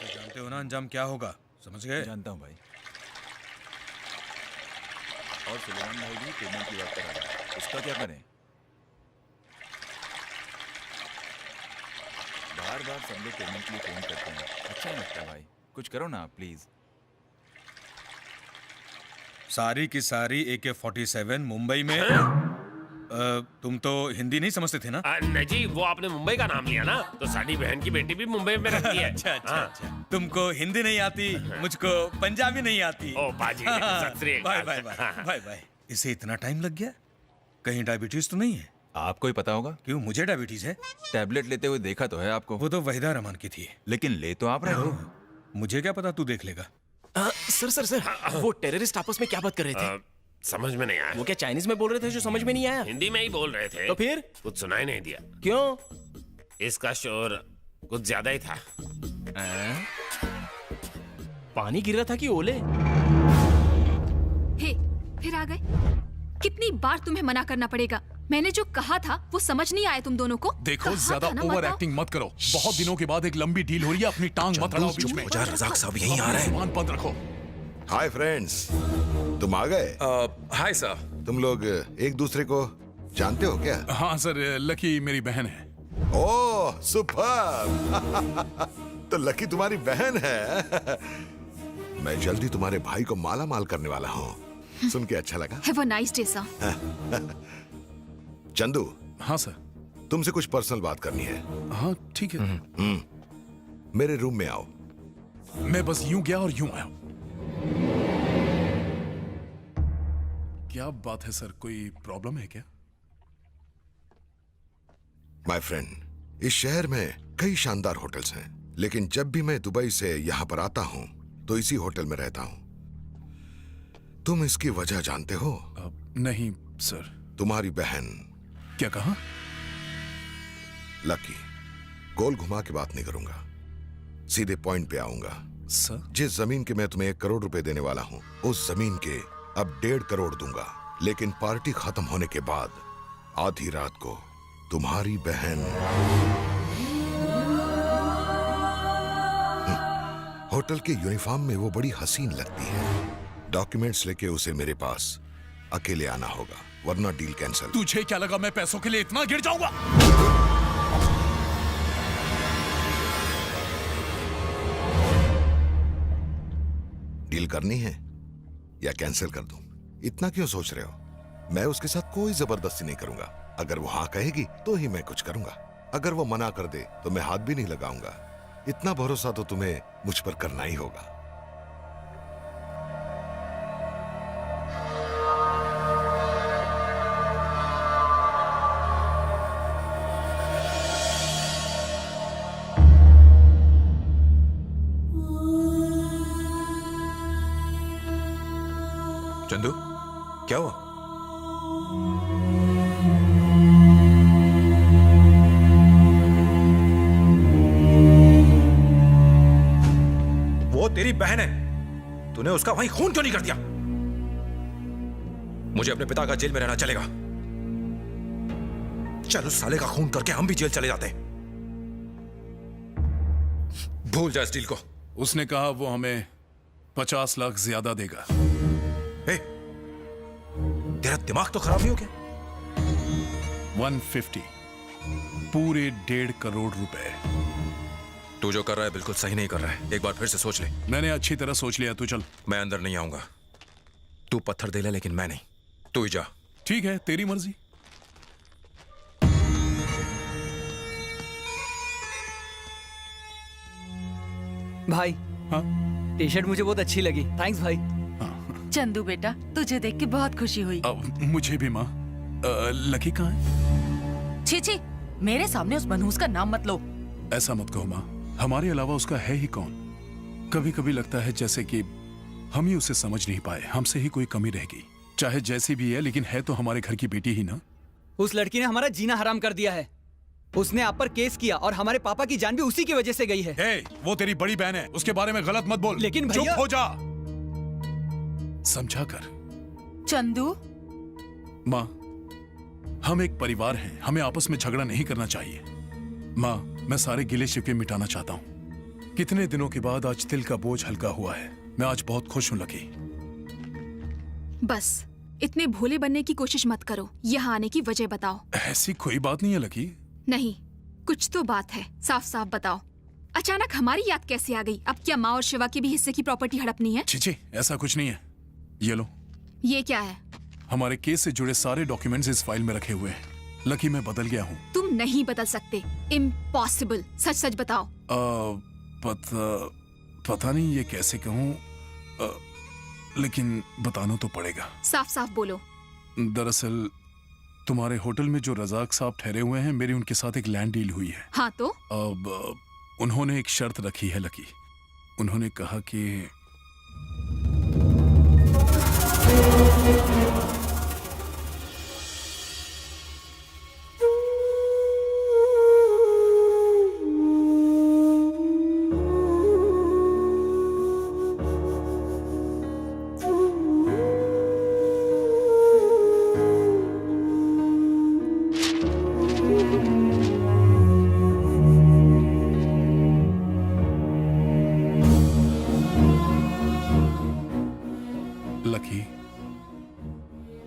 जानते हो ना अंजाम क्या होगा, समझ गए? जानता हूँ भाई। और सुलेमान भाई भी पेमेंट की बात कर रहा है, उसका क्या करें? बार बार सब लोग पेमेंट के लिए फोन करते हैं, अच्छा नहीं लगता भाई। कुछ करो ना प्लीज। सारी की सारी AK-47 मुंबई में। तुम तो हिंदी नहीं समझते थे ना? नहीं जी, वो आपने मुंबई का नाम लिया ना, तो साड़ी बहन की बेटी भी मुंबई में रहती है। अच्छा अच्छा अच्छा। तुमको हिंदी नहीं आती, मुझको पंजाबी नहीं आती। ओ बाजी, सत श्री बाय अकाल। Bye bye bye bye. इसे इतना टाइम लग गया? कहीं डायबिटीज तो नहीं है? आपको ही पता होगा। क्यों, मुझे डायबिटीज है? टैबलेट लेते हुए देखा तो है आपको। वो तो वहीदा रहमान की थी। लेकिन ले तो आप रहे हो। मुझे क्या पता, तू देख लेगा। सर सर सर, वो टेररिस्ट आपस में क्या बात कर रहे थे? समझ में नहीं आया। वो क्या चाइनीज में बोल रहे थे जो समझ में नहीं आया? हिंदी में ही बोल रहे थे। तो फिर कुछ सुनाई नहीं दिया। क्यों? इसका शोर कुछ ज्यादा ही था। पानी गिर रहा था कि ओले? हे, फिर आ गए? कितनी बार तुम्हें मना करना पड़ेगा? मैंने जो कहा था वो समझ नहीं आया तुम दोनों को? देखो, ज्यादा ओवर एक्टिंग मत करो। बहुत दिनों के बाद एक लंबी डील हो रही है, अपनी टांग मत अड़ाओ बीच में। रजाक साहब यहीं आ रहे हैं। मान बंद रखो। हाय फ्रेंड्स, तुम आ गए? Hi sir. तुम लोग एक दूसरे को जानते हो क्या? हाँ सर, लकी मेरी बहन है। ओह सुपर। तो लकी तुम्हारी बहन है। मैं जल्दी तुम्हारे भाई को माला माल करने वाला हूँ। सुन के अच्छा लगा। Have a nice day, sir. Chandu. हाँ सर। तुमसे कुछ पर्सनल बात करनी है। हाँ ठीक है। मेरे रूम में आओ। मैं बस यूं गया और यूं आया। क्या बात है सर, कोई प्रॉब्लम है क्या? माय फ्रेंड, इस शहर में कई शानदार होटल्स हैं, लेकिन जब भी मैं दुबई से यहां पर आता हूं तो इसी होटल में रहता हूं। तुम इसकी वजह जानते हो? नहीं सर। तुम्हारी बहन। क्या कहा? लकी, गोल घुमा के बात नहीं करूंगा, सीधे पॉइंट पे आऊंगा। सर? जिस जमीन के मैं तुम्हें 1 करोड़ रुपए देने वाला हूं, उस जमीन के अब 1.5 करोड़ दूंगा, लेकिन पार्टी खत्म होने के बाद आधी रात को तुम्हारी बहन होटल के यूनिफॉर्म में वो बड़ी हसीन लगती है। डॉक्यूमेंट्स लेके उसे मेरे पास अकेले आना होगा, वरना डील कैंसिल। तुझे क्या लगा मैं पैसों के लिए इतना गिर जाऊंगा? डील करनी है या कैंसिल कर दूं? इतना क्यों सोच रहे हो? मैं उसके साथ कोई जबरदस्ती नहीं करूंगा। अगर वो हाँ कहेगी तो ही मैं कुछ करूंगा, अगर वो मना कर दे तो मैं हाथ भी नहीं लगाऊंगा। इतना भरोसा तो तुम्हें मुझ पर करना ही होगा। चंदू, क्या हुआ? वो तेरी बहन है, तूने उसका वहीं खून क्यों नहीं कर दिया? मुझे अपने पिता का जेल में रहना चलेगा। चल उस साले का खून करके हम भी जेल चले जाते। भूल जा इस डील को। उसने कहा वो हमें 50 लाख ज्यादा देगा। तेरा दिमाग तो खराब नहीं हो क्या? 150, पूरे 1.5 करोड़ रुपए। तू जो कर रहा है बिल्कुल सही नहीं कर रहा है, एक बार फिर से सोच ले। मैंने अच्छी तरह सोच लिया, तू चल। मैं अंदर नहीं आऊंगा। तू पत्थर दे ले लेकिन मैं नहीं। तू ही जा। ठीक है, तेरी मर्जी। भाई, हाँ? टी शर्ट मुझे बहुत अच्छी लगी, थैंक्स भाई। चंदू बेटा, तुझे देख के बहुत खुशी हुई। मुझे भी माँ। लकी कहाँ है? छी छी, मेरे सामने उस मनहूस का नाम मत लो। ऐसा मत कहो माँ, हमारे अलावा उसका है ही कौन? कभी कभी लगता है जैसे कि हम ही उसे समझ नहीं पाए, हमसे ही कोई कमी रह गई। चाहे जैसी भी है, लेकिन है तो हमारे घर की बेटी ही ना। उस लड़की ने हमारा जीना हराम कर दिया है। उसने आप पर केस किया और हमारे पापा की जान भी उसी की वजह से गई है। वो तेरी बड़ी बहन है, उसके बारे में गलत मत बोल। लेकिन चुप भैया... हो जा, समझा कर। चंदू, माँ, हम एक परिवार हैं, हमें आपस में झगड़ा नहीं करना चाहिए। माँ, मैं सारे गिले शिकवे मिटाना चाहता हूँ। कितने दिनों के बाद आज दिल का बोझ हल्का हुआ है। मैं आज बहुत खुश हूँ लकी। बस इतने भोले बनने की कोशिश मत करो, यहाँ आने की वजह बताओ। ऐसी कोई बात नहीं है लकी। नहीं, कुछ तो बात है, साफ साफ बताओ। अचानक हमारी याद कैसे आ गई? अब क्या माँ और शिवा के भी हिस्से की प्रॉपर्टी हड़पनी है? छी, ऐसा कुछ नहीं है। ये लो। ये क्या है? हमारे केस से जुड़े सारे डॉक्यूमेंट्स इस फाइल में रखे हुए हैं। लकी, मैं बदल गया हूँ। तुम नहीं बदल सकते, इम्पॉसिबल। सच सच बताओ। पता नहीं ये कैसे कहूँ, लेकिन बताना तो पड़ेगा। साफ साफ बोलो। दरअसल तुम्हारे होटल में जो रजाक साहब ठहरे हुए हैं, मेरी उनके साथ एक लैंड डील हुई है। हाँ तो? अब उन्होंने एक शर्त रखी है लकी। उन्होंने कहा कि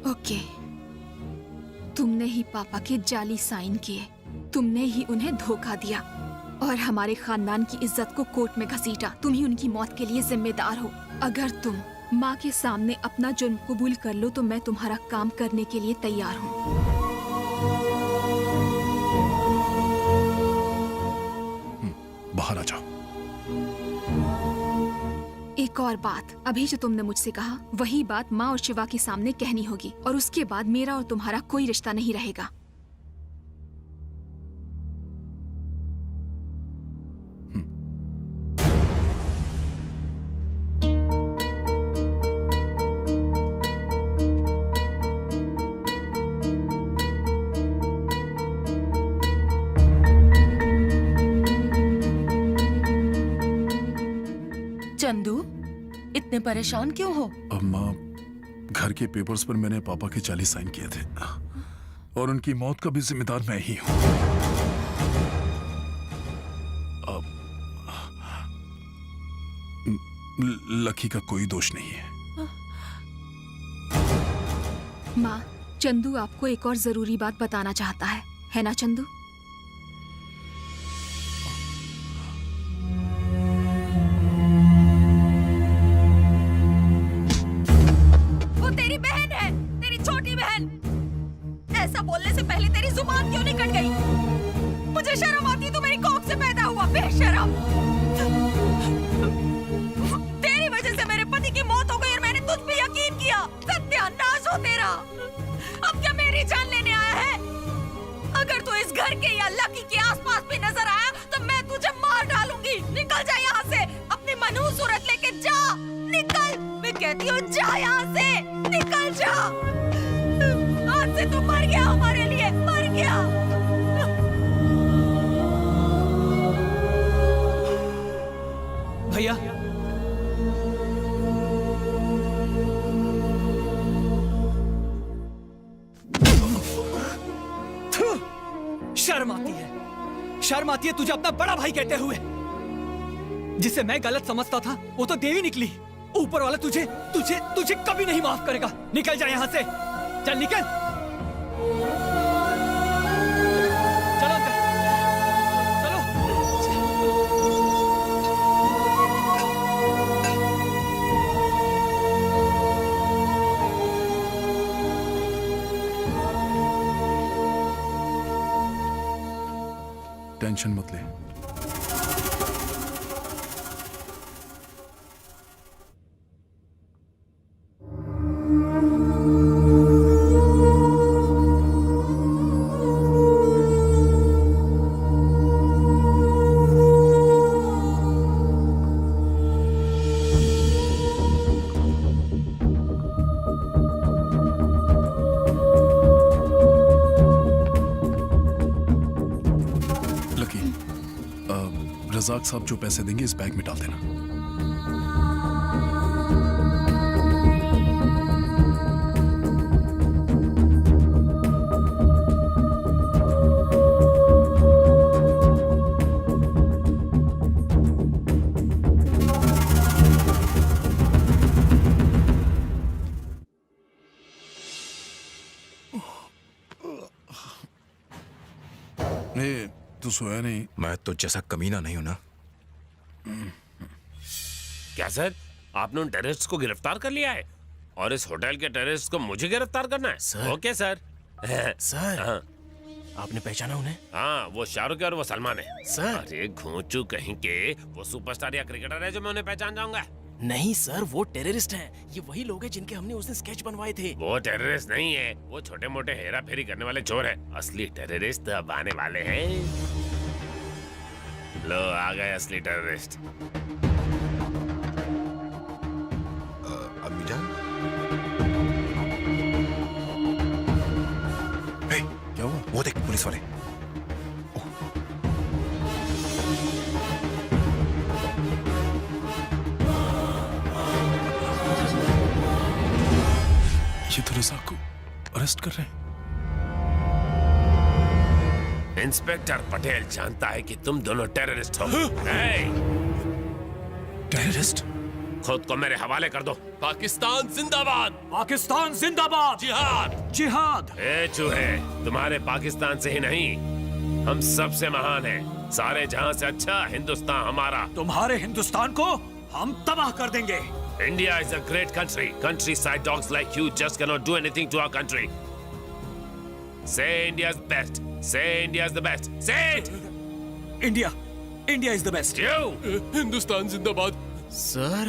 ओके, तुमने ही पापा के जाली साइन किए, तुमने ही उन्हें धोखा दिया और हमारे खानदान की इज्जत को कोर्ट में घसीटा। तुम ही उनकी मौत के लिए जिम्मेदार हो। अगर तुम माँ के सामने अपना जुर्म कबूल कर लो तो मैं तुम्हारा काम करने के लिए तैयार हूँ। बाहर आ जाओ। एक और बात, अभी जो तुमने मुझसे कहा वही बात माँ और शिवा के सामने कहनी होगी, और उसके बाद मेरा और तुम्हारा कोई रिश्ता नहीं रहेगा। चंदू, इतने परेशान क्यों हो? अब माँ, घर के पेपर्स पर मैंने पापा के 40 साइन किए थे और उनकी मौत का भी जिम्मेदार मैं ही हूं। लकी का कोई दोष नहीं है। माँ, चंदू आपको एक और जरूरी बात बताना चाहता है ना चंदू? वो तेरी बहन है, तेरी छोटी बहन। ऐसा बोलने से पहले तेरी जुबान क्यों नहीं कट गई? मुझे शर्म आती, तू मेरी कोख से पैदा हुआ बेशरम। तेरी वजह से मेरे पति की मौत हो गई और मैंने तुझ पे यकीन किया। सत्यानाश हो तेरा। अब क्या मेरी जान लेने आया है? अगर तू इस घर के या लकी के आसपास भी नजर आया तो मैं तुझे मार डालूंगी। निकल जा यहाँ से, अपनी मनहूस सूरत लेके जा। निकल, मैं कहती हूँ जा यहाँ से, निकल जा। आज से तू मर गया, हमारे लिए मर गया। भैया, शर्म आती है, शर्म आती है तुझे अपना बड़ा भाई कहते हुए। जिसे मैं गलत समझता था वो तो देवी निकली। ऊपर वाला तुझे तुझे तुझे कभी नहीं माफ करेगा। निकल जा यहाँ से, चल निकल। चलो अंदर, चलो। टेंशन मत ले। रजाक साहब जो पैसे देंगे इस बैग में डाल देना। तू सोया नहीं? मैं तो जैसा कमीना नहीं हूं ना। क्या सर, आपने उन टेररिस्ट को गिरफ्तार कर लिया है और इस होटल के टेररिस्ट को मुझे गिरफ्तार करना है? सर। Okay sir. सर, हाँ। आपने पहचाना उन्हें? हाँ, वो शाहरुख है और वो सलमान है। सर। अरे घोंचू कहीं के, वो सुपरस्टार या क्रिकेटर है जो मैं उन्हें पहचान जाऊंगा? नहीं सर, वो टेररिस्ट हैं। ये वही लोग हैं जिनके हमने उस दिन स्केच बनवाए थे। वो टेररिस्ट नहीं है, वो छोटे मोटे हेरा फेरी करने वाले चोर है। असली टेररिस्ट तो अब आने वाले हैं। लो आ गए असली टेररिस्ट। अम्मी जान, क्या हुआ? वो देख पुलिस वाले। ये तो रजाक को अरेस्ट कर रहे हैं। इंस्पेक्टर पटेल जानता है कि तुम दोनों टेररिस्ट हो। टेररिस्ट? खुद को मेरे हवाले कर दो। पाकिस्तान जिंदाबाद! पाकिस्तान जिंदाबाद! जिहाद! जिहाद! ए चूहे, तुम्हारे पाकिस्तान से ही नहीं, हम सबसे महान हैं। सारे जहां से अच्छा हिंदुस्तान हमारा। तुम्हारे हिंदुस्तान को हम तबाह कर देंगे। India is a great country. Countryside dogs like you just cannot do anything to our country. Say India's best. Say India's the best. Say it. India, India is the best. You. Hindustan जिंदाबाद। Sir,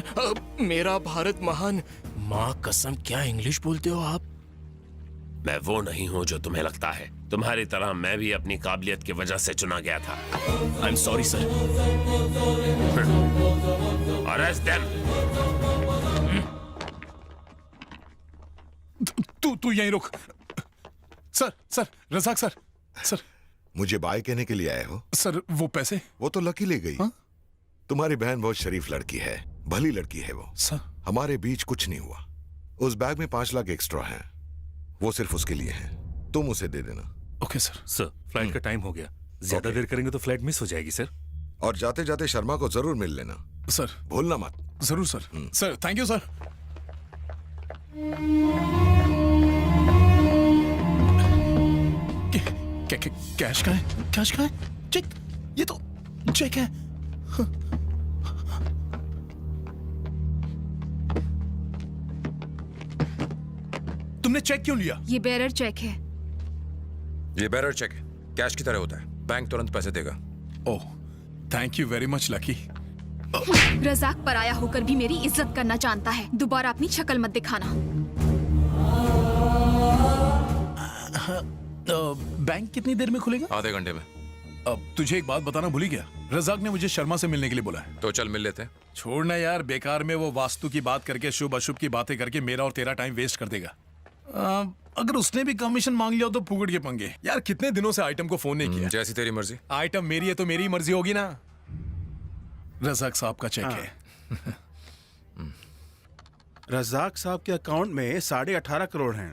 मेरा भारत महान। माँ कसम, क्या English बोलते हो आप? मैं वो नहीं हूँ जो तुम्हें लगता है। तुम्हारी तरह मैं भी अपनी काबिलियत की वजह से चुना गया था। I am sorry sir. Arrest them. तू यहीं रुक। Sir, Razak sir, sir. मुझे बाय कहने के लिए आए हो? सर, वो पैसे? वो तो लकी ले गई। हाँ? तुम्हारी बहन बहुत शरीफ लड़की है, भली लड़की है वो। सर, हमारे बीच कुछ नहीं हुआ। उस बैग में 5 लाख एक्स्ट्रा हैं, वो सिर्फ उसके लिए हैं। तुम उसे दे देना। Okay sir. सर फ्लाइट का टाइम हो गया, ज्यादा देर करेंगे तो फ्लाइट मिस हो जाएगी सर। और जाते जाते शर्मा को जरूर मिल लेना सर। भूलना मत। जरूर sir. Sir thank you sir. Cash का है? कैश का है? चेक, ये तो चेक है। तुमने चेक क्यों लिया? ये बेरर चेक है। ये बेरर चेक है, कैश की तरह होता है, बैंक तुरंत पैसे देगा। Oh, thank you very much lucky. Razak पराया होकर भी मेरी इज्जत करना जानता है। दोबारा अपनी शक्ल मत दिखाना। बैंक कितनी देर में खुलेगा? आधे घंटे में। अब तुझे एक बात बताना भूल ही गया, रजाक ने मुझे शर्मा से मिलने के लिए बोला है। तो चल मिल लेते हैं। छोड़ना यार, बेकार में वो वास्तु की बात करके शुभ अशुभ की बातें करके मेरा और तेरा टाइम वेस्ट कर देगा। अगर उसने भी कमीशन मांग लिया तो फुकट के पंगे। यार कितने दिनों से आइटम को फोन नहीं किया। जैसी तेरी मर्जी। आइटम मेरी है तो मेरी मर्जी होगी ना। रजाक साहब का चेक है। रजाक साहब के अकाउंट में 18.5 करोड़ हैं।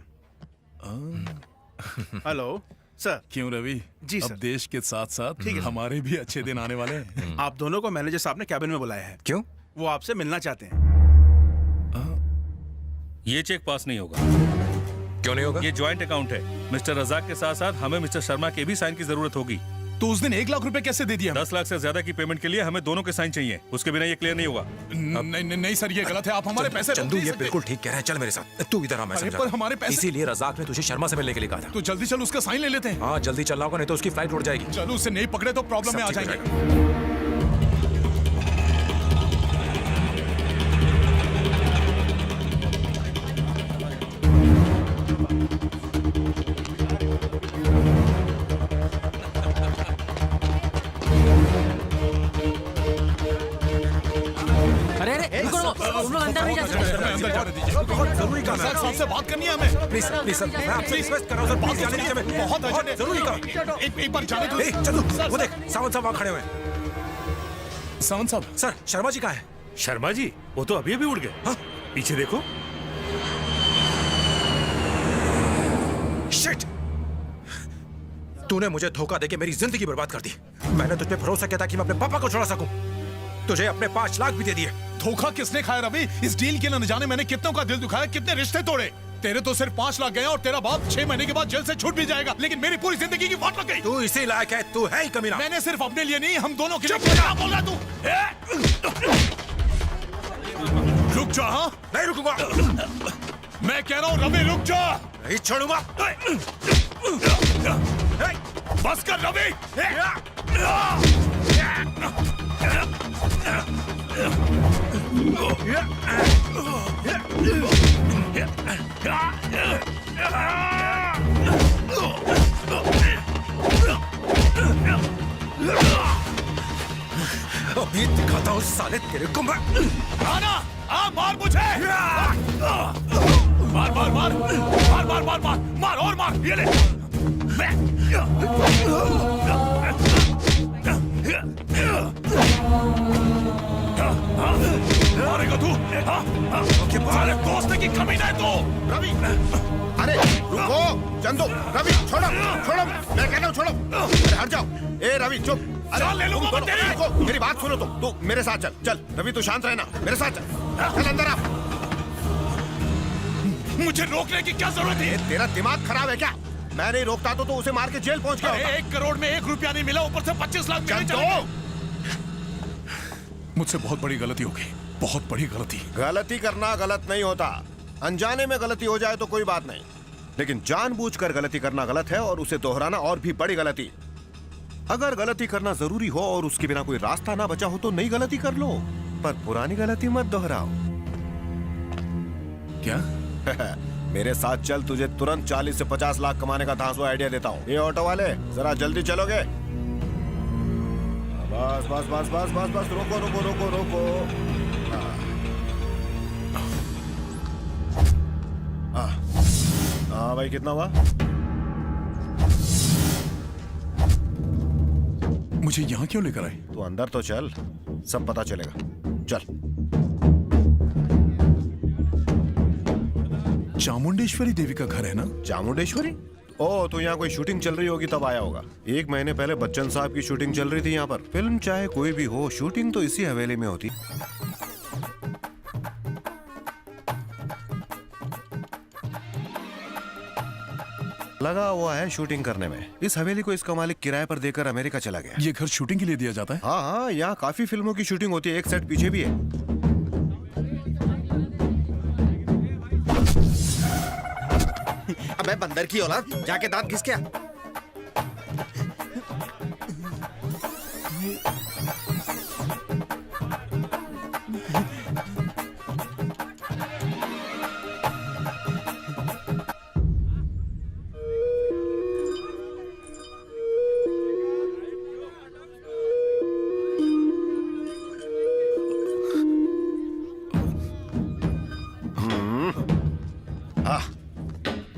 Hello sir. क्यों रवि? जी अब सर। देश के साथ साथ हमारे भी अच्छे दिन आने वाले हैं। आप दोनों को मैनेजर साहब ने कैबिन में बुलाया है। क्यों? वो आपसे मिलना चाहते हैं। ये चेक पास नहीं होगा। क्यों नहीं होगा? ये ज्वाइंट अकाउंट है। मिस्टर रजाक के साथ साथ हमें मिस्टर शर्मा के भी साइन की जरूरत होगी। तो उस दिन 1 लाख रुपए कैसे दे दिया? 10 लाख से ज्यादा की पेमेंट के लिए हमें दोनों के साइन चाहिए, उसके बिना ये क्लियर नहीं होगा। नहीं सर, ये गलत है। आप हमारे पैसे चंदू ये बिल्कुल ठीक कह रहा है, चल मेरे साथ। तू इधर आ, मैं समझाता पर हूं। हमारे पैसे। इसीलिए रजाक ने तुझे शर्मा से मिलने के लिए कहा था। तो जल्दी चल, उसका साइन ले लेते हैं। हाँ जल्दी चलना होगा, नहीं तो उसकी फ्लाइट उड़ जाएगी। चलो, उसे नहीं पकड़े तो प्रॉब्लम में आ सब ठीक हो जाएंगे। अरे रुको, तुम लोग अंदर नहीं जा सकते। अंदर जाने दीजिए। बहुत जरूरी काम है। साहब से बात करनी है हमें। प्लीज प्लीज सर, मैं आपसे रिक्वेस्ट कर रहा हूं सर, प्लीज जाने दीजिए हमें। बहुत अर्जेंट है। जरूरी काम। एक बार जाने दो। ए चंदू, वो देख सावंत साहब वहां खड़े हुए हैं। सावंत साहब। सर शर्मा जी कहाँ हैं? शर्मा जी वो तो अभी अभी उड़ गए। हाँ पीछे देखो। शिट! तूने मुझे धोखा देके मेरी जिंदगी बर्बाद कर दी। मैंने तुझ पे भरोसा किया था कि मैं अपने पापा को छुड़ा सकूं। तुझे अपने 5 लाख भी दे दिए। धोखा किसने खाया रवि? इस डील के न जाने मैंने कितनों का दिल दुखाया, कितने रिश्ते तोड़े। तेरे तो सिर्फ 5 लाख गए और तेरा बाप 6 महीने के बाद जेल से छूट भी जाएगा, लेकिन मेरी पूरी जिंदगी की वाट लग गई। तू इसी लायक है, तू है ही कमीना। मैंने सिर्फ अपने लिए नहीं, हम दोनों के लिए। क्या बोल रहा तू? रुक जा। हाँ नहीं रुकूंगा। मैं कह रहा हूँ रवि रुक जा। नहीं छोड़ूंगा। बस कर रवि। अभी दिखाता हूँ साले तेरे को मैं। आना, आ मार मुझे। मार मार मार मार मार मार मार मार और मार। ये ले। मारेगा तू? साले दोस्त की कमी नहीं तू। रवि, अरे रुको चंदू। रवि छोड़ो छोड़ो, मैं कहता हूँ छोड़ो। अरे हट जाओ। ए रवि चुप। अरे ले लूंगा मैं तेरी। रुको, मेरी बात सुनो तुम। तू मेरे साथ चल। चल रवि तू शांत रहना, मेरे साथ चल। चल अंदर आ। मुझे रोकने की क्या जरूरत है? तेरा दिमाग खराब है क्या? मैं नहीं रोकता तो उसे मार के जेल पहुंच गया होता। 1 करोड़ में 1 रुपया नहीं मिला, ऊपर से 25 लाख मिले चलेंगे। मुझसे बहुत बड़ी गलती हो गई, बहुत बड़ी गलती। गलती करना गलत नहीं होता। अनजाने में गलती हो जाए तो कोई बात नहीं, लेकिन जानबूझकर गलती करना गलत है और उसे दोहराना और भी बड़ी गलती। अगर गलती करना जरूरी हो और उसके बिना कोई रास्ता ना बचा हो तो नई गलती कर लो, पर पुरानी गलती मत दोहराओ। क्या? मेरे साथ चल, तुझे तुरंत 40 से 50 लाख कमाने का धांसू आइडिया देता हूँ। ये ऑटो वाले जरा जल्दी चलोगे? बस बस बस बस बस बस, रोको रोको रोको रोको। हाँ भाई कितना हुआ? मुझे यहाँ क्यों लेकर आए? तू अंदर तो चल, सब पता चलेगा। चल। चामुंडेश्वरी देवी का घर है ना? चामुंडेश्वरी? ओ तो यहाँ कोई शूटिंग चल रही होगी तब आया होगा। 1 महीने पहले बच्चन साहब की शूटिंग चल रही थी यहाँ पर। फिल्म चाहे कोई भी हो, शूटिंग तो इसी हवेली में होती। लगा हुआ है शूटिंग करने में। इस हवेली को इसका मालिक किराए पर देकर अमेरिका चला गया। ये घर शूटिंग के लिए दिया जाता है? हाँ हाँ, यहाँ काफी फिल्मों की शूटिंग होती है। एक सेट पीछे भी है। अबे बंदर की औलाद, जाके दांत घिस के आ।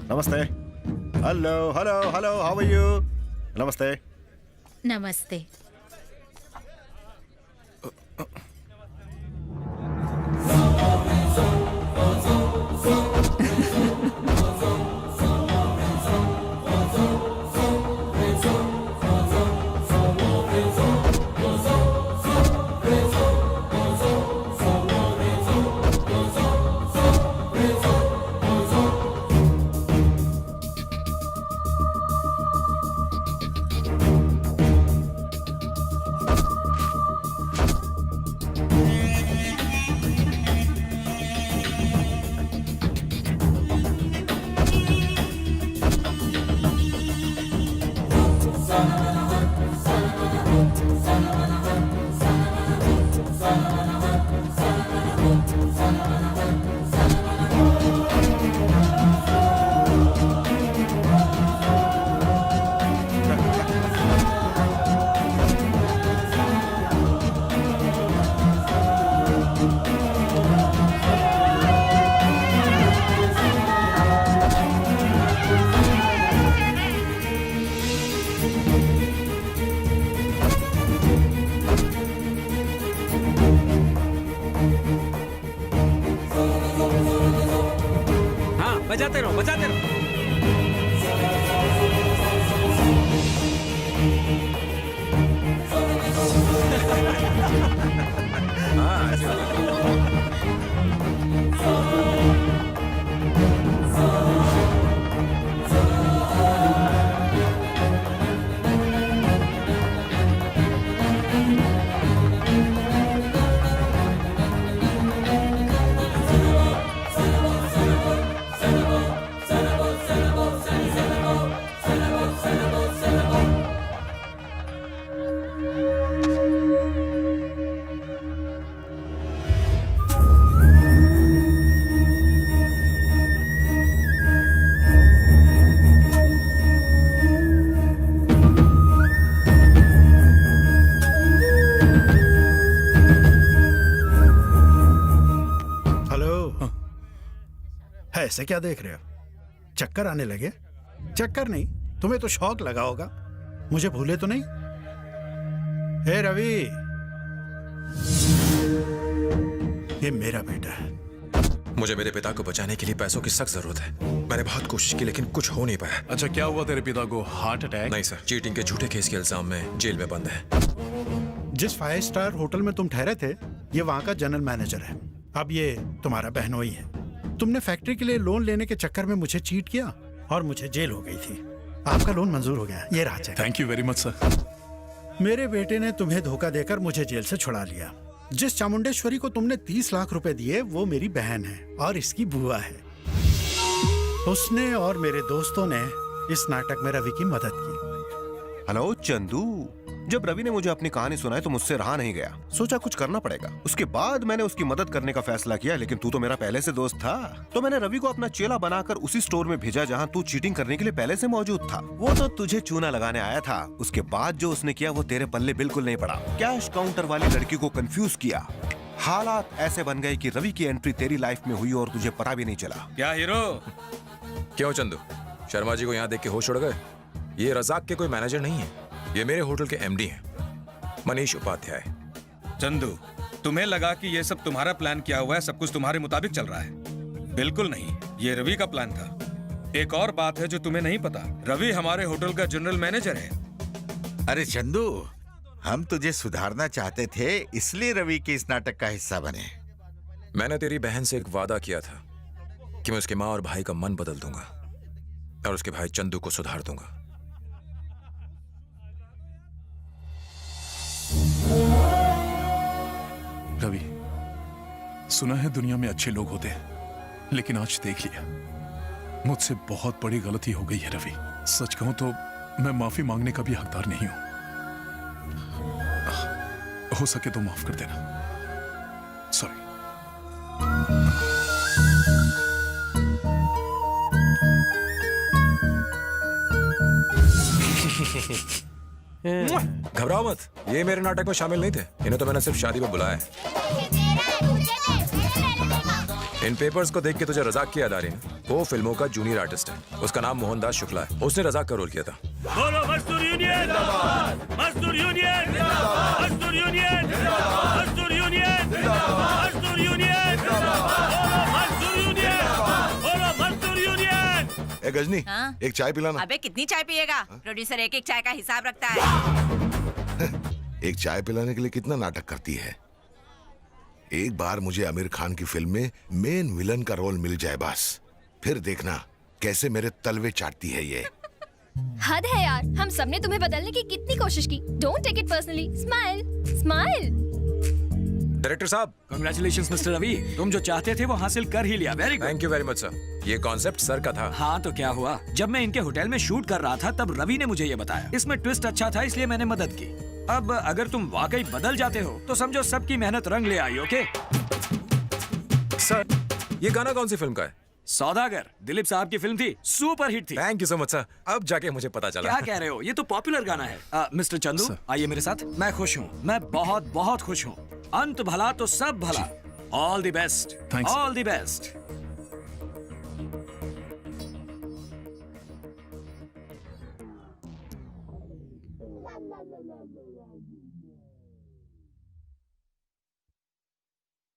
नमस्ते। Hello hello hello, how are you? नमस्ते। नमस्ते। बजाते रहो, बजाते रहो। ऐसे क्या देख रहे हो? चक्कर आने लगे? चक्कर नहीं, तुम्हें तो शौक लगा होगा। मुझे भूले तो नहीं? हे रवि, ये मेरा बेटा है। मुझे मेरे पिता को बचाने के लिए पैसों की सख्त जरूरत है। मैंने बहुत कोशिश की लेकिन कुछ हो नहीं पाया। अच्छा, क्या हुआ तेरे पिता को? Heart attack? नहीं सर, चीटिंग के झूठे केस के इल्जाम में जेल में बंद है। जिस 5 स्टार होटल में तुम ठहरे थे, ये वहां का जनरल मैनेजर है। अब ये तुम्हारा बहनोई है। तुमने फैक्ट्री के लिए लोन लेने के चक्कर में मुझे चीट किया और मुझे जेल हो गई थी। आपका लोन मंजूर हो गया, ये रहा check. Thank you very much sir. मेरे बेटे ने तुम्हें धोखा देकर मुझे जेल से छुड़ा लिया। जिस चामुंडेश्वरी को तुमने 30 लाख रुपए दिए, वो मेरी बहन है और इसकी बुआ है। उसने और मेरे दोस्तों ने इस नाटक में रवि की मदद की। हेलो चंदू, जब रवि ने मुझे अपनी कहानी सुनाई तो मुझसे रहा नहीं गया। सोचा कुछ करना पड़ेगा। उसके बाद मैंने उसकी मदद करने का फैसला किया। लेकिन तू तो मेरा पहले से दोस्त था, तो मैंने रवि को अपना चेला बनाकर उसी स्टोर में भेजा जहां तू चीटिंग करने के लिए पहले से मौजूद था। वो तो तुझे चूना लगाने आया था। उसके बाद जो उसने किया वो तेरे पल्ले बिल्कुल नहीं पड़ा। कैश काउंटर वाली लड़की को कंफ्यूज किया। हालात ऐसे बन गए कि रवि की एंट्री तेरी लाइफ में हुई और तुझे पता भी नहीं चला। क्या हीरो? क्यों चंदू, शर्मा जी को यहाँ देख के होश उड़ गए? ये रजाक के कोई मैनेजर नहीं है, ये मेरे होटल के एमडी हैं, मनीष उपाध्याय। चंदू, तुम्हें लगा कि ये सब तुम्हारा प्लान किया हुआ है, सब कुछ तुम्हारे मुताबिक चल रहा है? बिल्कुल नहीं, ये रवि का प्लान था। एक और बात है जो तुम्हें नहीं पता, रवि हमारे होटल का जनरल मैनेजर है। अरे चंदू, हम तुझे सुधारना चाहते थे, इसलिए रवि के इस नाटक का हिस्सा बने। मैंने तेरी बहन से एक वादा किया था कि मैं उसके माँ और भाई का मन बदल दूंगा और उसके भाई चंदू को सुधार दूंगा। रवि, सुना है दुनिया में अच्छे लोग होते हैं, लेकिन आज देख लिया, मुझसे बहुत बड़ी गलती हो गई है रवि। सच कहूं तो मैं माफी मांगने का भी हकदार नहीं हूं। हो सके तो माफ कर देना। सॉरी। घबराओ मत, ये मेरे नाटक में शामिल नहीं थे। इन्हें तो मैंने सिर्फ शादी में बुलाया है। इन पेपर्स को देख के तुझे रजाक की याद आ रही है? वो फिल्मों का जूनियर आर्टिस्ट है, उसका नाम मोहनदास शुक्ला है। उसने रजाक का रोल किया था। बोलो मजदूर यूनियन, मजदूर यूनियन, मजदूर यूनियन, मजदूर यूनियन, मजदूर यूनियन, मजदूर यूनियन, बोलो मजदूर यूनियन। ए गजनी, हाँ? एक चाय पिलाना। अबे कितनी चाय पिएगा? प्रोड्यूसर एक एक चाय का हिसाब रखता है। एक चाय पिलाने के लिए कितना नाटक करती है। एक बार मुझे आमिर खान की फिल्म में मेन विलन का रोल मिल जाए बस, फिर देखना कैसे मेरे तलवे चाटती है ये। हद है यार, हम सबने तुम्हें बदलने की कितनी कोशिश की। Don't take it personally, smile smile. Director साहब, कांग्रेचुलेशंस मिस्टर रवि, तुम जो चाहते थे वो हासिल कर ही लिया। Very good. Thank you very much sir. ये कॉन्सेप्ट सर का था। हाँ तो क्या हुआ, जब मैं इनके होटल में शूट कर रहा था तब रवि ने मुझे ये बताया। इसमें ट्विस्ट अच्छा था इसलिए मैंने मदद की। अब अगर तुम वाकई बदल जाते हो तो समझो सबकी मेहनत रंग ले आई। ओके सर, ये गाना कौन सी फिल्म का है? सौदागर, दिलीप साहब की फिल्म थी, सुपर हिट थी। Thank you so much sir, अब जाके मुझे पता चला। क्या कह रहे हो, ये तो पॉपुलर गाना है। मिस्टर चंदू आइए मेरे साथ। मैं खुश हूँ, मैं बहुत बहुत खुश हूँ। अंत भला तो सब भला। All the best, all the best.